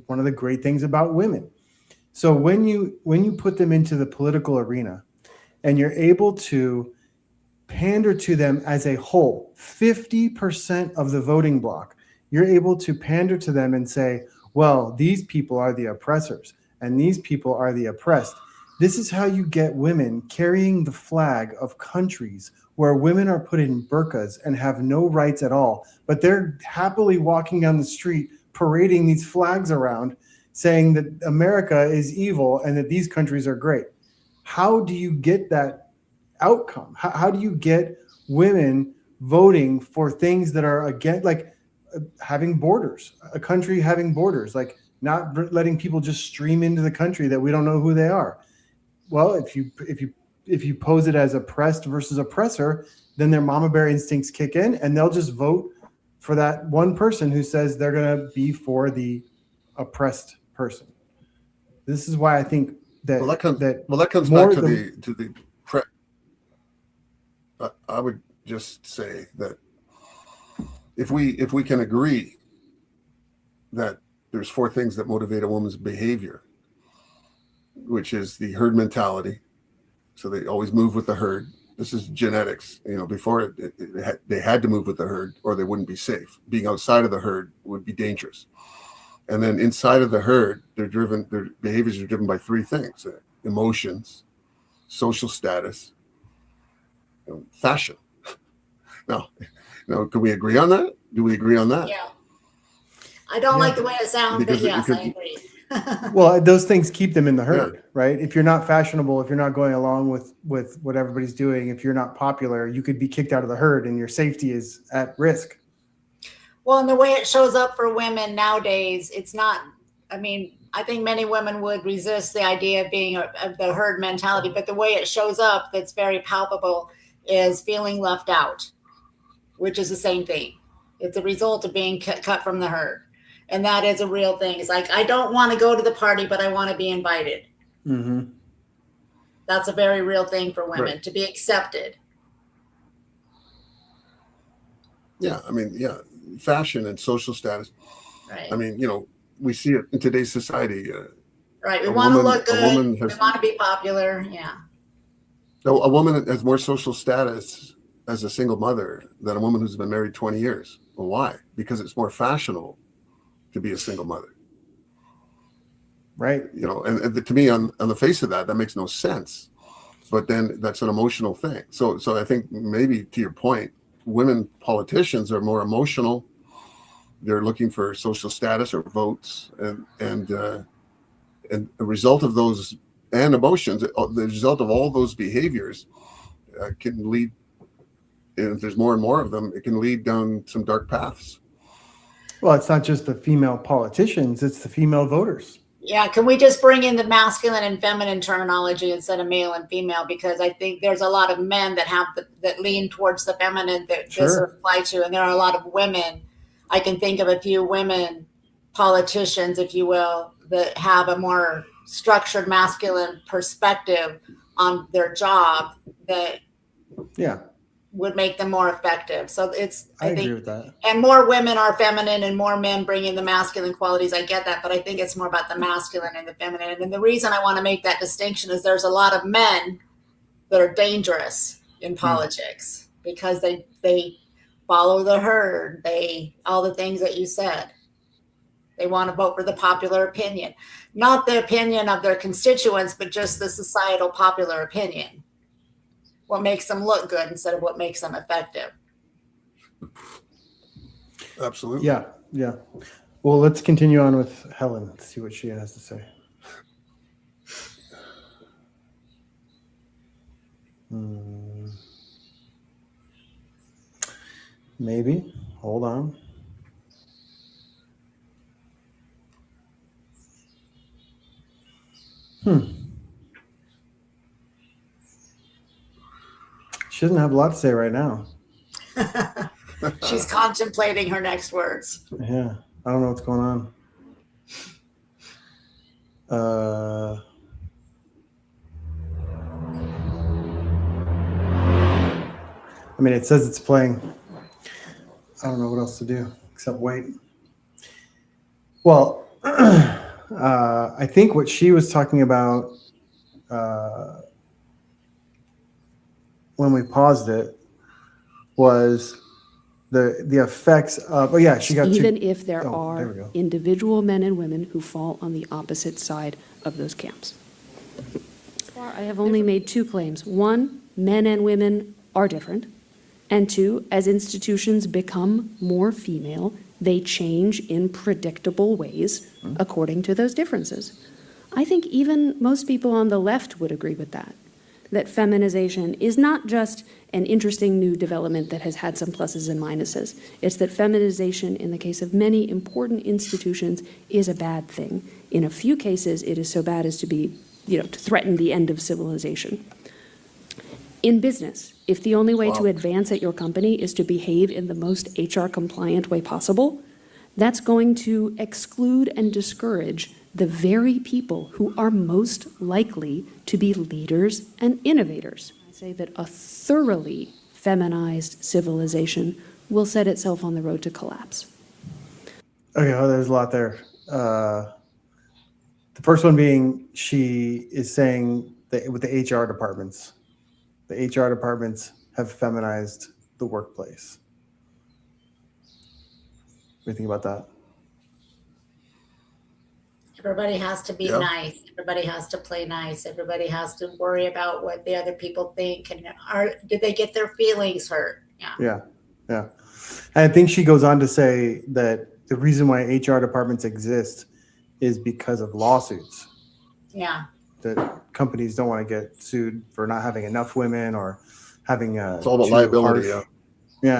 D: one of the great things about women. So when you put them into the political arena and you're able to pander to them as a whole, 50% of the voting bloc, you're able to pander to them and say, well, these people are the oppressors and these people are the oppressed. This is how you get women carrying the flag of countries where women are put in burqas and have no rights at all, but they're happily walking down the street parading these flags around saying that America is evil and that these countries are great. How do you get that outcome? How do you get women voting for things that are, again, like having borders, a country having borders, like not letting people just stream into the country that we don't know who they are? Well, if you pose it as oppressed versus oppressor, then their mama bear instincts kick in and they'll just vote for that one person who says they're going to be for the oppressed person. This is why I think that
C: that comes back to the I would just say that if we can agree that there's 4 things that motivate a woman's behavior, which is the herd mentality. So they always move with the herd. This is genetics. Before they had to move with the herd or they wouldn't be safe. Being outside of the herd would be dangerous. And then inside of the herd, their behaviors are driven by 3 things: emotions, social status, fashion. Now, can we agree on that? Do we agree on that?
E: Yeah. I don't like the way it sounds, but yes, I agree.
D: Well, those things keep them in the herd, right? If you're not fashionable, if you're not going along with what everybody's doing, if you're not popular, you could be kicked out of the herd and your safety is at risk.
E: Well, and the way it shows up for women nowadays, it's not, I think many women would resist the idea of being of the herd mentality, but the way it shows up that's very palpable is feeling left out, which is the same thing. It's a result of being cut from the herd. And that is a real thing. It's like, I don't want to go to the party, but I want to be invited.
D: Mm-hmm.
E: That's a very real thing for women, to be accepted.
C: Yeah, fashion and social status.
E: Right.
C: We see it in today's society.
E: Right. We want to look good. We want to be popular. Yeah.
C: A woman has more social status as a single mother than a woman who's been married 20 years. Well, why? Because it's more fashionable to be a single mother.
D: Right.
C: And to me, on the face of that makes no sense. But then that's an emotional thing. So I think maybe to your point, women politicians are more emotional. They're looking for social status or votes, and a result of those and emotions, the result of all those behaviors can lead, and if there's more and more of them, it can lead down some dark paths.
D: Well, it's not just the female politicians, it's the female voters.
E: Yeah, can we just bring in the masculine and feminine terminology instead of male and female? Because I think there's a lot of men that lean towards the feminine that this apply to, and there are a lot of women. I can think of a few women politicians, if you will, that have a more structured masculine perspective on their job that would make them more effective. So I agree with that. And more women are feminine and more men bring in the masculine qualities. I get that, but I think it's more about the masculine and the feminine. And the reason I want to make that distinction is there's a lot of men that are dangerous in politics because they follow the herd. All the things that you said. They want to vote for the popular opinion, not the opinion of their constituents, but just the societal popular opinion. What makes them look good instead of what makes them effective.
C: Absolutely.
D: Yeah. Well, let's continue on with Helen. Let's see what she has to say. Maybe. Hold on. She doesn't have a lot to say right now.
E: She's contemplating her next words.
D: Yeah, I don't know what's going on. I mean, it says it's playing. I don't know what else to do except wait. Well, I think what she was talking about when we paused it was the effects of. Oh yeah, she got
K: even
D: two.
K: if there
D: There we
K: are
D: go.
K: individual men and women who fall on the opposite side of those camps. I have only made two claims. One, men and women are different. And two, as institutions become more female, they change in predictable ways according to those differences. I think even most people on the left would agree with that feminization is not just an interesting new development that has had some pluses and minuses. It's that feminization, in the case of many important institutions, is a bad thing. In a few cases, it is so bad as to be, to threaten the end of civilization. In business, if the only way to advance at your company is to behave in the most HR compliant way possible, that's going to exclude and discourage the very people who are most likely to be leaders and innovators. I say that a thoroughly feminized civilization will set itself on the road to collapse.
D: Okay, well, there's a lot there. The first one being she is saying that with the HR departments have feminized the workplace. What do you think about that?
E: Everybody has to be nice. Everybody has to play nice. Everybody has to worry about what the other people think. And did they get their feelings hurt? Yeah.
D: And I think she goes on to say that the reason why HR departments exist is because of lawsuits.
E: Yeah.
D: That companies don't want to get sued for not having enough women or having
C: it's all about liability.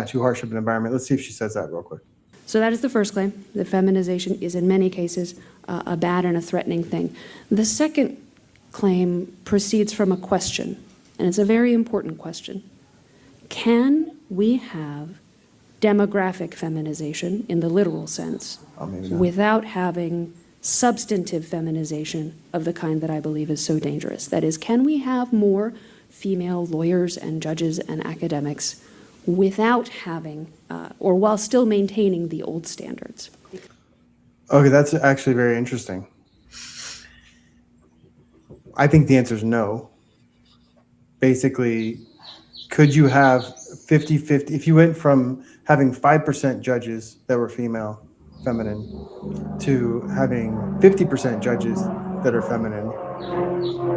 D: Too harsh of an environment. Let's see if she says that real quick.
K: So that is the first claim, that feminization is in many cases a bad and a threatening thing. The second claim proceeds from a question, and it's a very important question. Can we have demographic feminization in the literal sense without having substantive feminization of the kind that I believe is so dangerous? That is, can we have more female lawyers and judges and academics without having, or while still maintaining the old standards?
D: Okay, that's actually very interesting. I think the answer is no. Basically, could you have 50-50? If you went from having 5% judges that were feminine, to having 50% judges that are feminine,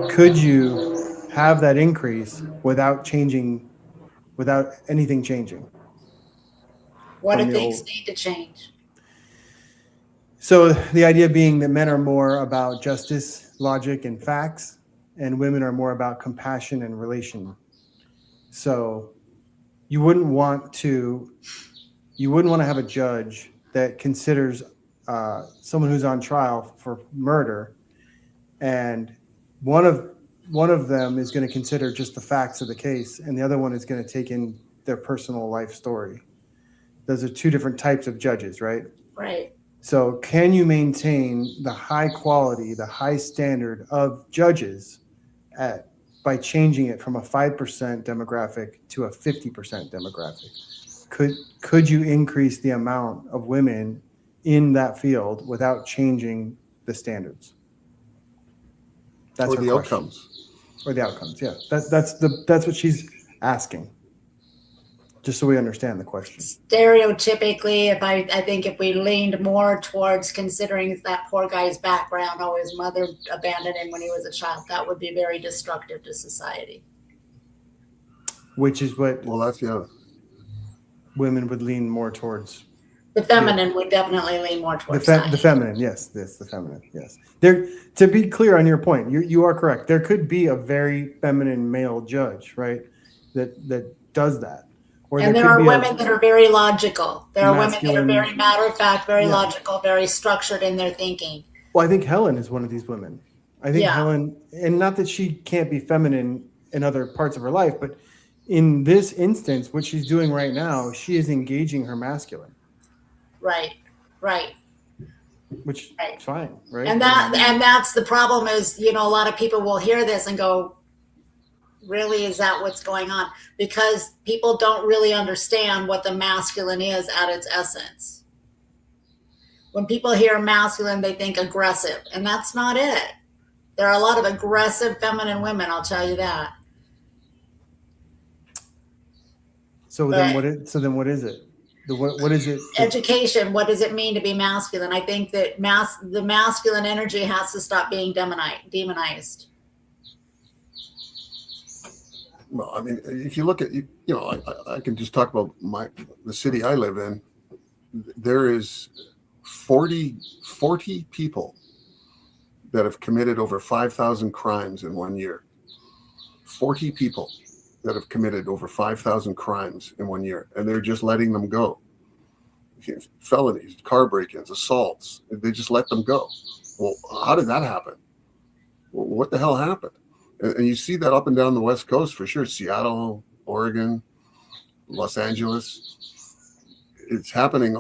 D: could you have that increase without anything changing?
E: What do things need to change?
D: So the idea being that men are more about justice, logic, and facts, and women are more about compassion and relation. So you wouldn't want to have a judge that considers someone who's on trial for murder, and one of them is going to consider just the facts of the case, and the other one is going to take in their personal life story. Those are two different types of judges, right?
E: Right.
D: So can you maintain the high quality, the high standard of judges by changing it from a 5% demographic to a 50% demographic? Could you increase the amount of women in that field without changing the standards? That's
C: or the outcomes.
D: Or the outcomes, yeah. That's what she's asking. Just so we understand the question.
E: Stereotypically, I think if we leaned more towards considering that poor guy's background, his mother abandoned him when he was a child, that would be very destructive to society.
D: Which is what
C: that's
D: women would lean more towards.
E: The feminine would definitely lean more towards
D: the feminine, yes. The feminine, yes. To be clear on your point, you are correct. There could be a very feminine male judge, right? That does that. Or
E: And there
D: could
E: are
D: be
E: women that are very logical. There are women that are
D: masculine-
E: very matter of fact, very
D: Yeah.
E: logical, very structured in their thinking.
D: Well, I think Helen is one of these women. I think
E: Yeah.
D: Helen, and not that she can't be feminine in other parts of her life, but in this instance, what she's doing right now, she is engaging her masculine,
E: Right. Right.
D: which
E: Right.
D: is fine, right?
E: And that's the problem is, a lot of people will hear this and go, really, is that what's going on? Because people don't really understand what the masculine is at its essence. When people hear masculine, they think aggressive, and that's not it. There are a lot of aggressive feminine women, I'll tell you that.
D: So then what is it? What is it?
E: Education, what does it mean to be masculine? I think that the masculine energy has to stop being demonized.
C: Well, I mean, if you look at, I can just talk about the city I live in. There is 40 people that have committed over 5,000 crimes in 1 year. 40 people that have committed over 5,000 crimes in 1 year, and they're just letting them go. Felonies, car break-ins, assaults, they just let them go. Well, how did that happen? Well, what the hell happened? And you see that up and down the West Coast for sure. Seattle, Oregon, Los Angeles. It's happening.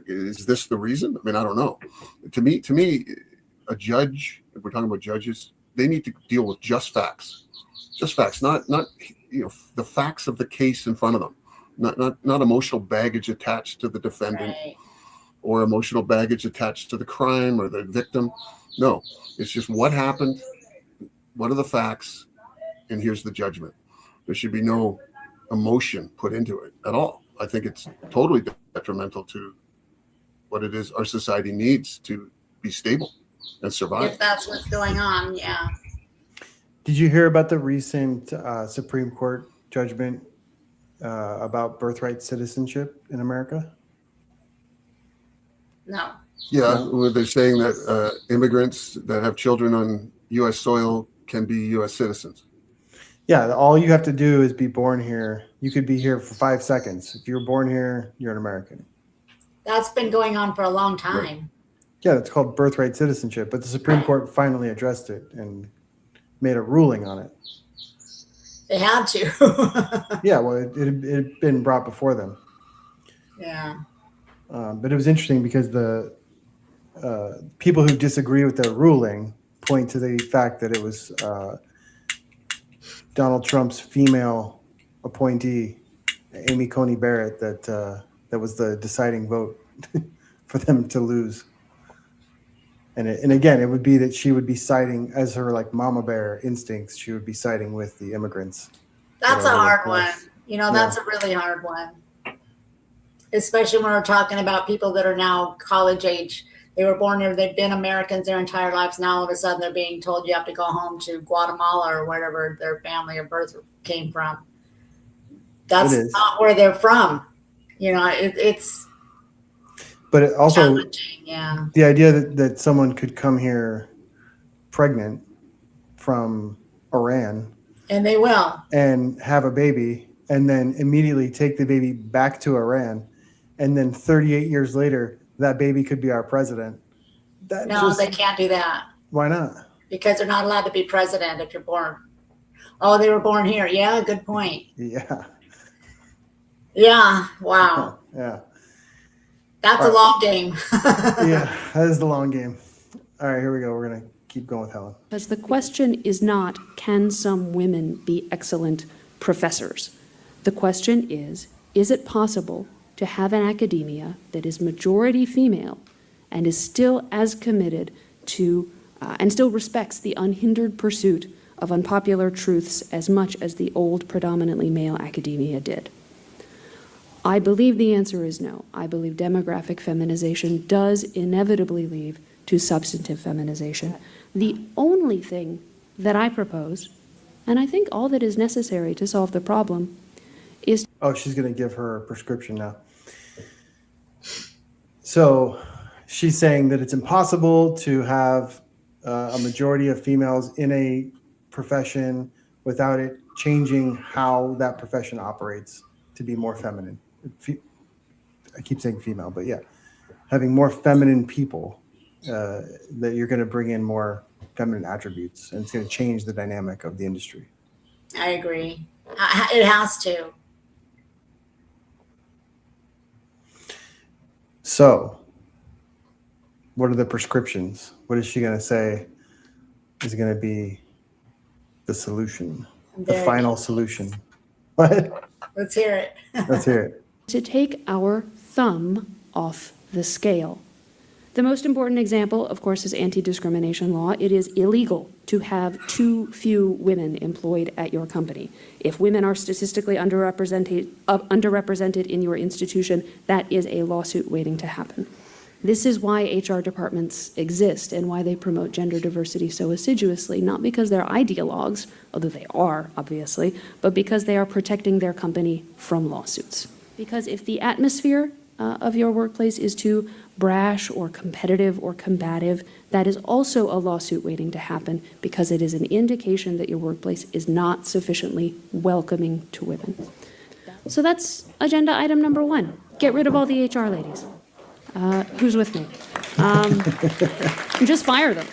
C: Is this the reason? I mean, I don't know. To me, a judge, if we're talking about judges, they need to deal with just facts. Just facts, not the facts of the case in front of them. Not emotional baggage attached to the defendant,
E: Right.
C: or emotional baggage attached to the crime or the victim. No, it's just what happened. What are the facts? And here's the judgment. There should be no emotion put into it at all. I think it's totally detrimental to what it is our society needs to be stable and survive.
E: If that's what's going on, yeah.
D: Did you hear about the recent Supreme Court judgment about birthright citizenship in America?
E: No.
C: Yeah, where they're saying that immigrants that have children on U.S. soil can be U.S. citizens.
D: Yeah, all you have to do is be born here. You could be here for 5 seconds. If you're born here, you're an American.
E: That's been going on for a long time.
C: Right.
D: Yeah, it's called birthright citizenship, but the Supreme Court finally addressed it and made a ruling on it.
E: They had to.
D: Yeah, well, it had been brought before them.
E: Yeah.
D: But it was interesting because the people who disagree with their ruling point to the fact that it was Donald Trump's female appointee, Amy Coney Barrett, that was the deciding vote for them to lose. And again, it would be that she would be siding, as her like mama bear instincts, she would be siding with the immigrants.
E: That's a hard one.
D: Yeah.
E: That's a really hard one. Especially when we're talking about people that are now college age. They were born here, they've been Americans their entire lives. Now all of a sudden they're being told you have to go home to Guatemala or wherever their family of birth came from. That's not where they're from. It's
D: but it also
E: challenging, yeah.
D: The idea that someone could come here pregnant from Iran
E: And they will.
D: and have a baby and then immediately take the baby back to Iran, and then 38 years later that baby could be our president.
E: They can't do that.
D: Why not?
E: Because they're not allowed to be president if you're born. Oh, they were born here. Yeah, good point.
D: Yeah.
E: Yeah. Wow.
D: Yeah.
E: That's a long game.
D: Yeah, that is the long game. All right, here we go. We're going to keep going with Helen.
K: Because the question is not, can some women be excellent professors? The question is it possible to have an academia that is majority female and is still as committed to and still respects the unhindered pursuit of unpopular truths as much as the old predominantly male academia did? I believe the answer is no. I believe demographic feminization does inevitably lead to substantive feminization. The only thing that I propose, and I think all that is necessary to solve the problem, is...
D: Oh, she's going to give her a prescription now. So she's saying that it's impossible to have a majority of females in a profession without it changing how that profession operates. to be more feminine. I keep saying female, but yeah, having more feminine people, that you're going to bring in more feminine attributes, and it's going to change the dynamic of the industry.
E: I agree. It has to.
D: So, what are the prescriptions? What is she going to say is going to be the solution, the final solution? What?
E: Let's hear it.
D: Let's hear it.
K: To take our thumb off the scale. The most important example, of course, is anti-discrimination law. It is illegal to have too few women employed at your company. If women are statistically underrepresented in your institution, that is a lawsuit waiting to happen. This is why HR departments exist and why they promote gender diversity so assiduously, not because they're ideologues, although they are, obviously, but because they are protecting their company from lawsuits. Because if the atmosphere of your workplace is too brash or competitive or combative, that is also a lawsuit waiting to happen, because it is an indication that your workplace is not sufficiently welcoming to women. So that's agenda item number 1. Get rid of all the HR ladies. Who's with me? Just fire them.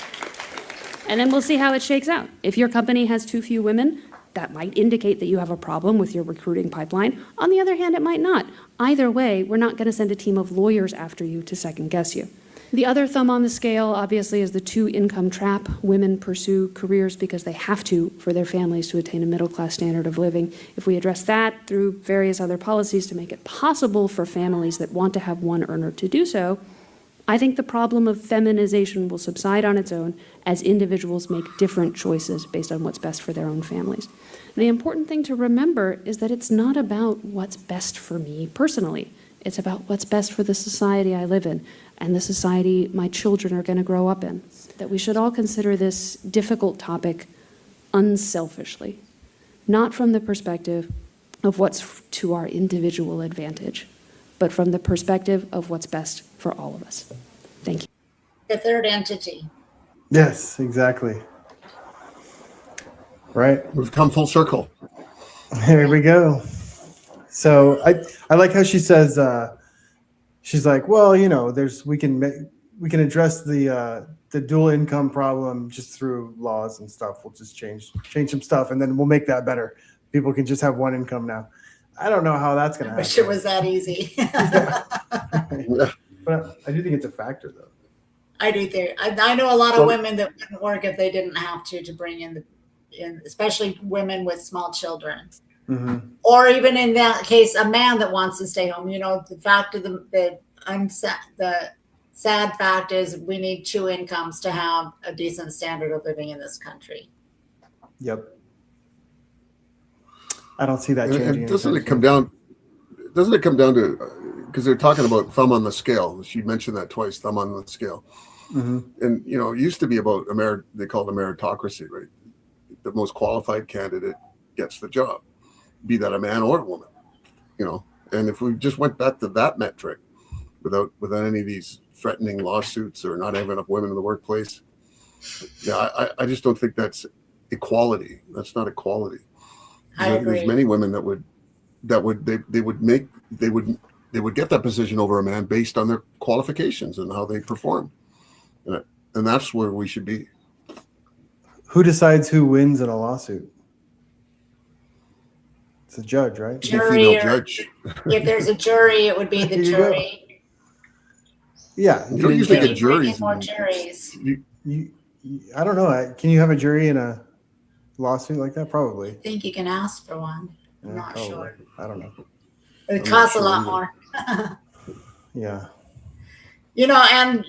K: And then we'll see how it shakes out. If your company has too few women, that might indicate that you have a problem with your recruiting pipeline. On the other hand, it might not. Either way, we're not going to send a team of lawyers after you to second guess you. The other thumb on the scale, obviously, is the two-income trap. Women pursue careers because they have to for their families to attain a middle-class standard of living. If we address that through various other policies to make it possible for families that want to have one earner to do so, I think the problem of feminization will subside on its own as individuals make different choices based on what's best for their own families. The important thing to remember is that it's not about what's best for me personally. It's about what's best for the society I live in and the society my children are going to grow up in. That we should all consider this difficult topic unselfishly, not from the perspective of what's to our individual advantage, but from the perspective of what's best for all of us. Thank you.
E: The third entity.
D: Yes, exactly. Right.
C: We've come full circle.
D: Here we go. So I like how she says, she's like, well, you know, we can address the dual income problem just through laws and stuff. We'll just change some stuff, and then we'll make that better. People can just have one income now. I don't know how that's going to happen.
E: I wish it was that easy.
C: Yeah.
D: But I do think it's a factor, though.
E: I do think. I know a lot of women that wouldn't work if they didn't have to bring in especially women with small children.
D: Mm-hmm.
E: Or even in that case, a man that wants to stay home. You know, the fact of the sad fact is we need two incomes to have a decent standard of living in this country.
D: Yep. I don't see that changing.
C: And doesn't it come down to, because they're talking about thumb on the scale. She mentioned that twice, thumb on the scale.
D: Mm-hmm.
C: And, you know, it used to be about they call it a meritocracy, right? The most qualified candidate gets the job, be that a man or a woman, you know. And if we just went back to that metric without any of these threatening lawsuits or not having enough women in the workplace, yeah, I just don't think that's equality. That's not equality.
E: I agree.
C: There's many women that would get that position over a man based on their qualifications and how they perform, and that's where we should be.
D: Who decides who wins in a lawsuit? It's a judge, right?
E: Jury, judge. If there's a jury, it would be the jury.
D: Yeah,
C: you don't usually get juries.
E: More juries.
D: I don't know. Can you have a jury in a lawsuit like that? Probably.
E: I think you can ask for one. I'm not
D: probably.
E: sure.
D: I don't know.
E: It costs a lot more.
D: Yeah.
E: I'm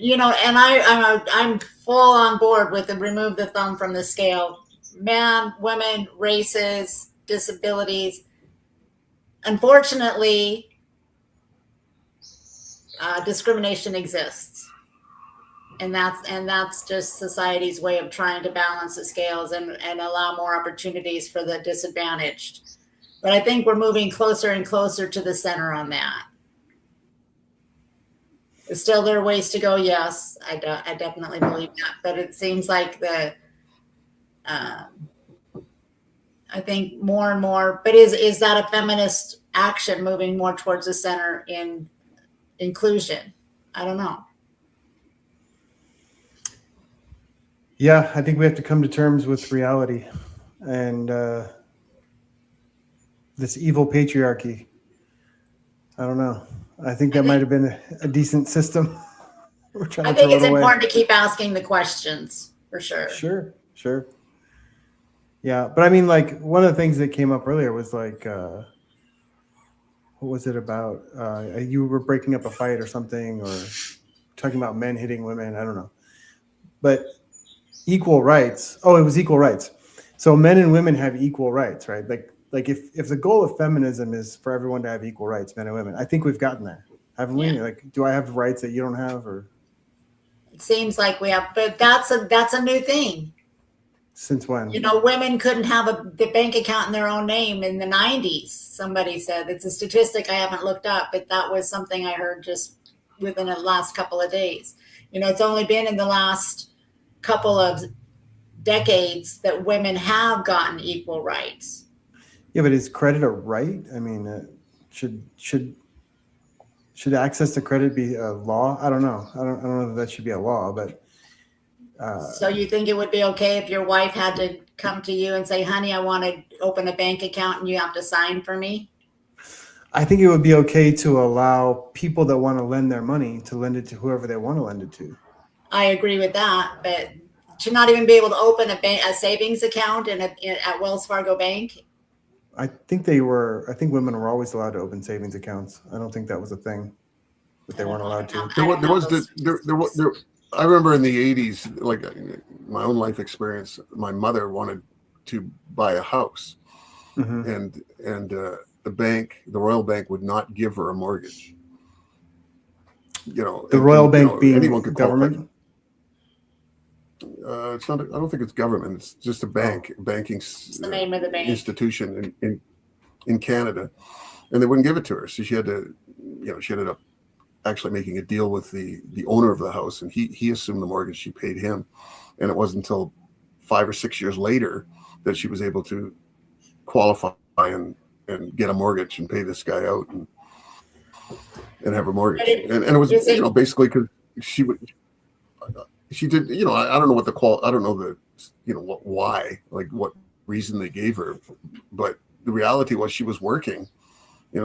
E: full on board with the remove the thumb from the scale. Men, women, races, disabilities. Unfortunately, discrimination exists, and that's just society's way of trying to balance the scales and allow more opportunities for the disadvantaged. But I think we're moving closer and closer to the center on that. Is still there are ways to go? Yes, I definitely believe that. But it seems like I think more and more. But is that a feminist action moving more towards the center in inclusion. I don't know.
D: Yeah, I think we have to come to terms with reality and this evil patriarchy. I don't know. I think that might have been a decent system. We're trying
E: I
D: to
E: think
D: throw
E: it's
D: it away.
E: important to keep asking the questions for sure.
D: Sure. Yeah, but I mean, like, one of the things that came up earlier was like, what was it about? You were breaking up a fight or something, or talking about men hitting women. I don't know. But equal rights. Oh, it was equal rights. So men and women have equal rights, right? Like if the goal of feminism is for everyone to have equal rights, men and women, I think we've gotten there, haven't we?
E: Yeah.
D: Like, do I have rights that you don't have, or
E: It seems like we have, but that's a new thing.
D: since when?
E: You know, women couldn't have the bank account in their own name in the 90s. Somebody said it's a statistic I haven't looked up, but that was something I heard just within the last couple of days. You know, it's only been in the last couple of decades that women have gotten equal rights.
D: Yeah, but is credit a right? I mean, should access to credit be a law? I don't know. I don't know that should be a law, but
E: So you think it would be okay if your wife had to come to you and say, honey, I want to open a bank account and you have to sign for me?
D: I think it would be okay to allow people that want to lend their money to lend it to whoever they want to lend it to.
E: I agree with that, but to not even be able to open a savings account at Wells Fargo Bank.
D: I think women were always allowed to open savings accounts. I don't think that was a thing that they weren't allowed to.
C: I remember in the 80s, like my own life experience, my mother wanted to buy a house, and the Royal Bank would not give her a mortgage. You know,
D: the Royal Bank being
C: anyone could
D: government.
C: It's not. I don't think it's government. It's just a banking
E: It's the name of the bank
C: institution in Canada, and they wouldn't give it to her. So she had to, she ended up actually making a deal with the owner of the house, and he assumed the mortgage. She paid him, and it wasn't until 5 or 6 years later that she was able to qualify and get a mortgage and pay this guy out and have a mortgage. And it was basically because she did, I don't know what I don't know why, like what reason they gave her, but the reality was she was working.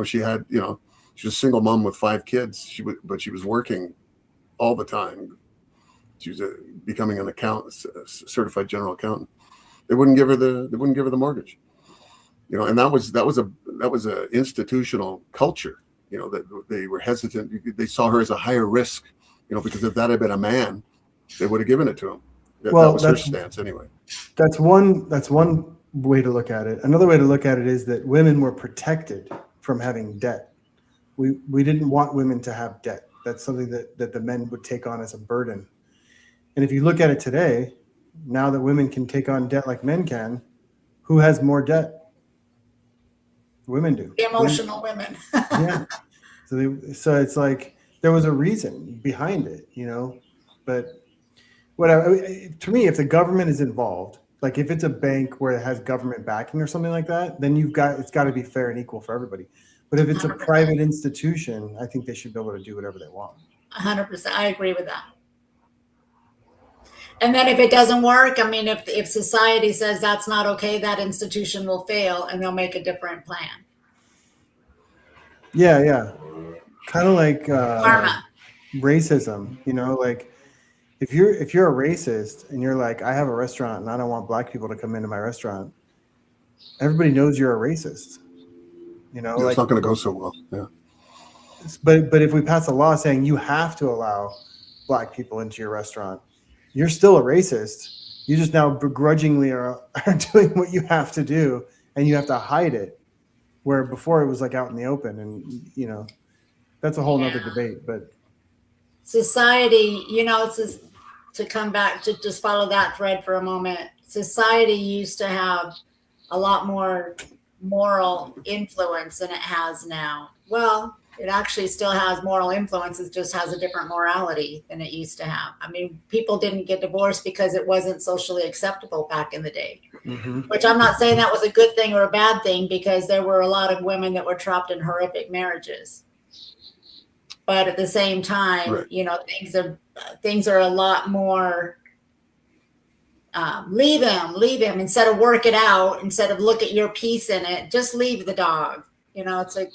C: She had, she was a single mom with 5 kids. But she was working all the time. She was becoming an accountant, certified general accountant. They wouldn't give her the mortgage. And that was a institutional culture. That they were hesitant. They saw her as a higher risk. Because if that had been a man, they would have given it to him. That was her stance anyway.
D: That's one way to look at it. Another way to look at it is that women were protected from having debt. We didn't want women to have debt. That's something that the men would take on as a burden. And if you look at it today, now that women can take on debt like men can, who has more debt? Women do.
E: The emotional women.
D: Yeah. So it's like there was a reason behind it, but whatever. To me, if the government is involved, like if it's a bank where it has government backing or something like that, then it's got to be fair and equal for everybody. But if it's a private institution, I think they should be able to do whatever they want.
E: 100%. I agree with that. And then if it doesn't work, I mean, if society says that's not okay, that institution will fail and they'll make a different plan.
D: Yeah. Kind of like
E: Karma.
D: Racism, like if you're a racist and you're like, I have a restaurant and I don't want black people to come into my restaurant, everybody knows you're a racist.
C: It's not going to go so well. Yeah.
D: But if we pass a law saying you have to allow black people into your restaurant, you're still a racist. You just now begrudgingly are doing what you have to do, and you have to hide it, where before it was like out in the open. And that's a whole nother debate. But
E: society, it's just, to come back to just follow that thread for a moment. Society used to have a lot more moral influence than it has now. Well, It actually still has moral influence. It just has a different morality than it used to have. I mean, people didn't get divorced because it wasn't socially acceptable back in the day, which I'm not saying that was a good thing or a bad thing, because there were a lot of women that were trapped in horrific marriages. But at the same time,
C: Right.
E: you know, things are a lot more, leave him instead of work it out, instead of look at your piece in it, just leave the dog. You know, it's like,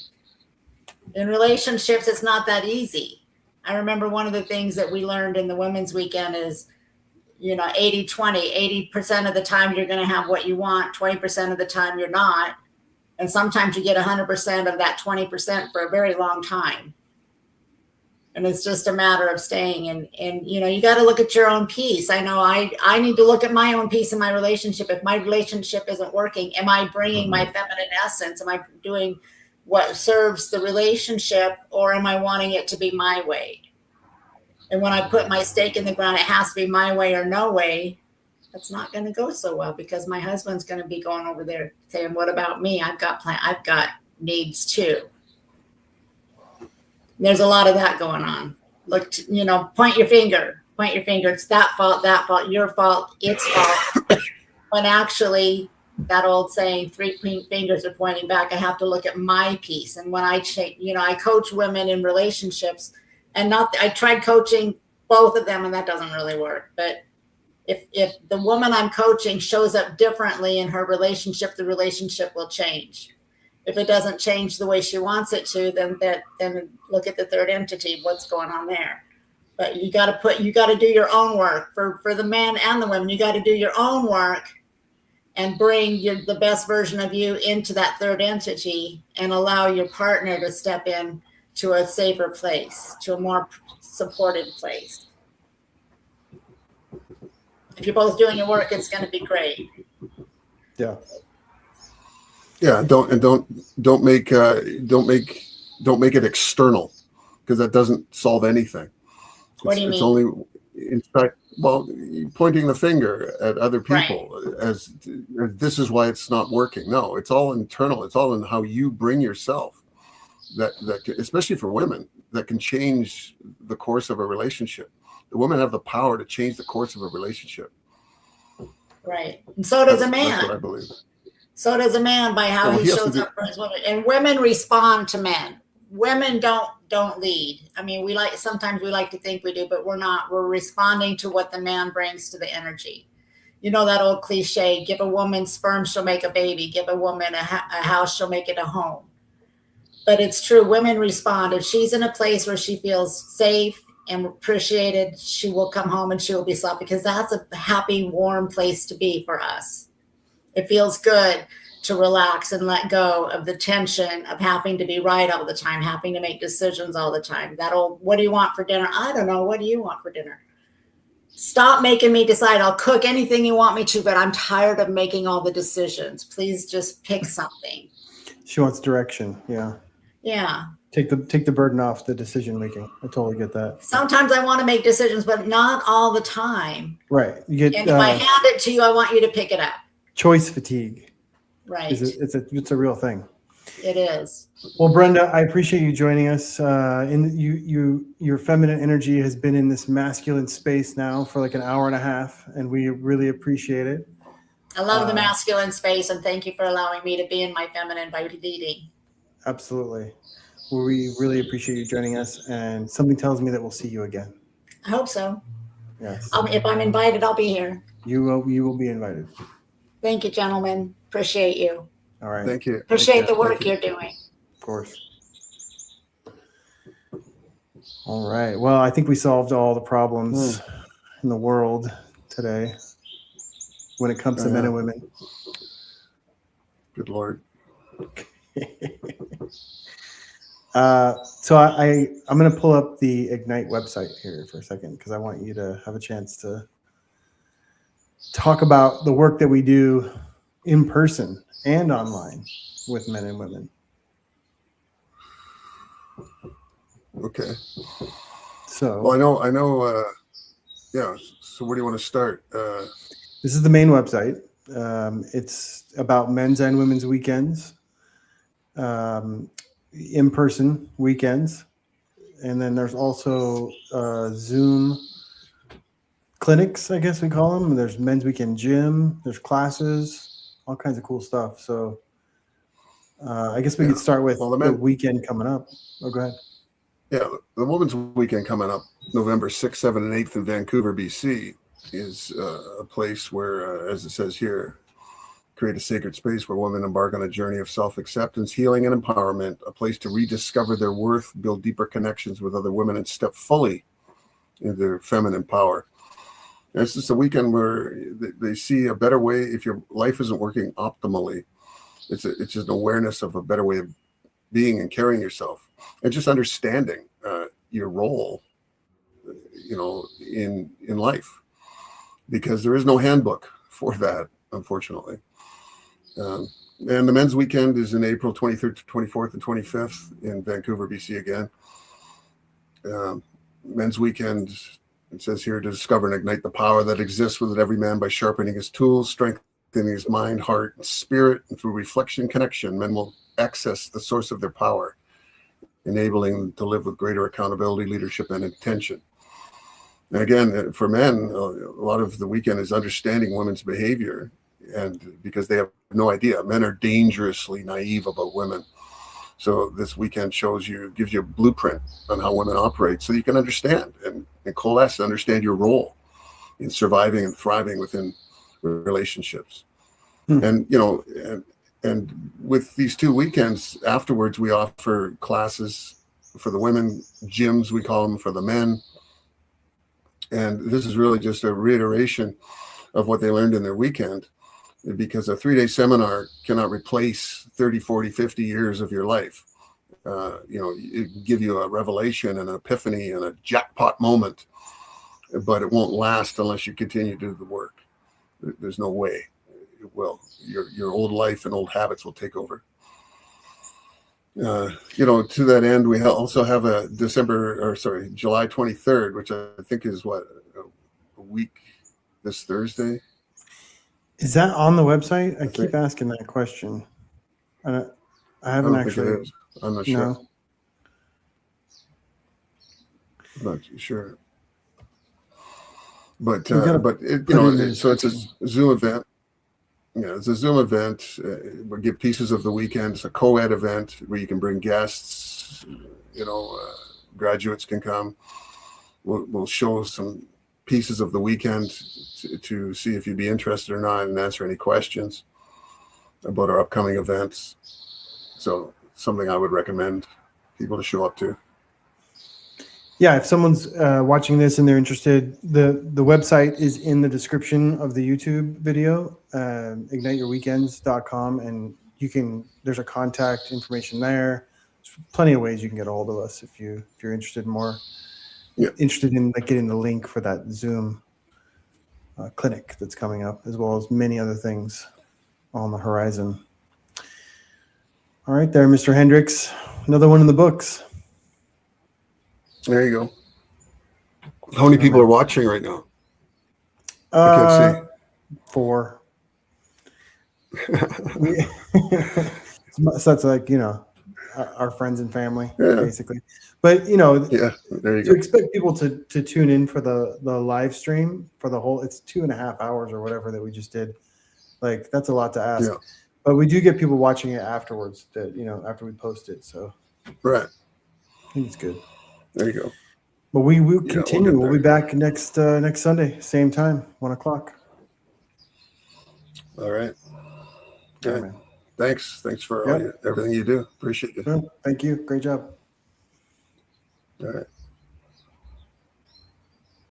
E: in relationships, it's not that easy. I remember one of the things that we learned in the women's weekend is, you know, 80-20, 80% of the time you're going to have what you want, 20% of the time you're not. And sometimes you get 100% of that 20% for a very long time. And it's just a matter of staying and you know, you got to look at your own piece. I know I need to look at my own piece in my relationship. If my relationship isn't working, am I bringing my feminine essence? Am I doing what serves the relationship, or am I wanting it to be my way? And when I put my stake in the ground, it has to be my way or no way. That's not going to go so well, because my husband's going to be going over there saying, what about me? I've got needs too. There's a lot of that going on. Look, you know, point your finger. It's that fault, your fault, its fault. When actually, that old saying, 3 fingers are pointing back. I have to look at my piece. And when I change, you know, I coach women in relationships, and I tried coaching both of them, and that doesn't really work. But if the woman I'm coaching shows up differently in her relationship, the relationship will change. If it doesn't change the way she wants it to, then look at the third entity, what's going on there. But you got to do your own work for the men and the women. You got to do your own work and bring the best version of you into that third entity, and allow your partner to step in to a safer place, to a more supported place. If you're both doing your work, it's going to be great.
D: Yeah.
C: Yeah. Don't make it external, because that doesn't solve anything.
E: What do you mean?
C: It's only, in fact, well, pointing the finger at other people as this is why it's not working. No, it's all internal. It's all in how you bring yourself. That especially for women, that can change the course of a relationship. The women have the power to change the course of a relationship.
E: Right. And so does a man.
C: That's what I believe.
E: So does a man, by how he shows up for his woman. And women respond to men. Women don't lead. I mean, sometimes we like to think we do, but we're not. We're responding to what the man brings to the energy. You know that old cliche, give a woman sperm, she'll make a baby. Give a woman a house, she'll make it a home. But it's true. Women respond. If she's in a place where she feels safe and appreciated, she will come home and she will be soft, because that's a happy, warm place to be for us. It feels good to relax and let go of the tension of having to be right all the time, having to make decisions all the time. That old, what do you want for dinner? I don't know. What do you want for dinner? Stop making me decide. I'll cook anything you want me to, but I'm tired of making all the decisions. Please just pick something.
D: She wants direction. Yeah.
E: Yeah.
D: Take the burden off the decision making. I totally get that.
E: Sometimes I want to make decisions, but not all the time.
D: Right. You get.
E: And if I hand it to you, I want you to pick it up.
D: Choice fatigue.
E: Right.
D: It's a real thing.
E: It is.
D: Well, Brenda, I appreciate you joining us. Your feminine energy has been in this masculine space now for like an hour and a half, and we really appreciate it.
E: I love the masculine space, and thank you for allowing me to be in my feminine by leading.
D: Absolutely. Well, we really appreciate you joining us, and something tells me that we'll see you again.
E: I hope so.
D: Yes.
E: If I'm invited, I'll be here.
D: You will be invited.
E: Thank you, gentlemen. Appreciate you.
D: All right.
C: Thank you.
E: Appreciate the work you're doing.
D: Of course. All right. Well, I think we solved all the problems in the world today when it comes to men and women.
C: Good Lord.
D: So I'm going to pull up the Ignite website here for a second, because I want you to have a chance to talk about the work that we do in person and online with men and women.
C: Okay.
D: So,
C: well, I know. Yeah. So where do you want to start?
D: This is the main website. It's about men's and women's weekends. in-person weekends, and then there's also Zoom clinics, I guess we call them. There's men's weekend gym, there's classes, all kinds of cool stuff. So I guess we could start with the weekend coming up. Oh, go ahead.
C: Yeah, the Women's Weekend coming up November 6th, 7th, and 8th in Vancouver, BC is a place where, as it says here, create a sacred space where women embark on a journey of self-acceptance, healing, and empowerment, a place to rediscover their worth, build deeper connections with other women, and step fully into their feminine power. And it's just a weekend where they see a better way. If your life isn't working optimally, it's just an awareness of a better way of being and carrying yourself, and just understanding your role, in life, because there is no handbook for that, unfortunately. And the men's weekend is in April 23rd to 24th and 25th in Vancouver, BC again. Men's weekend, it says here, to discover and ignite the power that exists within every man by sharpening his tools, strengthening his mind, heart, and spirit, and through reflection connection, men will access the source of their power, enabling them to live with greater accountability, leadership, and intention. And again, for men, a lot of the weekend is understanding women's behavior, and because they have no idea, men are dangerously naive about women. So this weekend gives you a blueprint on how women operate, so you can understand and coalesce, understand your role in surviving and thriving within relationships. And and with these 2 weekends afterwards, we offer classes for the women, gyms we call them for the men. And this is really just a reiteration of what they learned in their weekend, because a 3-day seminar cannot replace 30, 40, 50 years of your life. It can give you a revelation and an epiphany and a jackpot moment, but it won't last unless you continue to do the work. There's no way it will. Your old life and old habits will take over. To that end, we also have a July 23rd, which I think is a week this Thursday.
D: Is that on the website? I keep asking that question. I haven't actually.
C: Think it is. I'm not sure. No. I'm not sure. But so it's a Zoom event. Yeah, it's a Zoom event. We give pieces of the weekend. It's a co-ed event where you can bring guests. Graduates can come. We'll show some pieces of the weekend to see if you'd be interested or not, and answer any questions about our upcoming events. So something I would recommend people to show up to.
D: Yeah, if someone's watching this and they're interested, the website is in the description of the YouTube video, igniteyourweekends.com, and there's a contact information there. There's plenty of ways you can get a hold of us if you're interested interested in getting the link for that Zoom clinic that's coming up, as well as many other things on the horizon. All right, there, Mr. Hendricks, another one in the books.
C: There you go. How many people are watching right now? I can't see.
D: 4. So that's our friends and family, basically. But there you go. Expect people to tune in for the live stream for the whole. It's 2.5 hours or whatever that we just did. That's a lot to ask. Yeah. But we do get people watching it afterwards. After we post it. So
C: right.
D: I think it's good.
C: There you go.
D: But we will continue. We'll be back next Sunday, same time, 1:00.
C: All right. Okay. Man. Thanks for everything you do. Appreciate it.
D: Thank you. Great job.
C: All right.